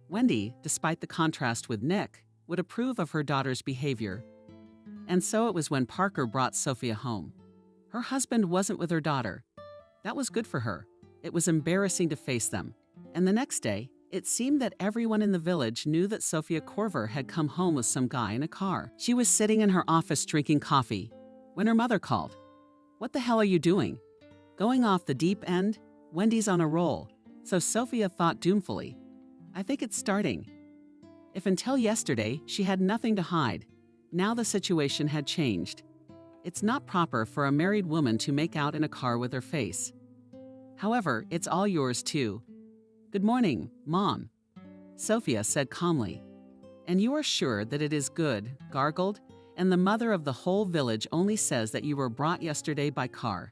Wendy, despite the contrast with Nick, would approve of her daughter's behavior. And so it was when Parker brought Sophia home. Her husband wasn't with her daughter. That was good for her. It was embarrassing to face them. And the next day, it seemed that everyone in the village knew that Sophia Corver had come home with some guy in a car. She was sitting in her office drinking coffee when her mother called. What the hell are you doing? Going off the deep end? Wendy's on a roll. So Sophia thought doomfully. I think it's starting. If until yesterday she had nothing to hide, now the situation had changed. It's not proper for a married woman to make out in a car with her face. However, it's all yours too. Good morning, Mom, Sophia said calmly. And you are sure that it is good, gargled, and the mother of the whole village only says that you were brought yesterday by car.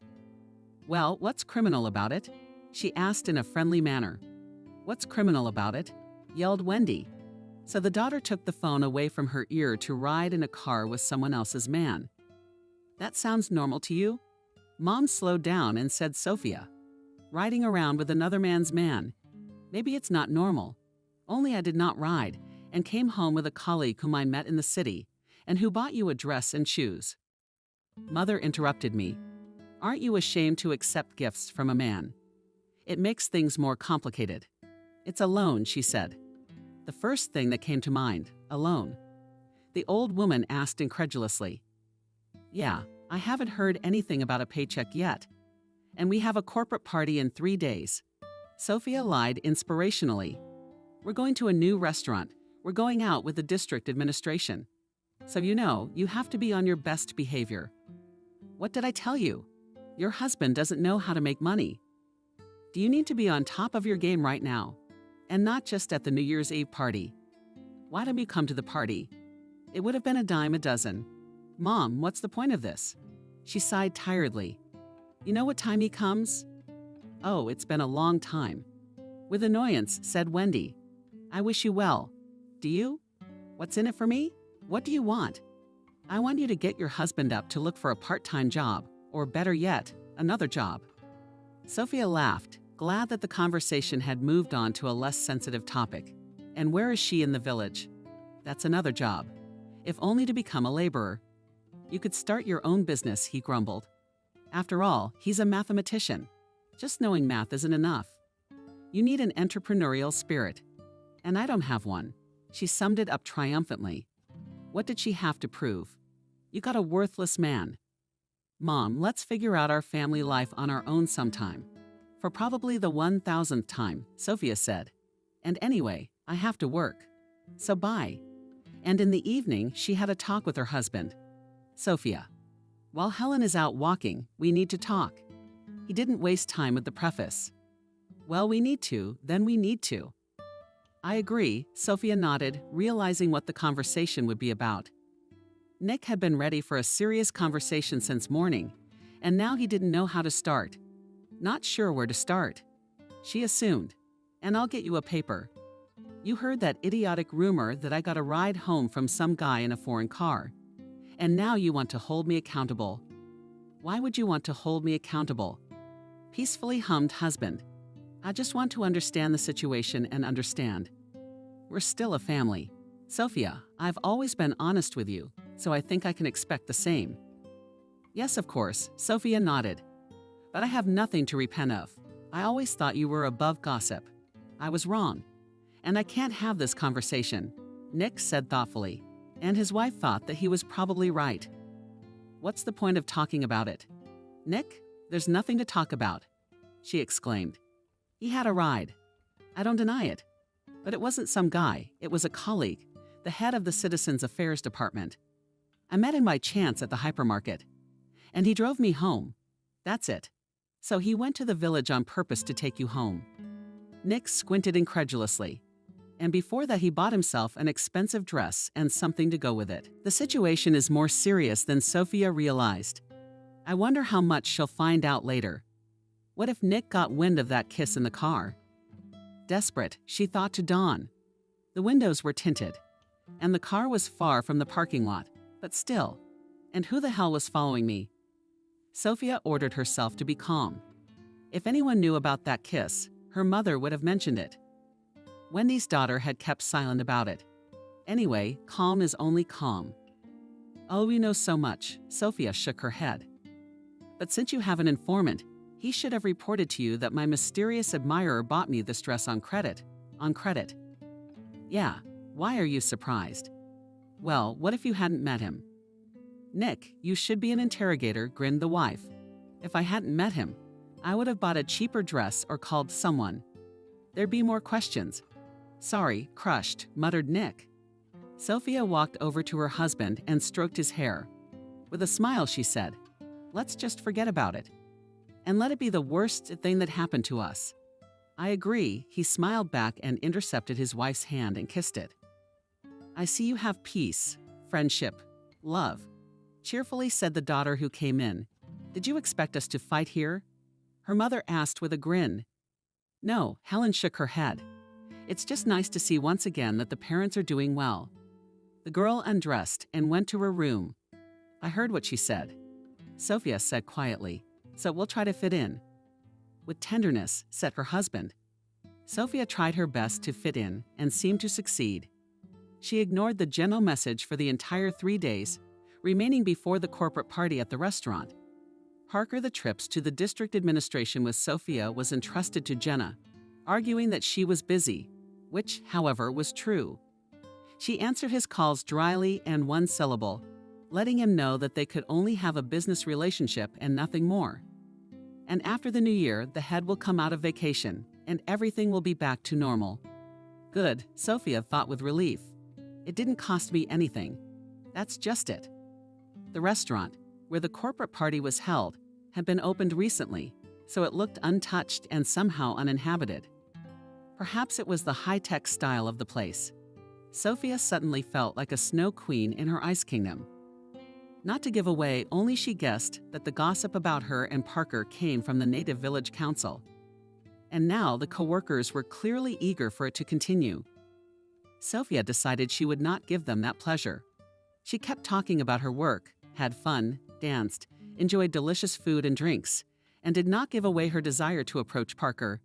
Well, what's criminal about it? She asked in a friendly manner. What's criminal about it? Yelled Wendy. So the daughter took the phone away from her ear to ride in a car with someone else's man. That sounds normal to you? Mom slowed down and said, Sophia, riding around with another man's man. Maybe it's not normal. Only I did not ride and came home with a colleague whom I met in the city and who bought you a dress and shoes. Mother interrupted me. Aren't you ashamed to accept gifts from a man? It makes things more complicated. It's a loan, she said. The first thing that came to mind, a loan. The old woman asked incredulously. Yeah, I haven't heard anything about a paycheck yet. And we have a corporate party in 3 days. Sophia lied inspirationally. We're going to a new restaurant. We're going out with the district administration. So you have to be on your best behavior. What did I tell you? Your husband doesn't know how to make money. Do you need to be on top of your game right now? And not just at the New Year's Eve party. Why don't you come to the party? It would have been a dime a dozen. Mom, what's the point of this? She sighed tiredly. You know what time he comes? Oh, it's been a long time. With annoyance, said Wendy. I wish you well. Do you? What's in it for me? What do you want? I want you to get your husband up to look for a part-time job, or better yet, another job. Sophia laughed, glad that the conversation had moved on to a less sensitive topic. And where is she in the village? That's another job. If only to become a laborer. You could start your own business, he grumbled. After all, he's a mathematician. Just knowing math isn't enough. You need an entrepreneurial spirit. And I don't have one. She summed it up triumphantly. What did she have to prove? You got a worthless man. Mom, let's figure out our family life on our own sometime. For probably the 1000th time, Sophia said. And anyway, I have to work. So bye. And in the evening, she had a talk with her husband. Sophia. While Helen is out walking, we need to talk. He didn't waste time with the preface. Well, we need to, then we need to. I agree, Sophia nodded, realizing what the conversation would be about. Nick had been ready for a serious conversation since morning, and now he didn't know how to start. Not sure where to start. She assumed, and I'll get you a paper. You heard that idiotic rumor that I got a ride home from some guy in a foreign car. And now you want to hold me accountable. Why would you want to hold me accountable? Peacefully hummed husband. I just want to understand the situation and understand. We're still a family. Sophia, I've always been honest with you, so I think I can expect the same. Yes, of course, Sophia nodded. But I have nothing to repent of. I always thought you were above gossip. I was wrong. And I can't have this conversation, Nick said thoughtfully. And his wife thought that he was probably right. What's the point of talking about it? Nick, there's nothing to talk about, she exclaimed. He had a ride. I don't deny it. But it wasn't some guy, it was a colleague, the head of the Citizens Affairs Department. I met him by chance at the hypermarket, and he drove me home. That's it. So he went to the village on purpose to take you home. Nick squinted incredulously. And before that, he bought himself an expensive dress and something to go with it. The situation is more serious than Sophia realized. I wonder how much she'll find out later. What if Nick got wind of that kiss in the car? Desperate, she thought to Dawn. The windows were tinted, and the car was far from the parking lot, but still. And who the hell was following me? Sophia ordered herself to be calm. If anyone knew about that kiss, her mother would have mentioned it. Wendy's daughter had kept silent about it. Anyway, calm is only calm. Oh, we know so much, Sophia shook her head. But since you have an informant, he should have reported to you that my mysterious admirer bought me this dress on credit. On credit. Yeah, why are you surprised? Well, what if you hadn't met him? Nick, you should be an interrogator, grinned the wife. If I hadn't met him, I would have bought a cheaper dress or called someone. There'd be more questions. Sorry, crushed, muttered Nick. Sophia walked over to her husband and stroked his hair. With a smile, she said, "Let's just forget about it. And let it be the worst thing that happened to us." I agree, he smiled back and intercepted his wife's hand and kissed it. I see you have peace, friendship, love, cheerfully said the daughter who came in. Did you expect us to fight here? Her mother asked with a grin. No, Helen shook her head. It's just nice to see once again that the parents are doing well. The girl undressed and went to her room. I heard what she said. Sophia said quietly, so we'll try to fit in. With tenderness, said her husband. Sophia tried her best to fit in and seemed to succeed. She ignored the general message for the entire 3 days, remaining before the corporate party at the restaurant. Parker, the trips to the district administration with Sophia was entrusted to Jenna, arguing that she was busy, which, however, was true. She answered his calls dryly and one syllable, letting him know that they could only have a business relationship and nothing more. And after the new year, the head will come out of vacation, and everything will be back to normal. Good, Sophia thought with relief. It didn't cost me anything. That's just it. The restaurant, where the corporate party was held, had been opened recently, so it looked untouched and somehow uninhabited. Perhaps it was the high-tech style of the place. Sophia suddenly felt like a snow queen in her ice kingdom. Not to give away, only she guessed that the gossip about her and Parker came from the native village council. And now the co-workers were clearly eager for it to continue. Sophia decided she would not give them that pleasure. She kept talking about her work, had fun, danced, enjoyed delicious food and drinks, and did not give away her desire to approach Parker,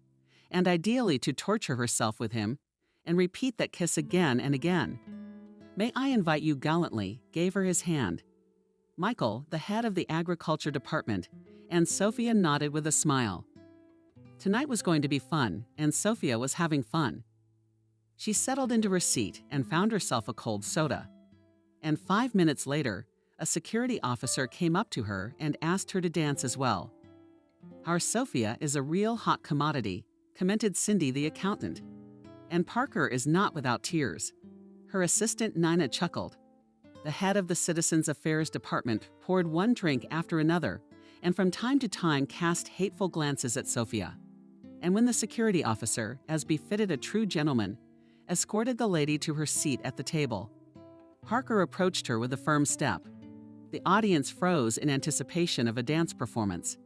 and ideally to torture herself with him, and repeat that kiss again and again. May I invite you gallantly, gave her his hand. Michael, the head of the agriculture department, and Sophia nodded with a smile. Tonight was going to be fun, and Sophia was having fun. She settled into her seat and found herself a cold soda. And 5 minutes later, a security officer came up to her and asked her to dance as well. Our Sophia is a real hot commodity, commented Cindy the accountant. And Parker is not without tears. Her assistant Nina chuckled. The head of the Citizens Affairs Department poured one drink after another, and from time to time cast hateful glances at Sophia. And when the security officer, as befitted a true gentleman, escorted the lady to her seat at the table, Parker approached her with a firm step. The audience froze in anticipation of a dance performance.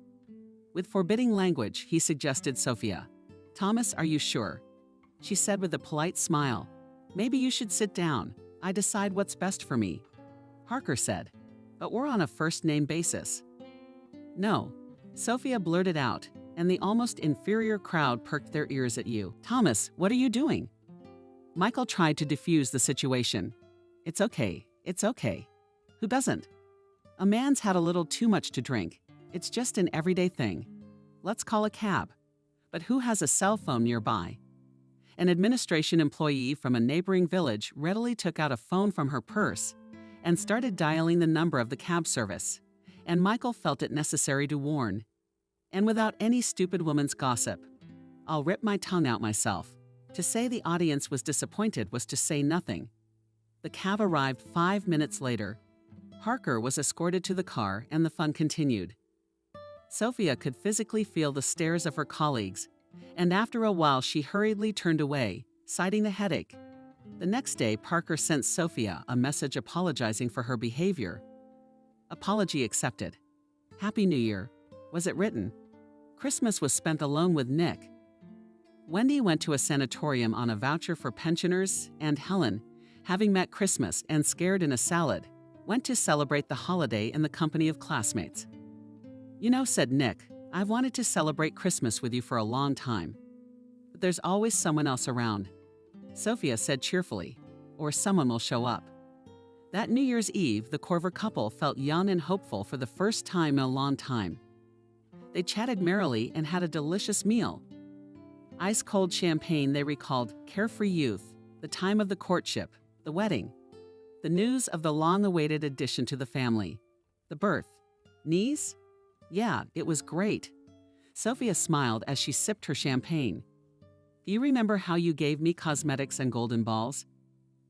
With forbidding language, he suggested Sophia. Thomas, are you sure? She said with a polite smile. Maybe you should sit down. I decide what's best for me. Parker said, but we're on a first-name basis. No, Sophia blurted out, and the almost inferior crowd perked their ears at you. Thomas, what are you doing? Michael tried to defuse the situation. It's okay, it's okay. Who doesn't? A man's had a little too much to drink. It's just an everyday thing. Let's call a cab. But who has a cell phone nearby? An administration employee from a neighboring village readily took out a phone from her purse and started dialing the number of the cab service, and Michael felt it necessary to warn. And without any stupid woman's gossip, I'll rip my tongue out myself. To say the audience was disappointed was to say nothing. The cab arrived 5 minutes later. Parker was escorted to the car and the fun continued. Sophia could physically feel the stares of her colleagues, and after a while she hurriedly turned away, citing a headache. The next day, Parker sent Sophia a message apologizing for her behavior. Apology accepted. Happy New Year, was it written. Christmas was spent alone with Nick. Wendy went to a sanatorium on a voucher for pensioners, and Helen, having met Christmas and scared in a salad, went to celebrate the holiday in the company of classmates. You know, said Nick, I've wanted to celebrate Christmas with you for a long time. But there's always someone else around. Sophia said cheerfully, or someone will show up. That New Year's Eve, the Corver couple felt young and hopeful for the first time in a long time. They chatted merrily and had a delicious meal. Ice-cold champagne they recalled carefree youth, the time of the courtship, the wedding, the news of the long-awaited addition to the family, the birth. Niece? Yeah, it was great. Sophia smiled as she sipped her champagne. Do you remember how you gave me cosmetics and golden balls?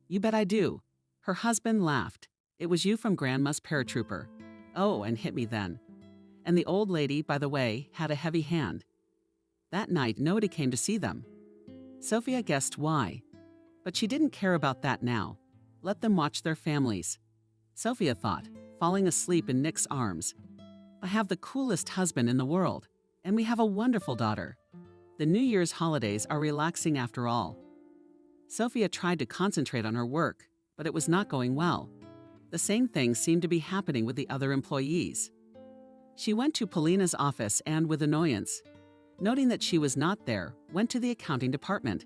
You bet I do. Her husband laughed. It was you from Grandma's paratrooper. Oh, and hit me then. And the old lady, by the way, had a heavy hand. That night, nobody came to see them. Sophia guessed why. But she didn't care about that now. Let them watch their families. Sophia thought, falling asleep in Nick's arms. I have the coolest husband in the world, and we have a wonderful daughter. The New Year's holidays are relaxing after all. Sophia tried to concentrate on her work, but it was not going well. The same thing seemed to be happening with the other employees. She went to Paulina's office and, with annoyance, noting that she was not there, went to the accounting department.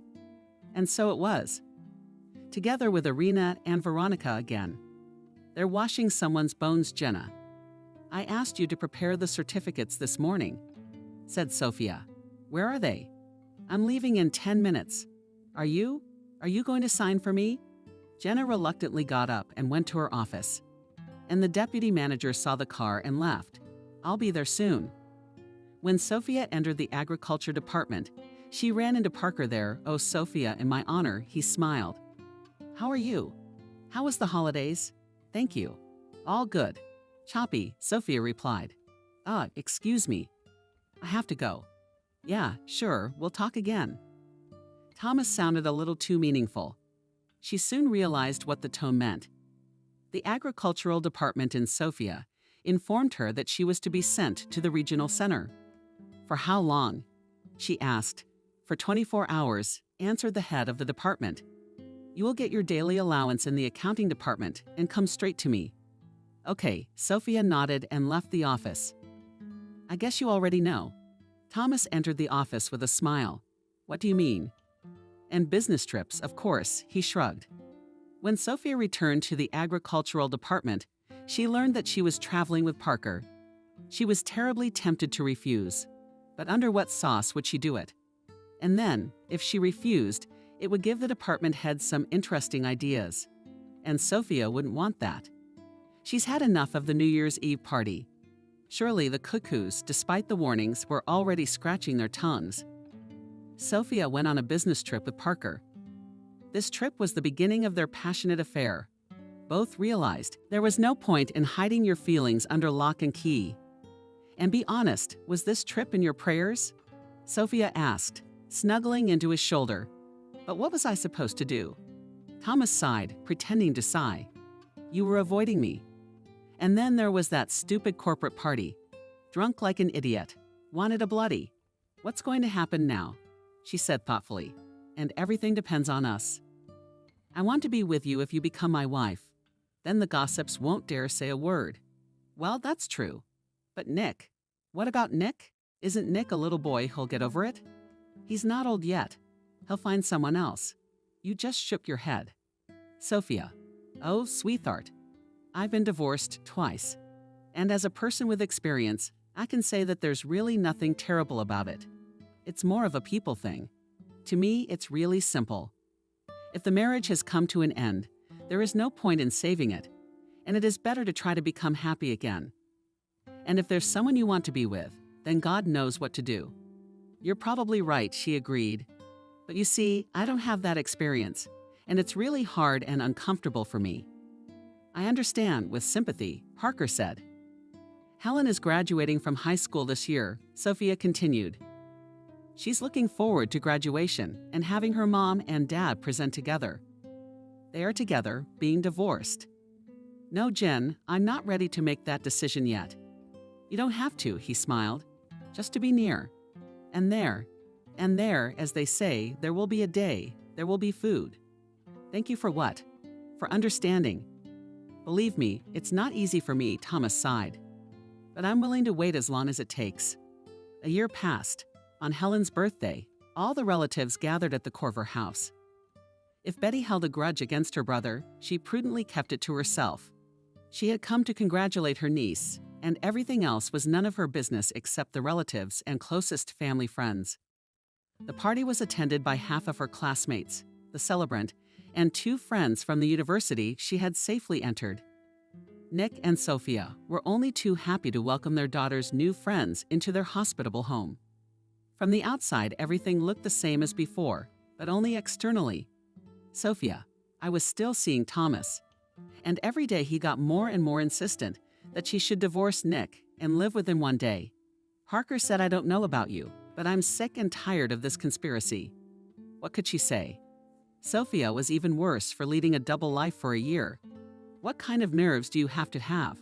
And so it was. Together with Irina and Veronica again. They're washing someone's bones, Jenna. I asked you to prepare the certificates this morning, said Sophia. Where are they? I'm leaving in 10 minutes. Are you? Are you going to sign for me? Jenna reluctantly got up and went to her office. And the deputy manager saw the car and left. I'll be there soon. When Sophia entered the agriculture department, she ran into Parker there. Oh, Sophia, in my honor, he smiled. How are you? How was the holidays? Thank you. All good. Choppy, Sophia replied. Excuse me. I have to go. Yeah, sure, we'll talk again. Thomas sounded a little too meaningful. She soon realized what the tone meant. The agricultural department in Sofia informed her that she was to be sent to the regional center. For how long? She asked. For 24 hours, answered the head of the department. You will get your daily allowance in the accounting department and come straight to me. Okay, Sophia nodded and left the office. I guess you already know. Thomas entered the office with a smile. What do you mean? And business trips, of course, he shrugged. When Sophia returned to the agricultural department, she learned that she was traveling with Parker. She was terribly tempted to refuse, but under what sauce would she do it? And then, if she refused, it would give the department head some interesting ideas. And Sophia wouldn't want that. She's had enough of the New Year's Eve party. Surely the cuckoos, despite the warnings, were already scratching their tongues. Sophia went on a business trip with Parker. This trip was the beginning of their passionate affair. Both realized there was no point in hiding your feelings under lock and key. And be honest, was this trip in your prayers? Sophia asked, snuggling into his shoulder. But what was I supposed to do? Thomas sighed, pretending to sigh. You were avoiding me. And then there was that stupid corporate party. Drunk like an idiot. Wanted a bloody. What's going to happen now? She said thoughtfully. And everything depends on us. I want to be with you if you become my wife. Then the gossips won't dare say a word. Well, that's true. But Nick? What about Nick? Isn't Nick a little boy who'll get over it? He's not old yet. He'll find someone else. You just shook your head. Sophia. Oh, sweetheart. I've been divorced twice. And as a person with experience, I can say that there's really nothing terrible about it. It's more of a people thing. To me, it's really simple. If the marriage has come to an end, there is no point in saving it, and it is better to try to become happy again. And if there's someone you want to be with, then God knows what to do. You're probably right, she agreed. But you see, I don't have that experience, and it's really hard and uncomfortable for me." "I understand," with sympathy, Parker said. "Helen is graduating from high school this year," Sophia continued. "She's looking forward to graduation and having her mom and dad present together. They are together, being divorced." "No, Jen, I'm not ready to make that decision yet." "You don't have to," he smiled. "Just to be near. And there, as they say, there will be a day, there will be food." "Thank you for what?" "For understanding." "Believe me, it's not easy for me," Thomas sighed. "But I'm willing to wait as long as it takes." A year passed. On Helen's birthday, all the relatives gathered at the Corver house. If Betty held a grudge against her brother, she prudently kept it to herself. She had come to congratulate her niece, and everything else was none of her business except the relatives and closest family friends. The party was attended by half of her classmates, the celebrant, and 2 friends from the university she had safely entered. Nick and Sophia were only too happy to welcome their daughter's new friends into their hospitable home. From the outside, everything looked the same as before, but only externally. "Sophia, I was still seeing Thomas. And every day he got more and more insistent that she should divorce Nick and live with him one day. Parker said, 'I don't know about you, but I'm sick and tired of this conspiracy.'" What could she say? Sophia was even worse for leading a double life for a year. What kind of nerves do you have to have?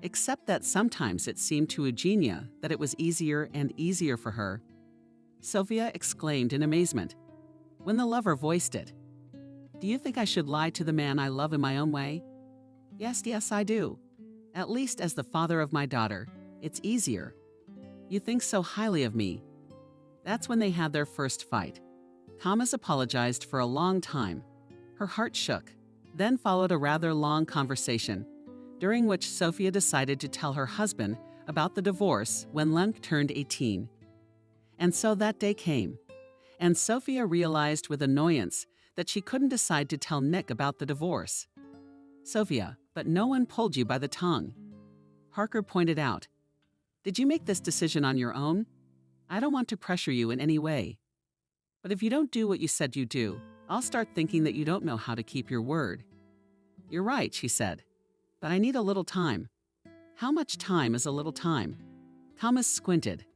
Except that sometimes it seemed to Eugenia that it was easier and easier for her. Sophia exclaimed in amazement when the lover voiced it. "Do you think I should lie to the man I love in my own way?" Yes, I do. At least as the father of my daughter, it's easier." "You think so highly of me." That's when they had their first fight. Thomas apologized for a long time. Her heart shook. Then followed a rather long conversation, during which Sophia decided to tell her husband about the divorce when Lunk turned 18. And so that day came, and Sophia realized with annoyance that she couldn't decide to tell Nick about the divorce. "Sophia, but no one pulled you by the tongue." Parker pointed out. "Did you make this decision on your own? I don't want to pressure you in any way. But if you don't do what you said you do, I'll start thinking that you don't know how to keep your word." "You're right," she said. "But I need a little time." "How much time is a little time?" Thomas squinted.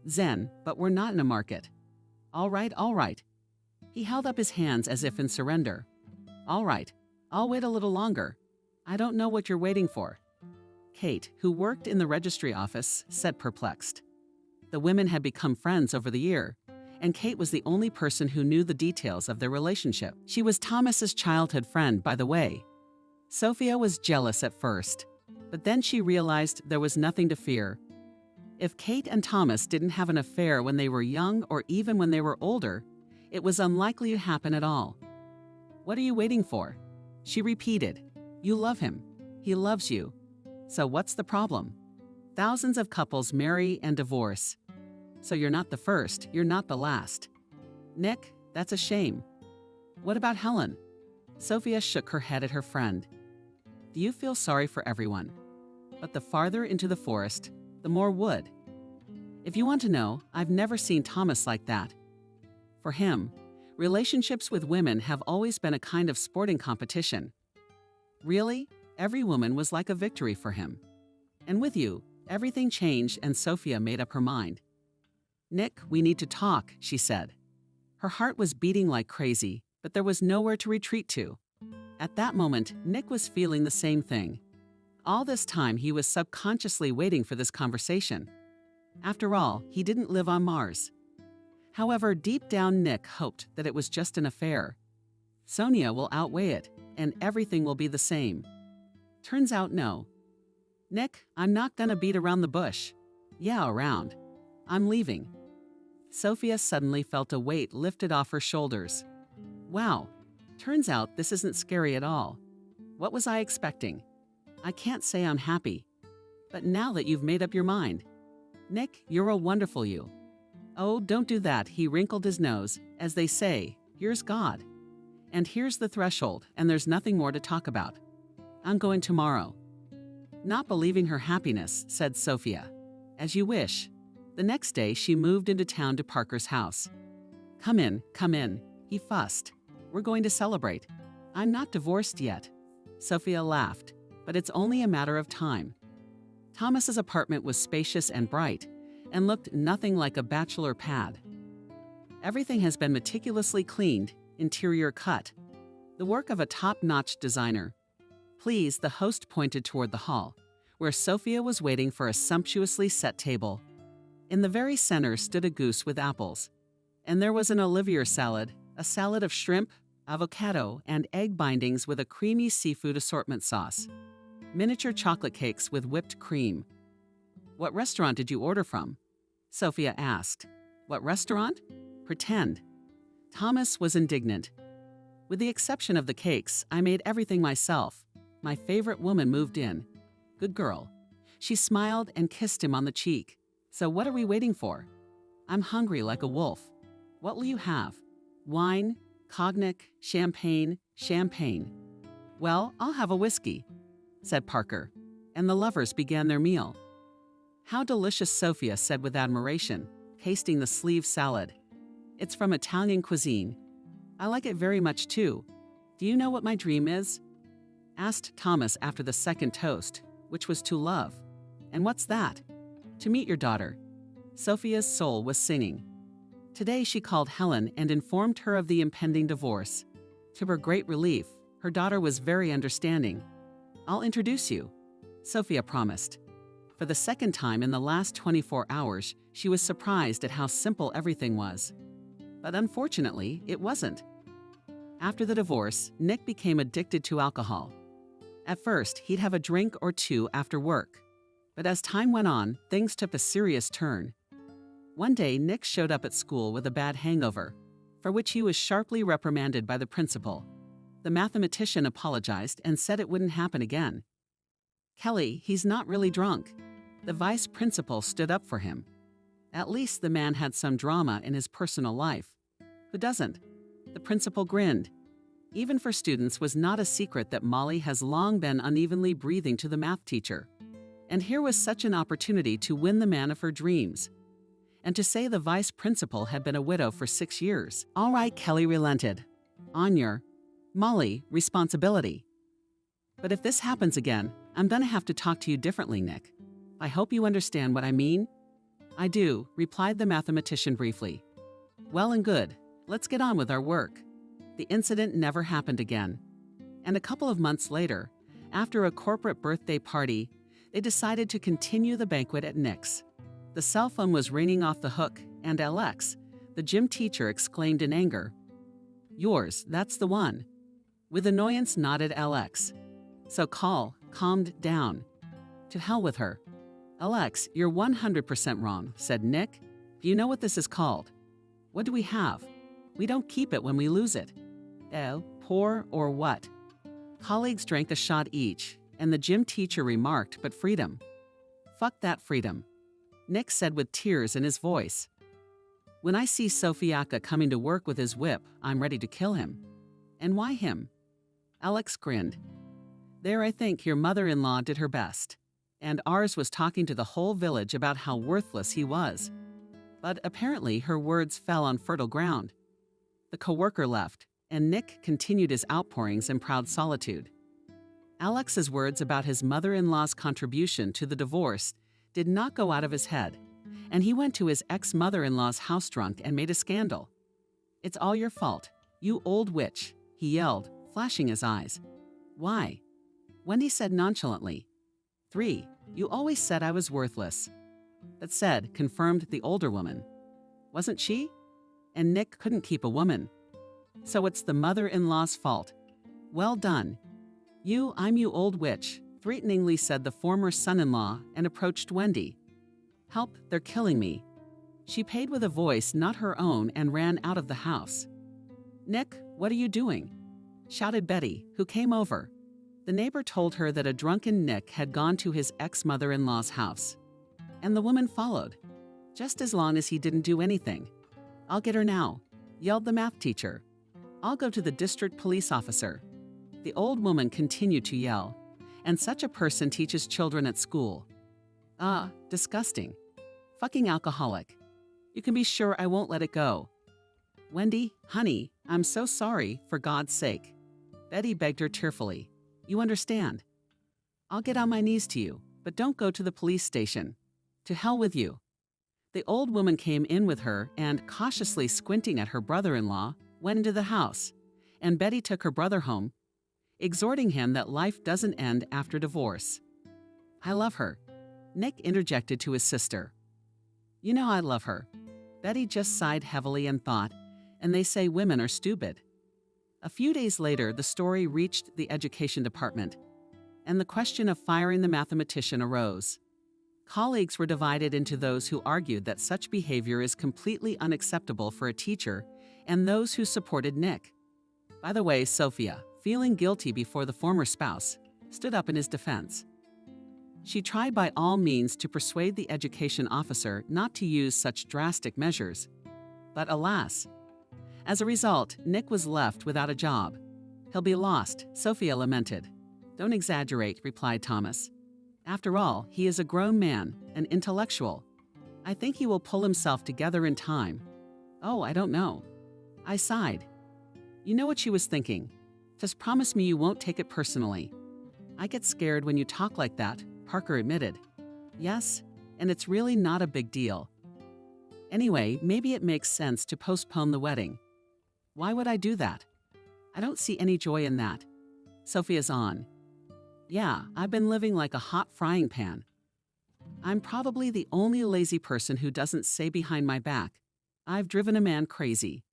"Zen, but we're not in a market." All right. He held up his hands as if in surrender. "All right, I'll wait a little longer." "I don't know what you're waiting for." Kate, who worked in the registry office, said perplexed. The women had become friends over the year, and Kate was the only person who knew the details of their relationship. She was Thomas's childhood friend, by the way. Sophia was jealous at first, but then she realized there was nothing to fear. If Kate and Thomas didn't have an affair when they were young or even when they were older, it was unlikely to happen at all. "What are you waiting for?" She repeated. "You love him. He loves you. So what's the problem? Thousands of couples marry and divorce. So you're not the first, you're not the last." "Nick, that's a shame." "What about Helen?" Sophia shook her head at her friend. "Do you feel sorry for everyone? But the farther into the forest, the more wood. If you want to know, I've never seen Thomas like that. For him, relationships with women have always been a kind of sporting competition. Really, every woman was like a victory for him. And with you, everything changed and Sophia made up her mind. "Nick, we need to talk," she said. Her heart was beating like crazy, but there was nowhere to retreat to. At that moment, Nick was feeling the same thing. All this time, he was subconsciously waiting for this conversation. After all, he didn't live on Mars. However, deep down, Nick hoped that it was just an affair. Sonia will outweigh it, and everything will be the same. Turns out, no. "Nick, I'm not gonna beat around the bush." "Yeah, around. I'm leaving." Sophia suddenly felt a weight lifted off her shoulders. Wow, turns out this isn't scary at all. What was I expecting? I can't say I'm happy. But now that you've made up your mind. Nick, you're a wonderful you. Oh, don't do that, he wrinkled his nose. As they say, here's God. And here's the threshold, and there's nothing more to talk about. I'm going tomorrow. Not believing her happiness, said Sophia. As you wish. The next day, she moved into town to Parker's house. Come in, he fussed. We're going to celebrate. I'm not divorced yet. Sophia laughed, but it's only a matter of time. Thomas's apartment was spacious and bright, and looked nothing like a bachelor pad. Everything has been meticulously cleaned, interior cut. The work of a top-notch designer. Pleased, the host pointed toward the hall, where Sophia was waiting for a sumptuously set table. In the very center stood a goose with apples, and there was an Olivier salad, a salad of shrimp, avocado, and egg bindings with a creamy seafood assortment sauce. Miniature chocolate cakes with whipped cream. "What restaurant did you order from?" Sophia asked. "What restaurant? Pretend." Thomas was indignant. "With the exception of the cakes, I made everything myself. My favorite woman moved in. Good girl." She smiled and kissed him on the cheek. "So what are we waiting for?" "I'm hungry like a wolf. What will you have? Wine, cognac, champagne, champagne." "Well, I'll have a whiskey," said Parker, and the lovers began their meal. "How delicious," Sophia said with admiration, tasting the sleeve salad. "It's from Italian cuisine. I like it very much too. Do you know what my dream is?" asked Thomas after the second toast, which was to love. "And what's that?" "To meet your daughter." Sophia's soul was singing. Today she called Helen and informed her of the impending divorce. To her great relief, her daughter was very understanding. "I'll introduce you," Sophia promised. For the second time in the last 24 hours, she was surprised at how simple everything was. But unfortunately, it wasn't. After the divorce, Nick became addicted to alcohol. At first, he'd have a drink or two after work. But as time went on, things took a serious turn. One day, Nick showed up at school with a bad hangover, for which he was sharply reprimanded by the principal. The mathematician apologized and said it wouldn't happen again. "Kelly, he's not really drunk." The vice principal stood up for him. At least the man had some drama in his personal life. Who doesn't? The principal grinned. Even for students was not a secret that Molly has long been unevenly breathing to the math teacher. And here was such an opportunity to win the man of her dreams. And to say the vice principal had been a widow for 6 years. "All right," Kelly relented. "On your, Molly, responsibility. But if this happens again, I'm gonna have to talk to you differently, Nick. I hope you understand what I mean." "I do," replied the mathematician briefly. "Well and good. Let's get on with our work." The incident never happened again. And a couple of months later, after a corporate birthday party, they decided to continue the banquet at Nick's. The cell phone was ringing off the hook, and Alex, the gym teacher, exclaimed in anger, "Yours, that's the one." With annoyance nodded Alex. So calmed down. "To hell with her." "Alex, you're 100% wrong," said Nick. "Do you know what this is called?" "What do we have? We don't keep it when we lose it." "Oh, poor or what?" Colleagues drank a shot each, and the gym teacher remarked, "But freedom." "Fuck that freedom," Nick said with tears in his voice. "When I see Sofiaka coming to work with his whip, I'm ready to kill him." "And why him?" Alex grinned. "There, I think your mother-in-law did her best. And ours was talking to the whole village about how worthless he was. But apparently her words fell on fertile ground." The coworker left, and Nick continued his outpourings in proud solitude. Alex's words about his mother-in-law's contribution to the divorce did not go out of his head, and he went to his ex-mother-in-law's house drunk and made a scandal. "It's all your fault, you old witch," he yelled, flashing his eyes. "Why?" Wendy said nonchalantly. 3, you always said I was worthless." That said, confirmed the older woman. "Wasn't she?" And Nick couldn't keep a woman. "So it's the mother-in-law's fault. Well done. I'm you old witch," threateningly said the former son-in-law and approached Wendy. "Help, they're killing me." She paid with a voice not her own and ran out of the house. "Nick, what are you doing?" shouted Betty, who came over. The neighbor told her that a drunken Nick had gone to his ex-mother-in-law's house. And the woman followed, just as long as he didn't do anything. "I'll get her now," yelled the math teacher. "I'll go to the district police officer." The old woman continued to yell, "And such a person teaches children at school. Ah, disgusting. Fucking alcoholic. You can be sure I won't let it go." Wendy, honey, I'm so sorry, for God's sake. Betty begged her tearfully. You understand. I'll get on my knees to you, but don't go to the police station. To hell with you. The old woman came in with her and, cautiously squinting at her brother-in-law, went into the house, and Betty took her brother home, exhorting him that life doesn't end after divorce. I love her, Nick interjected to his sister. You know I love her. Betty just sighed heavily and thought, and they say women are stupid. A few days later, the story reached the education department, and the question of firing the mathematician arose. Colleagues were divided into those who argued that such behavior is completely unacceptable for a teacher and those who supported Nick. By the way, Sophia, feeling guilty before the former spouse, stood up in his defense. She tried by all means to persuade the education officer not to use such drastic measures. But alas, as a result, Nick was left without a job. He'll be lost, Sophia lamented. Don't exaggerate, replied Thomas. After all, he is a grown man, an intellectual. I think he will pull himself together in time. Oh, I don't know. I sighed. You know what she was thinking. Just promise me you won't take it personally. I get scared when you talk like that, Parker admitted. Yes, and it's really not a big deal. Anyway, maybe it makes sense to postpone the wedding. Why would I do that? I don't see any joy in that. Sophia's on. Yeah, I've been living like a hot frying pan. I'm probably the only lazy person who doesn't say behind my back, I've driven a man crazy.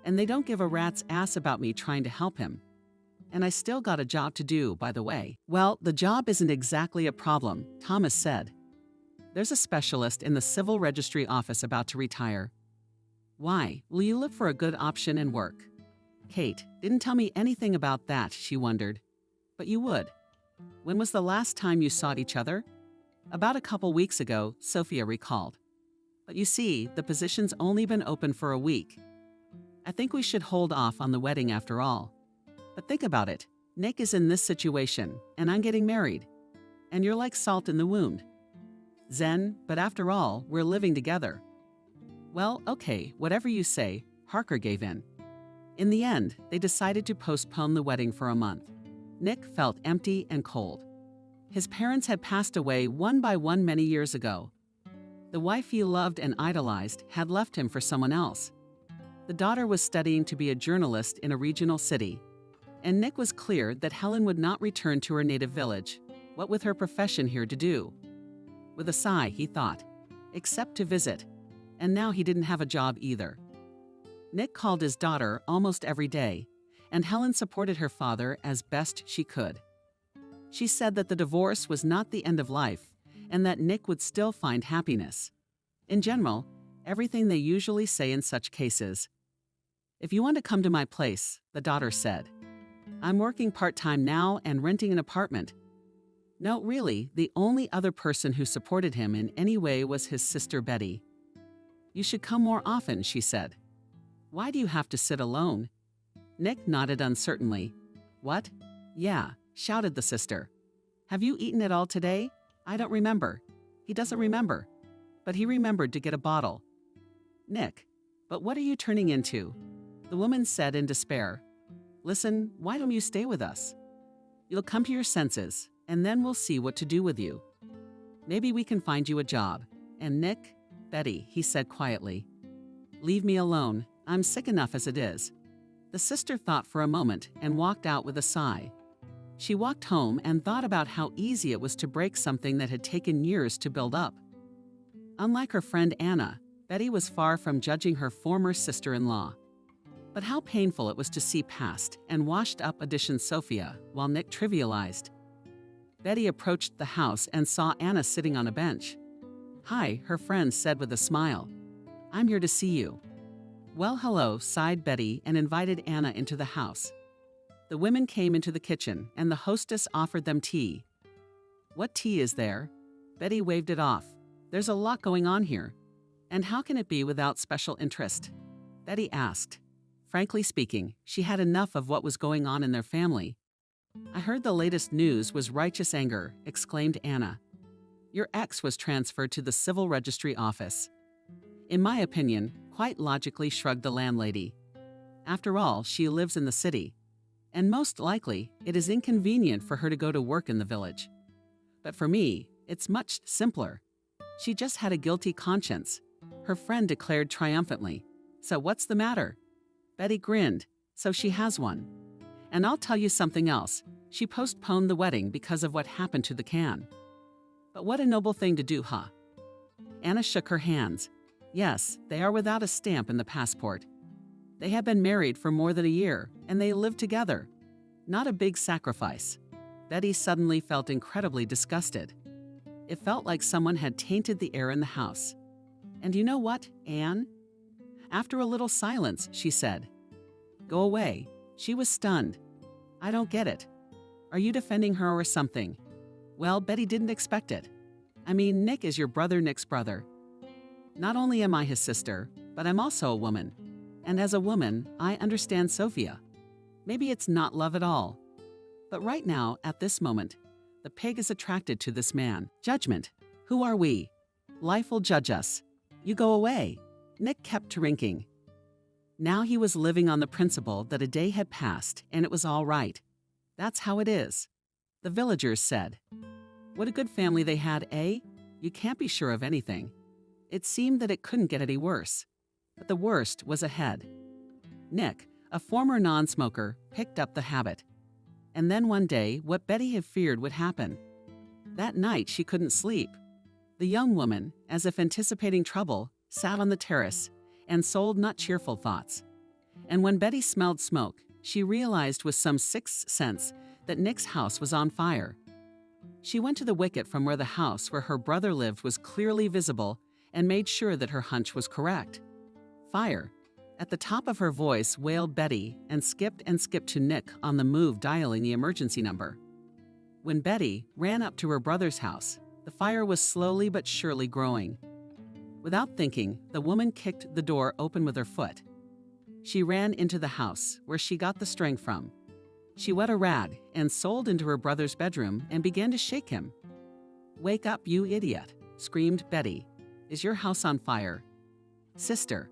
And they don't give a rat's ass about me trying to help him. And I still got a job to do, by the way. Well, the job isn't exactly a problem, Thomas said. There's a specialist in the civil registry office about to retire. Why? Will you look for a good option and work? Kate didn't tell me anything about that, she wondered. But you would. When was the last time you saw each other? About a couple weeks ago, Sophia recalled. But you see, the position's only been open for a week. I think we should hold off on the wedding after all. But think about it. Nick is in this situation, and I'm getting married. And you're like salt in the wound. Zen, but after all, we're living together. Well, okay, whatever you say, Parker gave in. In the end, they decided to postpone the wedding for a month. Nick felt empty and cold. His parents had passed away one by one many years ago. The wife he loved and idolized had left him for someone else. The daughter was studying to be a journalist in a regional city. And Nick was clear that Helen would not return to her native village, what with her profession here to do. With a sigh, he thought, except to visit. And now he didn't have a job either. Nick called his daughter almost every day, and Helen supported her father as best she could. She said that the divorce was not the end of life, and that Nick would still find happiness. In general, everything they usually say in such cases. If you want to come to my place, the daughter said. I'm working part-time now and renting an apartment. No, really, the only other person who supported him in any way was his sister Betty. You should come more often, she said. Why do you have to sit alone? Nick nodded uncertainly. What? Yeah, shouted the sister. Have you eaten at all today? I don't remember. He doesn't remember. But he remembered to get a bottle. Nick, but what are you turning into? The woman said in despair. Listen, why don't you stay with us? You'll come to your senses, and then we'll see what to do with you. Maybe we can find you a job. And Nick, Betty, he said quietly. Leave me alone. I'm sick enough as it is. The sister thought for a moment and walked out with a sigh. She walked home and thought about how easy it was to break something that had taken years to build up. Unlike her friend Anna, Betty was far from judging her former sister-in-law. But how painful it was to see past and washed-up addition Sophia while Nick trivialized. Betty approached the house and saw Anna sitting on a bench. Hi, her friend said with a smile. I'm here to see you. Well, hello, sighed Betty and invited Anna into the house. The women came into the kitchen and the hostess offered them tea. What tea is there? Betty waved it off. There's a lot going on here. And how can it be without special interest? Betty asked. Frankly speaking, she had enough of what was going on in their family. I heard the latest news was righteous anger, exclaimed Anna. Your ex was transferred to the civil registry office. In my opinion, quite logically shrugged the landlady. After all, she lives in the city, and most likely it is inconvenient for her to go to work in the village. But for me, it's much simpler. She just had a guilty conscience, her friend declared triumphantly. So what's the matter? Betty grinned. So she has one. And I'll tell you something else. She postponed the wedding because of what happened to the can. But what a noble thing to do, huh? Anna shook her hands. Yes, they are without a stamp in the passport. They have been married for more than a year, and they live together. Not a big sacrifice. Betty suddenly felt incredibly disgusted. It felt like someone had tainted the air in the house. And you know what, Anne? After a little silence, she said, "Go away." She was stunned. "I don't get it. Are you defending her or something?" "Well, Betty didn't expect it. I mean, Nick is your brother Nick's brother. Not only am I his sister, but I'm also a woman. And as a woman, I understand Sophia. Maybe it's not love at all. But right now, at this moment, the pig is attracted to this man. Judgment. Who are we? Life will judge us. You go away." Nick kept drinking. Now he was living on the principle that a day had passed and it was all right. That's how it is. The villagers said. What a good family they had, eh? You can't be sure of anything. It seemed that it couldn't get any worse. But the worst was ahead. Nick, a former non-smoker, picked up the habit. And then one day, what Betty had feared would happen. That night, she couldn't sleep. The young woman, as if anticipating trouble, sat on the terrace and sold not cheerful thoughts. And when Betty smelled smoke, she realized with some sixth sense that Nick's house was on fire. She went to the wicket from where the house where her brother lived was clearly visible and made sure that her hunch was correct. Fire. At the top of her voice wailed Betty and skipped to Nick on the move dialing the emergency number. When Betty ran up to her brother's house, the fire was slowly but surely growing. Without thinking, the woman kicked the door open with her foot. She ran into the house, where she got the strength from. She wet a rag and sold into her brother's bedroom and began to shake him. "Wake up, you idiot," screamed Betty. "Is your house on fire?" Sister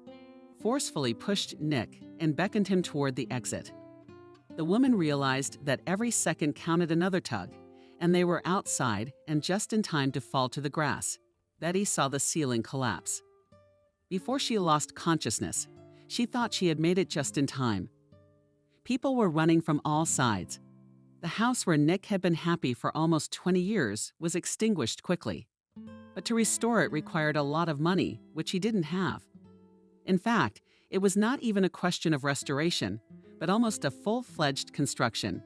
forcefully pushed Nick and beckoned him toward the exit. The woman realized that every second counted another tug, and they were outside and just in time to fall to the grass. Betty saw the ceiling collapse. Before she lost consciousness, she thought she had made it just in time. People were running from all sides. The house where Nick had been happy for almost 20 years was extinguished quickly. But to restore it required a lot of money, which he didn't have. In fact, it was not even a question of restoration, but almost a full-fledged construction.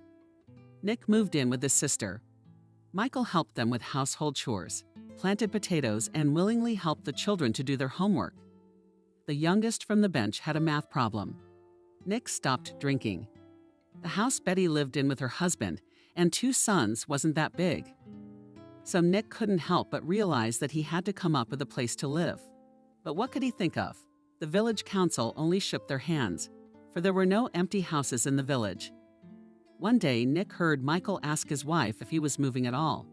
Nick moved in with his sister. Michael helped them with household chores, planted potatoes, and willingly helped the children to do their homework. The youngest from the bench had a math problem. Nick stopped drinking. The house Betty lived in with her husband and 2 sons wasn't that big. So Nick couldn't help but realize that he had to come up with a place to live. But what could he think of? The village council only shook their hands, for there were no empty houses in the village. One day, Nick heard Michael ask his wife if he was moving at all.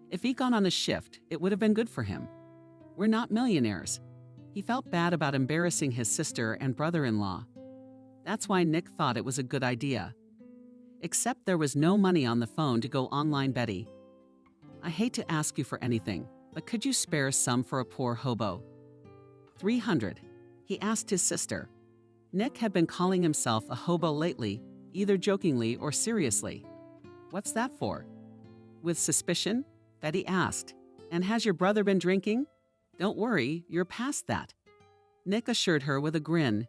If he'd gone on a shift, it would have been good for him. We're not millionaires. He felt bad about embarrassing his sister and brother-in-law. That's why Nick thought it was a good idea. Except there was no money on the phone to go online, Betty. I hate to ask you for anything, but could you spare some for a poor hobo? 300, he asked his sister. Nick had been calling himself a hobo lately, either jokingly or seriously. What's that for? With suspicion, Betty asked. And has your brother been drinking? Don't worry, you're past that. Nick assured her with a grin.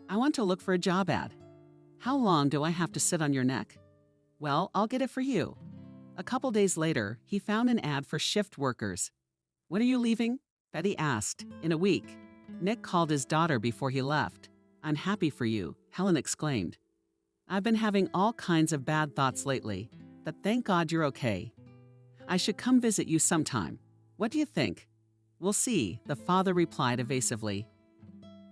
I want to look for a job ad. How long do I have to sit on your neck? Well, I'll get it for you. A couple days later, he found an ad for shift workers. When are you leaving? Betty asked. In a week. Nick called his daughter before he left. I'm happy for you, Helen exclaimed. I've been having all kinds of bad thoughts lately, but thank God you're okay. I should come visit you sometime. What do you think? We'll see, the father replied evasively.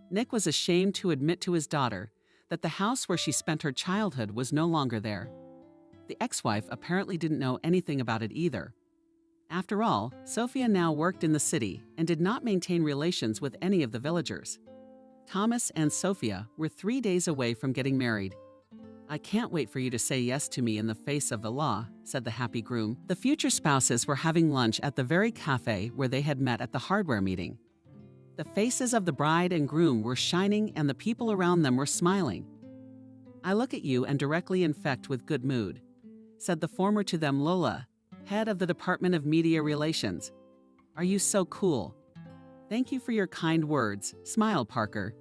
Nick was ashamed to admit to his daughter that the house where she spent her childhood was no longer there. The ex-wife apparently didn't know anything about it either. After all, Sophia now worked in the city and did not maintain relations with any of the villagers. Thomas and Sophia were 3 days away from getting married. "I can't wait for you to say yes to me in the face of the law," said the happy groom. The future spouses were having lunch at the very cafe where they had met at the hardware meeting. The faces of the bride and groom were shining and the people around them were smiling. "I look at you and directly infect with good mood," said the former to them Lola, head of the Department of Media Relations. "Are you so cool?" "Thank you for your kind words," smiled Parker.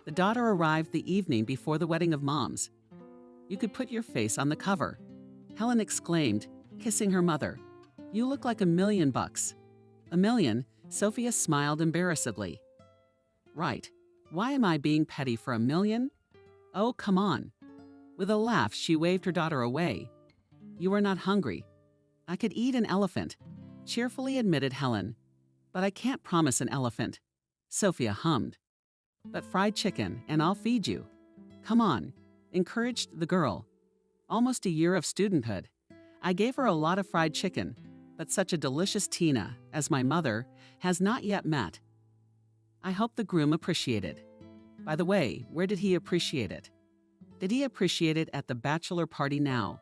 The daughter arrived the evening before the wedding of moms. "You could put your face on the cover," Helen exclaimed, kissing her mother. "You look like $1,000,000. "A million?" Sophia smiled embarrassedly. "Right. Why am I being petty for $1 million? Oh, come on." With a laugh, she waved her daughter away. "You are not hungry." "I could eat an elephant," cheerfully admitted Helen. "But I can't promise an elephant," Sophia hummed. "But fried chicken, and I'll feed you. Come on," encouraged the girl. "Almost a year of studenthood. I gave her a lot of fried chicken, but such a delicious Tina, as my mother, has not yet met." I hope the groom appreciated. By the way, where did he appreciate it? Did he appreciate it at the bachelor party now?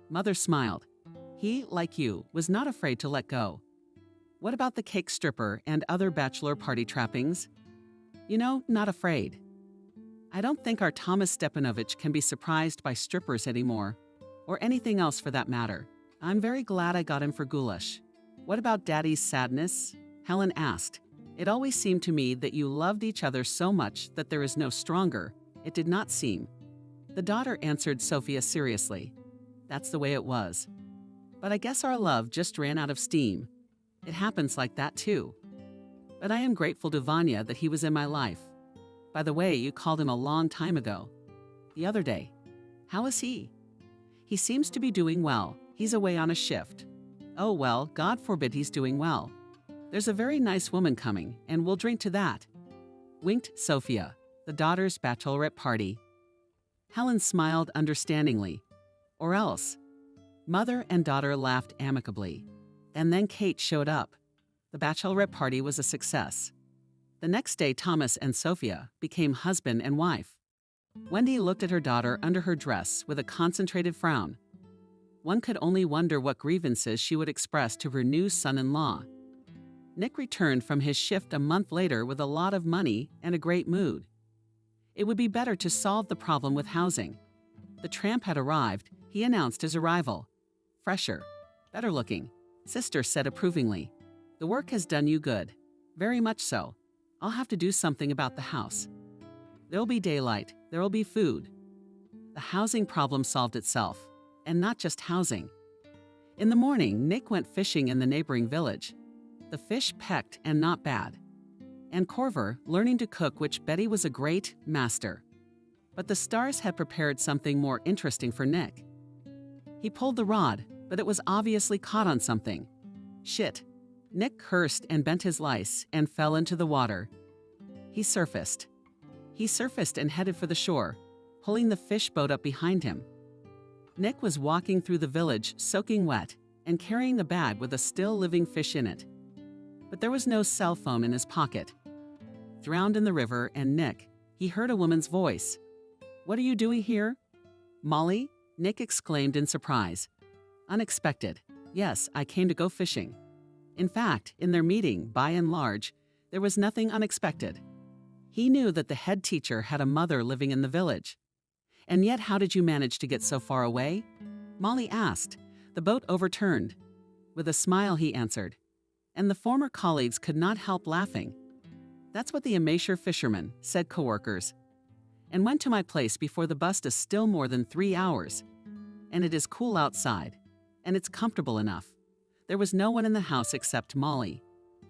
Mother smiled. He, like you, was not afraid to let go. What about the cake stripper and other bachelor party trappings? You know, not afraid. I don't think our Thomas Stepanovich can be surprised by strippers anymore, or anything else for that matter. I'm very glad I got him for goulash. What about Daddy's sadness? Helen asked. It always seemed to me that you loved each other so much that there is no stronger. It did not seem. The daughter answered Sophia seriously. That's the way it was. But I guess our love just ran out of steam. It happens like that too. But I am grateful to Vanya that he was in my life. By the way, you called him a long time ago. The other day. How is he? He seems to be doing well. He's away on a shift. Oh well, God forbid he's doing well. There's a very nice woman coming, and we'll drink to that. Winked Sophia, the daughter's bachelorette party. Helen smiled understandingly. Or else. Mother and daughter laughed amicably. And then Kate showed up. The bachelorette party was a success. The next day, Thomas and Sophia became husband and wife. Wendy looked at her daughter under her dress with a concentrated frown. One could only wonder what grievances she would express to her new son-in-law. Nick returned from his shift a month later with a lot of money and a great mood. It would be better to solve the problem with housing. The tramp had arrived. He announced his arrival. Fresher, better looking, Sister said approvingly. The work has done you good. Very much so. I'll have to do something about the house. There'll be daylight. There'll be food. The housing problem solved itself. And not just housing. In the morning, Nick went fishing in the neighboring village. The fish pecked and not bad. And Corver learning to cook, which Betty was a great master. But the stars had prepared something more interesting for Nick. He pulled the rod, but it was obviously caught on something. Shit. Nick cursed and bent his lice and fell into the water. He surfaced. And headed for the shore, pulling the fish boat up behind him. Nick was walking through the village soaking wet and carrying a bag with a still living fish in it. But there was no cell phone in his pocket. Drowned in the river, and Nick, he heard a woman's voice. What are you doing here? Molly? Nick exclaimed in surprise. Unexpected. Yes, I came to go fishing. In fact, in their meeting, by and large, there was nothing unexpected. He knew that the head teacher had a mother living in the village. And yet, how did you manage to get so far away? Molly asked. The boat overturned. With a smile, he answered. And the former colleagues could not help laughing. That's what the amateur fishermen, said coworkers. And went to my place before the bus is still more than 3 hours. And it is cool outside. And it's comfortable enough. There was no one in the house except Molly.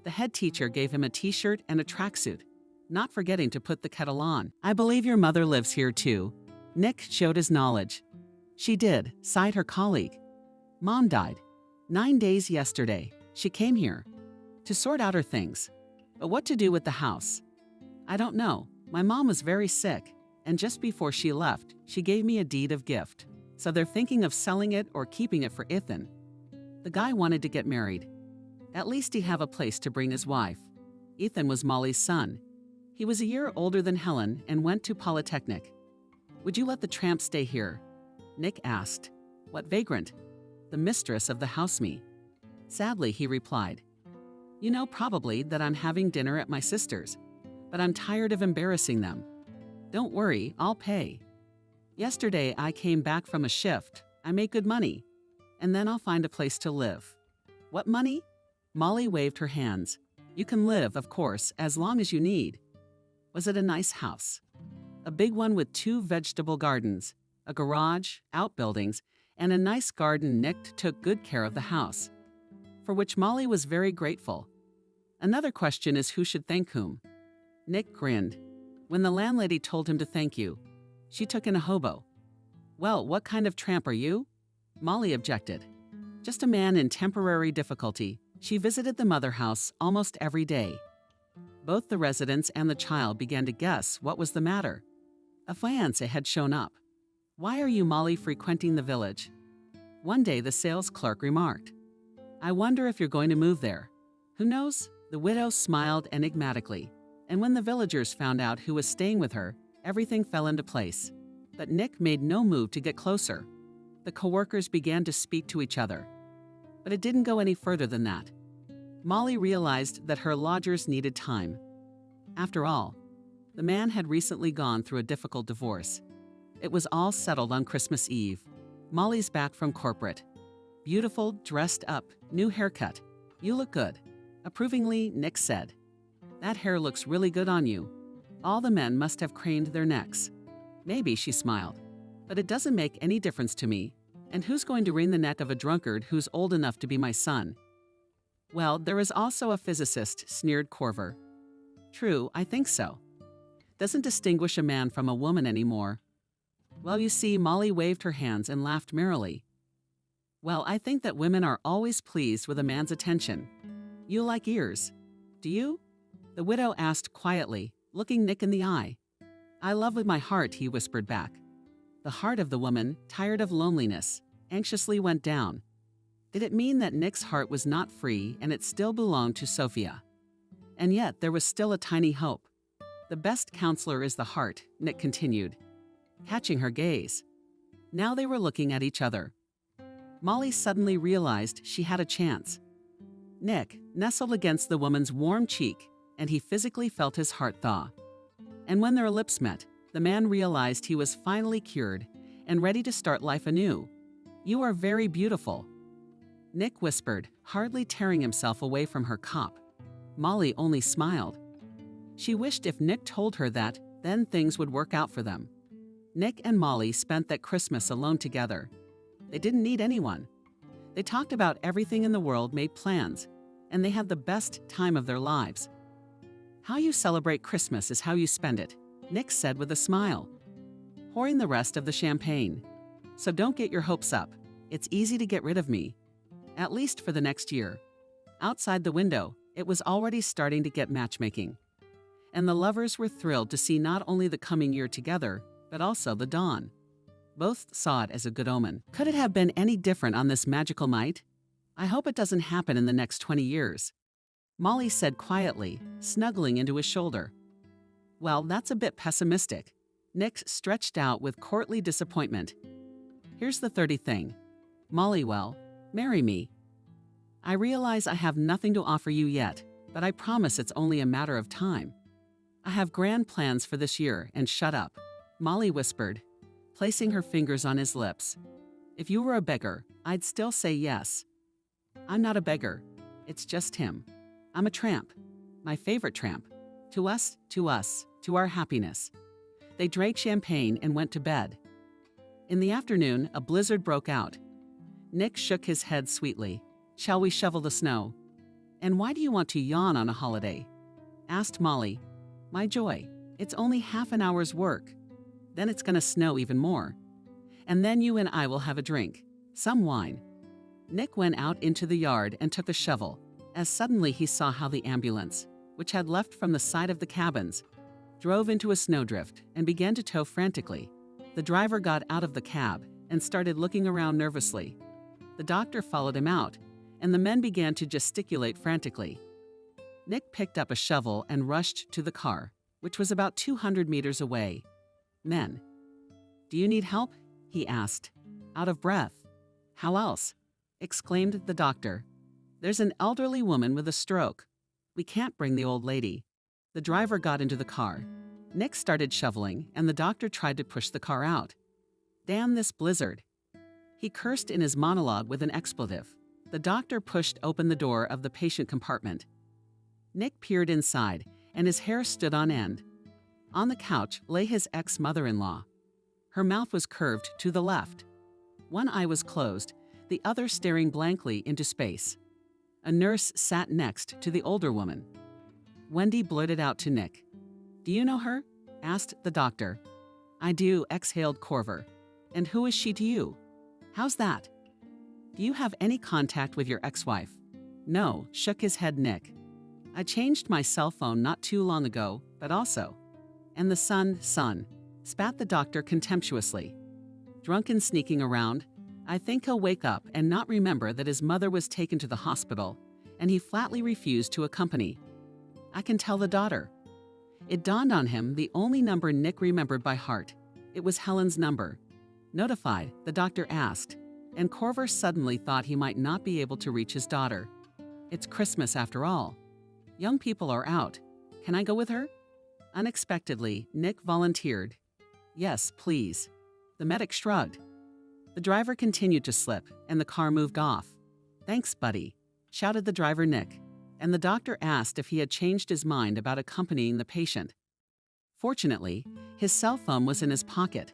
The head teacher gave him a t-shirt and a tracksuit, not forgetting to put the kettle on. I believe your mother lives here too. Nick showed his knowledge. She did, sighed her colleague. Mom died. 9 days yesterday. She came here to sort out her things. But what to do with the house? I don't know. My mom was very sick, and just before she left, she gave me a deed of gift. So they're thinking of selling it or keeping it for Ethan. The guy wanted to get married. At least he'd have a place to bring his wife. Ethan was Molly's son. He was a year older than Helen and went to Polytechnic. "Would you let the tramp stay here?" Nick asked. "What vagrant?" "The mistress of the house-me." Sadly, he replied, "You know probably that I'm having dinner at my sister's, but I'm tired of embarrassing them. Don't worry, I'll pay. Yesterday I came back from a shift. I make good money, and then I'll find a place to live." "What money?" Molly waved her hands. "You can live, of course, as long as you need." Was it a nice house? A big one with 2 vegetable gardens, a garage, outbuildings, and a nice garden. Nick took good care of the house, for which Molly was very grateful. Another question is who should thank whom? Nick grinned. When the landlady told him to thank you, she took in a hobo. "Well, what kind of tramp are you?" Molly objected. "Just a man in temporary difficulty." She visited the mother house almost every day. Both the residents and the child began to guess what was the matter. A fiancé had shown up. "Why are you, Molly, frequenting the village?" One day the sales clerk remarked, "I wonder if you're going to move there." "Who knows?" The widow smiled enigmatically, and when the villagers found out who was staying with her, everything fell into place. But Nick made no move to get closer. The coworkers began to speak to each other. But it didn't go any further than that. Molly realized that her lodgers needed time. After all, the man had recently gone through a difficult divorce. It was all settled on Christmas Eve. Molly's back from corporate. Beautiful, dressed up, new haircut. "You look good." Approvingly, Nick said, "That hair looks really good on you." All the men must have craned their necks. "Maybe," she smiled, "but it doesn't make any difference to me. And who's going to wring the neck of a drunkard who's old enough to be my son?" "Well, there is also a physicist," sneered Corver. "True, I think so. Doesn't distinguish a man from a woman anymore." "Well, you see," Molly waved her hands and laughed merrily. "Well, I think that women are always pleased with a man's attention. You like ears, do you?" The widow asked quietly, looking Nick in the eye. "I love with my heart," he whispered back. The heart of the woman, tired of loneliness, anxiously went down. Did it mean that Nick's heart was not free and it still belonged to Sophia? And yet there was still a tiny hope. "The best counselor is the heart," Nick continued, catching her gaze. Now they were looking at each other. Molly suddenly realized she had a chance. Nick nestled against the woman's warm cheek, and he physically felt his heart thaw. And when their lips met, the man realized he was finally cured and ready to start life anew. "You are very beautiful," Nick whispered, hardly tearing himself away from her cop. Molly only smiled. She wished if Nick told her that, then things would work out for them. Nick and Molly spent that Christmas alone together. They didn't need anyone. They talked about everything in the world, made plans, and they had the best time of their lives. "How you celebrate Christmas is how you spend it," Nick said with a smile, pouring the rest of the champagne. "So don't get your hopes up. It's easy to get rid of me. At least for the next year." Outside the window, it was already starting to get matchmaking. And the lovers were thrilled to see not only the coming year together, but also the dawn. Both saw it as a good omen. Could it have been any different on this magical night? "I hope it doesn't happen in the next 20 years. Molly said quietly, snuggling into his shoulder. "Well, that's a bit pessimistic." Nick stretched out with courtly disappointment. "Here's the 30 thing. Molly, well, marry me. I realize I have nothing to offer you yet, but I promise it's only a matter of time. I have grand plans for this year, and shut up," Molly whispered, placing her fingers on his lips. "If you were a beggar, I'd still say yes. I'm not a beggar. It's just him. I'm a tramp. My favorite tramp. To us, to our happiness." They drank champagne and went to bed. In the afternoon, a blizzard broke out. Nick shook his head sweetly. "Shall we shovel the snow?" "And why do you want to yawn on a holiday?" asked Molly. "My joy. It's only half an hour's work. Then it's gonna snow even more. And then you and I will have a drink. Some wine." Nick went out into the yard and took a shovel, as suddenly he saw how the ambulance, which had left from the side of the cabins, drove into a snowdrift and began to tow frantically. The driver got out of the cab and started looking around nervously. The doctor followed him out, and the men began to gesticulate frantically. Nick picked up a shovel and rushed to the car, which was about 200 meters away. Men. "Do you need help?" he asked, out of breath. "How else?" exclaimed the doctor. "There's an elderly woman with a stroke. We can't bring the old lady." The driver got into the car. Nick started shoveling, and the doctor tried to push the car out. "Damn this blizzard." He cursed in his monologue with an expletive. The doctor pushed open the door of the patient compartment. Nick peered inside, and his hair stood on end. On the couch lay his ex-mother-in-law. Her mouth was curved to the left. One eye was closed, the other staring blankly into space. A nurse sat next to the older woman. Wendy blurted out to Nick. "Do you know her?" asked the doctor. "I do," exhaled Corver. "And who is she to you?" "How's that?" "Do you have any contact with your ex-wife?" "No," shook his head Nick. "I changed my cell phone not too long ago, but also." "And the son, spat the doctor contemptuously. "Drunk and sneaking around. I think he'll wake up and not remember that his mother was taken to the hospital, and he flatly refused to accompany. I can tell the daughter." It dawned on him the only number Nick remembered by heart. It was Helen's number. Notified, the doctor asked, and Corver suddenly thought he might not be able to reach his daughter. It's Christmas after all. Young people are out. Can I go with her? Unexpectedly, Nick volunteered. "Yes, please." The medic shrugged. The driver continued to slip, and the car moved off. "Thanks, buddy," shouted the driver Nick, and the doctor asked if he had changed his mind about accompanying the patient. Fortunately, his cell phone was in his pocket.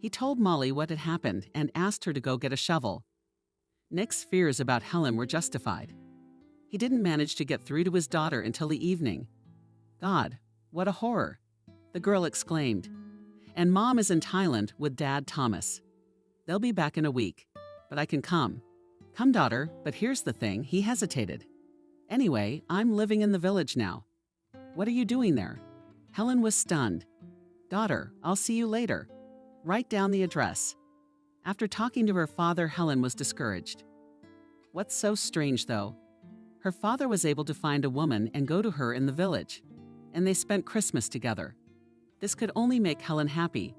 He told Molly what had happened and asked her to go get a shovel. Nick's fears about Helen were justified. He didn't manage to get through to his daughter until the evening. "God, what a horror," the girl exclaimed. "And Mom is in Thailand with Dad Thomas. They'll be back in a week, but I can come." "Come, daughter, but here's the thing," he hesitated. "Anyway, I'm living in the village now." "What are you doing there?" Helen was stunned. "Daughter, I'll see you later. Write down the address." After talking to her father, Helen was discouraged. What's so strange, though? Her father was able to find a woman and go to her in the village, and they spent Christmas together. This could only make Helen happy.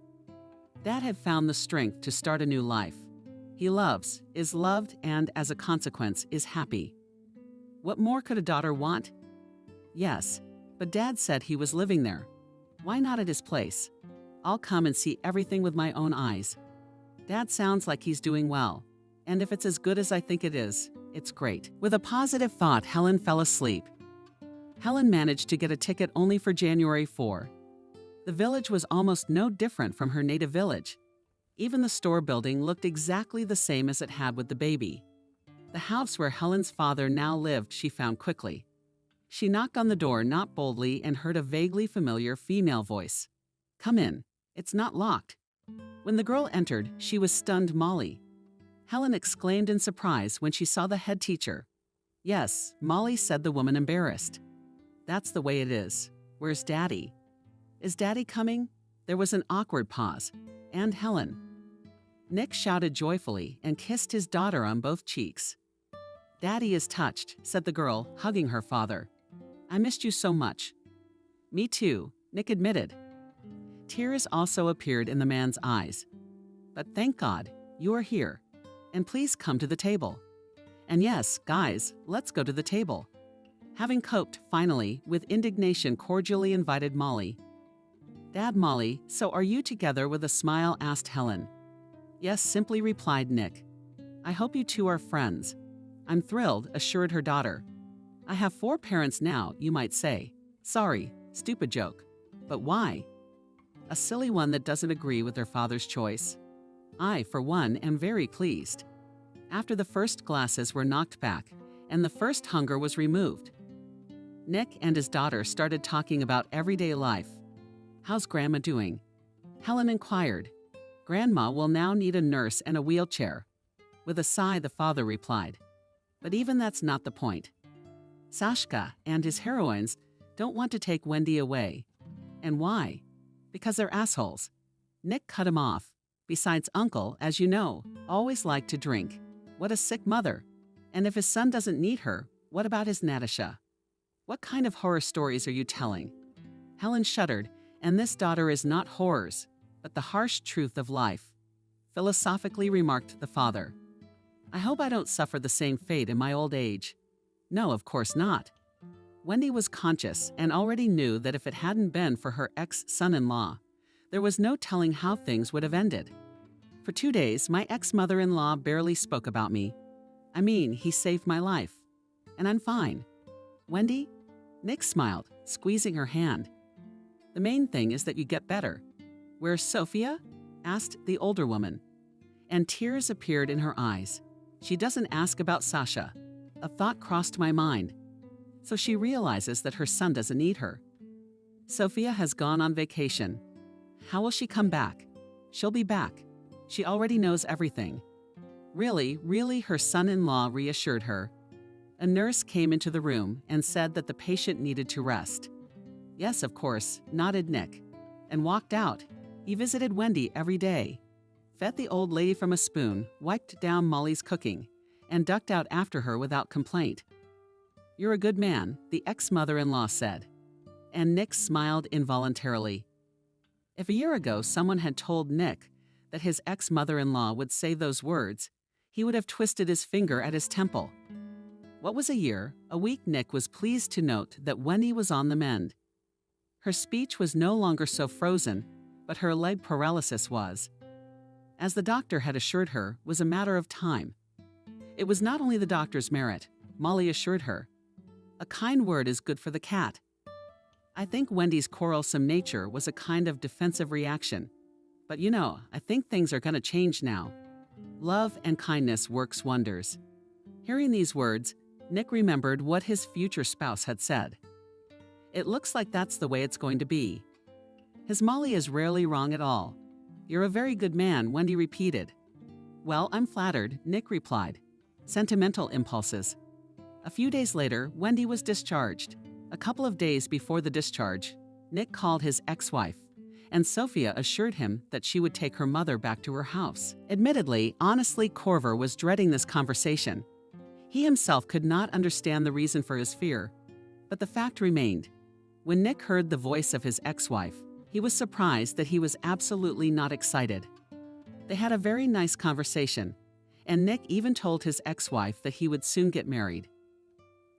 Dad had found the strength to start a new life. He loves, is loved, and as a consequence, is happy. What more could a daughter want? Yes, but Dad said he was living there. Why not at his place? I'll come and see everything with my own eyes. Dad sounds like he's doing well, and if it's as good as I think it is, it's great. With a positive thought, Helen fell asleep. Helen managed to get a ticket only for January 4. The village was almost no different from her native village. Even the store building looked exactly the same as it had with the baby. The house where Helen's father now lived she found quickly. She knocked on the door not boldly and heard a vaguely familiar female voice. "Come in. It's not locked." When the girl entered, she was stunned Molly. Helen exclaimed in surprise when she saw the head teacher. "Yes," Molly said, the woman embarrassed. "That's the way it is. Where's Daddy?" "Is Daddy coming?" There was an awkward pause. "And Helen." Nick shouted joyfully and kissed his daughter on both cheeks. "Daddy is touched," said the girl, hugging her father. "I missed you so much." "Me too," Nick admitted. Tears also appeared in the man's eyes. "But thank God, you are here. And please come to the table. And yes, guys, let's go to the table." Having coped, finally, with indignation, cordially invited Molly. "Dad, Molly, so are you together?" with a smile asked Helen. "Yes," simply replied Nick. "I hope you two are friends." "I'm thrilled," assured her daughter. "I have 4 parents now, you might say. Sorry, stupid joke. But why?" "A silly one that doesn't agree with their father's choice. I, for one, am very pleased." After the first glasses were knocked back and the first hunger was removed, Nick and his daughter started talking about everyday life. "How's Grandma doing?" Helen inquired. "Grandma will now need a nurse and a wheelchair." With a sigh, the father replied. "But even that's not the point. Sashka and his heroines don't want to take Wendy away. And why? Because they're assholes." Nick cut him off. "Besides, Uncle, as you know, always liked to drink. What a sick mother." And if his son doesn't need her, what about his Natasha? What kind of horror stories are you telling? Helen shuddered, and this, daughter, is not horrors, but the harsh truth of life, philosophically remarked the father. I hope I don't suffer the same fate in my old age. No, of course not. Wendy was conscious and already knew that if it hadn't been for her ex-son-in-law, there was no telling how things would have ended. For 2 days, my ex-mother-in-law barely spoke about me. I mean, he saved my life. And I'm fine. Wendy? Nick smiled, squeezing her hand. The main thing is that you get better. Where's Sophia? Asked the older woman. And tears appeared in her eyes. She doesn't ask about Sasha. A thought crossed my mind. So she realizes that her son doesn't need her. Sophia has gone on vacation. How will she come back? She'll be back. She already knows everything. Really, her son-in-law reassured her. A nurse came into the room and said that the patient needed to rest. Yes, of course, nodded Nick, and walked out. He visited Wendy every day, fed the old lady from a spoon, wiped down Molly's cooking, and ducked out after her without complaint. You're a good man, the ex-mother-in-law said. And Nick smiled involuntarily. If a year ago someone had told Nick that his ex-mother-in-law would say those words, he would have twisted his finger at his temple. What was a year? A week. Nick was pleased to note that Wendy was on the mend. Her speech was no longer so frozen, but her leg paralysis was. As the doctor had assured her, was a matter of time. It was not only the doctor's merit, Molly assured her. A kind word is good for the cat. I think Wendy's quarrelsome nature was a kind of defensive reaction. But I think things are going to change now. Love and kindness works wonders. Hearing these words, Nick remembered what his future spouse had said. It looks like that's the way it's going to be. His Molly is rarely wrong at all. You're a very good man, Wendy repeated. Well, I'm flattered, Nick replied. Sentimental impulses. A few days later, Wendy was discharged. A couple of days before the discharge, Nick called his ex-wife, and Sophia assured him that she would take her mother back to her house. Admittedly, honestly, Corver was dreading this conversation. He himself could not understand the reason for his fear, but the fact remained. When Nick heard the voice of his ex-wife, he was surprised that he was absolutely not excited. They had a very nice conversation, and Nick even told his ex-wife that he would soon get married.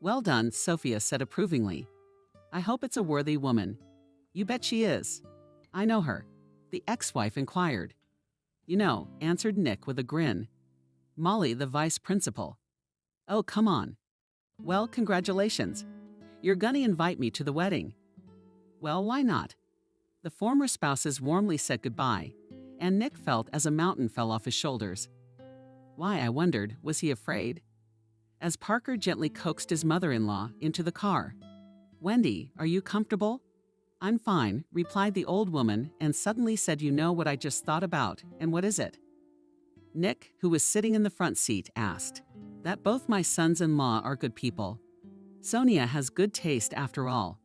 Well done, Sophia said approvingly. I hope it's a worthy woman. You bet she is. I know her. The ex-wife inquired. Answered Nick with a grin. Molly, the vice principal. Oh, come on. Well, congratulations. You're gonna invite me to the wedding. Well, why not? The former spouses warmly said goodbye, and Nick felt as a mountain fell off his shoulders. Why, I wondered, was he afraid? As Parker gently coaxed his mother-in-law into the car. Wendy, are you comfortable? I'm fine, replied the old woman, and suddenly said, you know what I just thought about, and what is it? Nick, who was sitting in the front seat, asked. That both my sons-in-law are good people. Sonia has good taste after all.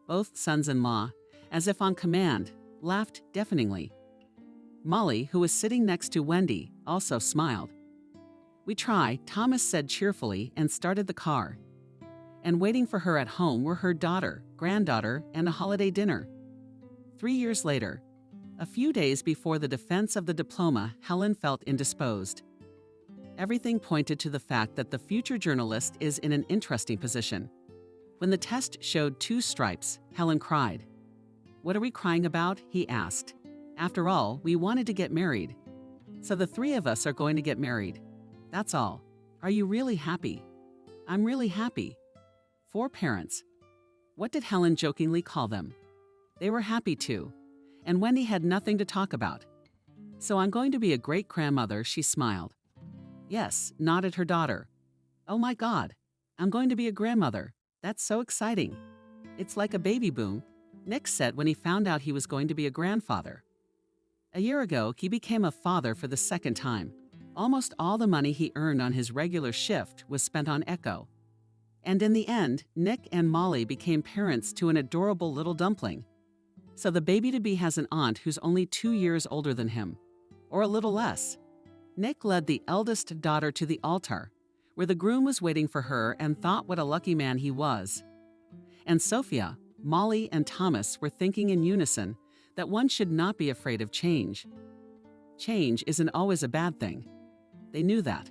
Both sons-in-law, as if on command, laughed deafeningly. Molly, who was sitting next to Wendy, also smiled. We try, Thomas said cheerfully and started the car. And waiting for her at home were her daughter, granddaughter, and a holiday dinner. 3 years later, a few days before the defense of the diploma, Helen felt indisposed. Everything pointed to the fact that the future journalist is in an interesting position. When the test showed 2 stripes, Helen cried. What are we crying about? He asked. After all, we wanted to get married. So the 3 of us are going to get married. That's all. Are you really happy? I'm really happy. 4 parents. What did Helen jokingly call them? They were happy too, and Wendy had nothing to talk about. So I'm going to be a great-grandmother, she smiled. Yes, nodded her daughter. Oh my God, I'm going to be a grandmother. That's so exciting. It's like a baby boom, Nick said when he found out he was going to be a grandfather. A year ago, he became a father for the 2nd time. Almost all the money he earned on his regular shift was spent on Echo. And in the end, Nick and Molly became parents to an adorable little dumpling. So the baby-to-be has an aunt who's only 2 years older than him, or a little less. Nick led the eldest daughter to the altar, where the groom was waiting for her and thought what a lucky man he was. And Sophia, Molly, and Thomas were thinking in unison that one should not be afraid of change. Change isn't always a bad thing. They knew that.